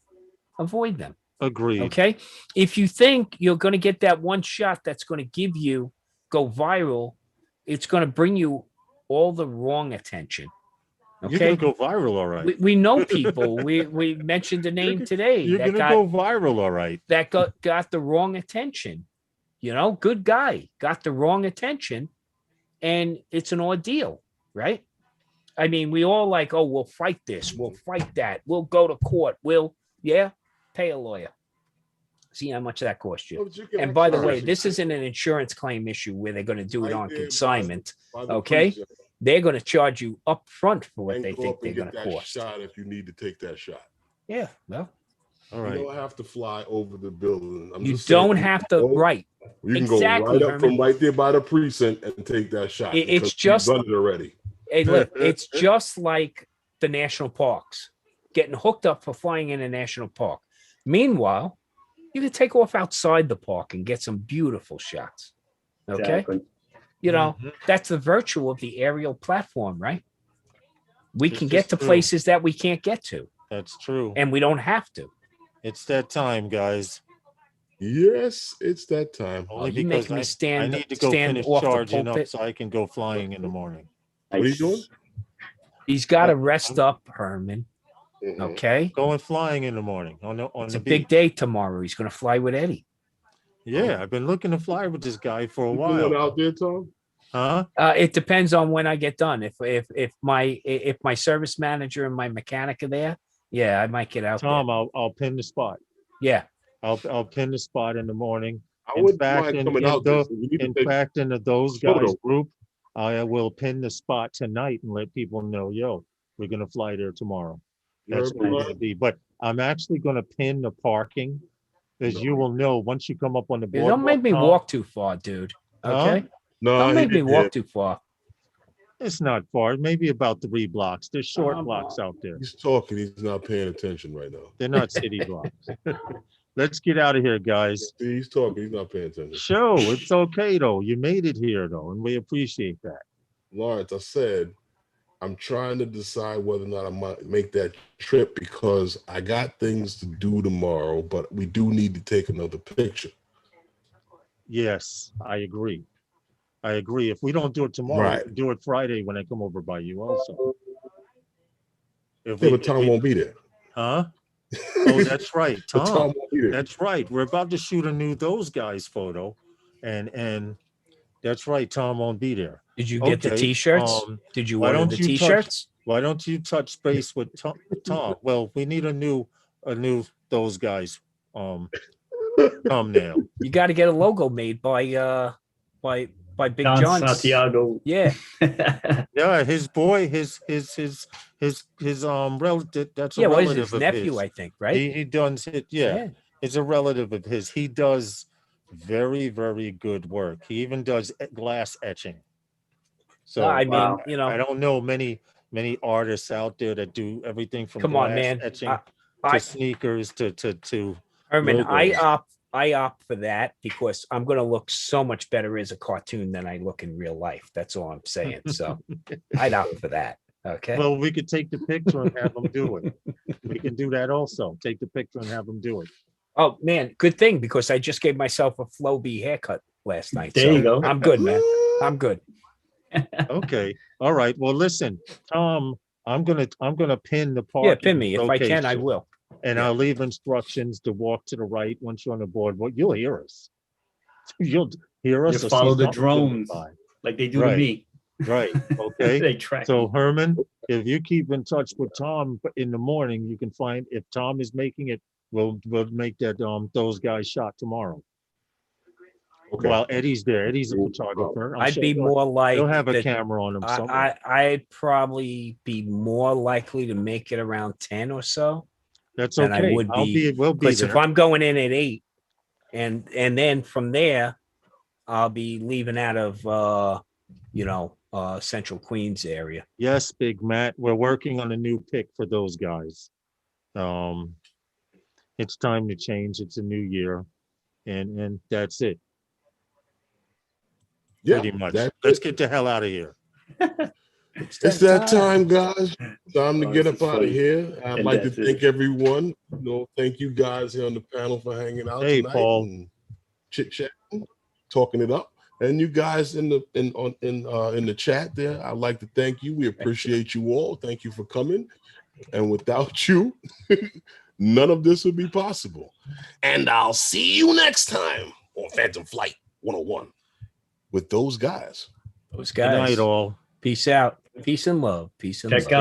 Agreed. Okay. If you think you're going to get that one shot that's going to go viral, it's going to bring you all the wrong attention. Okay. You're going to go viral, all right. We know people. we mentioned a name today. You're going to go viral, all right. That got the wrong attention. Good guy, got the wrong attention, and it's an ordeal, right? I mean, we all like, oh, we'll fight this, we'll fight that, we'll go to court, pay a lawyer. See how much that costs you. And by the way, this isn't an insurance claim issue where they're going to do it on consignment, okay? They're going to charge you up front for what they think they're going to cost. Shot if you need to take that shot. Yeah, well. All right. You don't have to fly over the building. You don't have to, right. You can go right up from right there by the precinct and take that shot. It's just done it already. Hey, look, it's just like the national parks getting hooked up for flying in a national park. Meanwhile, you can take off outside the park and get some beautiful shots. Okay. Exactly. That's the virtue of the aerial platform, right? We can get to places that we can't get to. That's true. And we don't have to. It's that time, guys. Yes, it's that time. Only you because make me I need to go finish charging up so I can go flying in the morning. What are you doing? He's got to rest up, Herman. Okay. Going flying in the morning on It's the a big day tomorrow. He's going to fly with Eddie. Yeah, I've been looking to fly with this guy for a You while. going out there, Tom? Huh? It depends on when I get done. If my service manager and my mechanic are there, yeah, I might get out Tom, there. I'll pin the spot. Yeah. I'll pin the spot in the morning. I wouldn't mind coming out there. In fact, in those guys group, I will pin the spot tonight and let people know, we're gonna fly there tomorrow. That's what it's gonna be. But I'm actually gonna pin the parking, as you will know once you come up on the board. Don't make me walk too far, dude. Okay. No, don't make me walk too far. It's not far. Maybe about 3 blocks. There's short blocks out there. He's talking. He's not paying attention right now. They're not city blocks. Let's get out of here, guys. He's talking. He's not paying attention. Show, it's okay though. You made it here though, and we appreciate that. Lawrence, I said, I'm trying to decide whether or not I might make that trip because I got things to do tomorrow, but we do need to take another picture. Yes, I agree. If we don't do it tomorrow, Right. we'll do it Friday when I come over by you also. But Tom won't be there. Huh? Oh, that's right. But Tom. won't be there. That's right. We're about to shoot a new Those Guys photo. And that's right. Tom won't be there. Did you get the Okay, t-shirts? Did you why order don't the you t-shirts? Why don't you touch base with Tom? Well, we need a new Those Guys thumbnail. You got to get a logo made by Big Don John Santiago. Yeah. Yeah, his boy, his relative. That's a Yeah, what is relative his of nephew, his. I think, right? He does it. Yeah, it's a relative of his. He does very, very good work. He even does glass etching. So I mean, I don't know many artists out there that do everything from Come glass on, man. etching to sneakers to Herman, logos. I opt for that because I'm going to look so much better as a cartoon than I look in real life. That's all I'm saying. So I'd opt for that. Okay. Well, we could take the picture and have them do it. We can do that also. Take the picture and have them do it. Oh man, good thing because I just gave myself a Flowbee haircut last night. There you go. I'm good, man. I'm good. Okay. All right. Well, listen, Tom, I'm gonna pin the park. Yeah, pin me if I can. I will. And Yeah. I'll leave instructions to walk to the right once you're on the board. Well, you'll hear us. You'll hear us. You or follow see the something drones by. like they do Right. to me. Right. Okay. They track. So Herman, if you keep in touch with Tom in the morning, you can find if Tom is making it. We'll make that those guys shot tomorrow. Okay. While Eddie's there, Eddie's a photographer. I'm I'd sure be more like he'll have a the- camera on him somewhere. I'd probably be more likely to make it around 10 or so. That's than okay. I would be. We'll be Because there. if I'm going in at 8 and then from there, I'll be leaving out of Central Queens area. Yes, Big Matt. We're working on a new pick for those guys. It's time to change. It's a new year, and that's it. Yeah, Pretty much. that's Let's it. get the hell out of here. It's that time, guys. Time to Oh, get this up is out of funny. here. I'd And like to that's it. thank everyone. Thank you guys here on the panel for hanging out Hey, tonight Paul. and chit chatting, talking it up. And you guys in the chat there, I'd like to thank you. We appreciate you all. Thank you for coming. And without you, none of this would be possible. And I'll see you next time on Phantom Flight 101 with those guys. Those Good guys. night, all. Peace out. Peace and love. Peace and Check love. out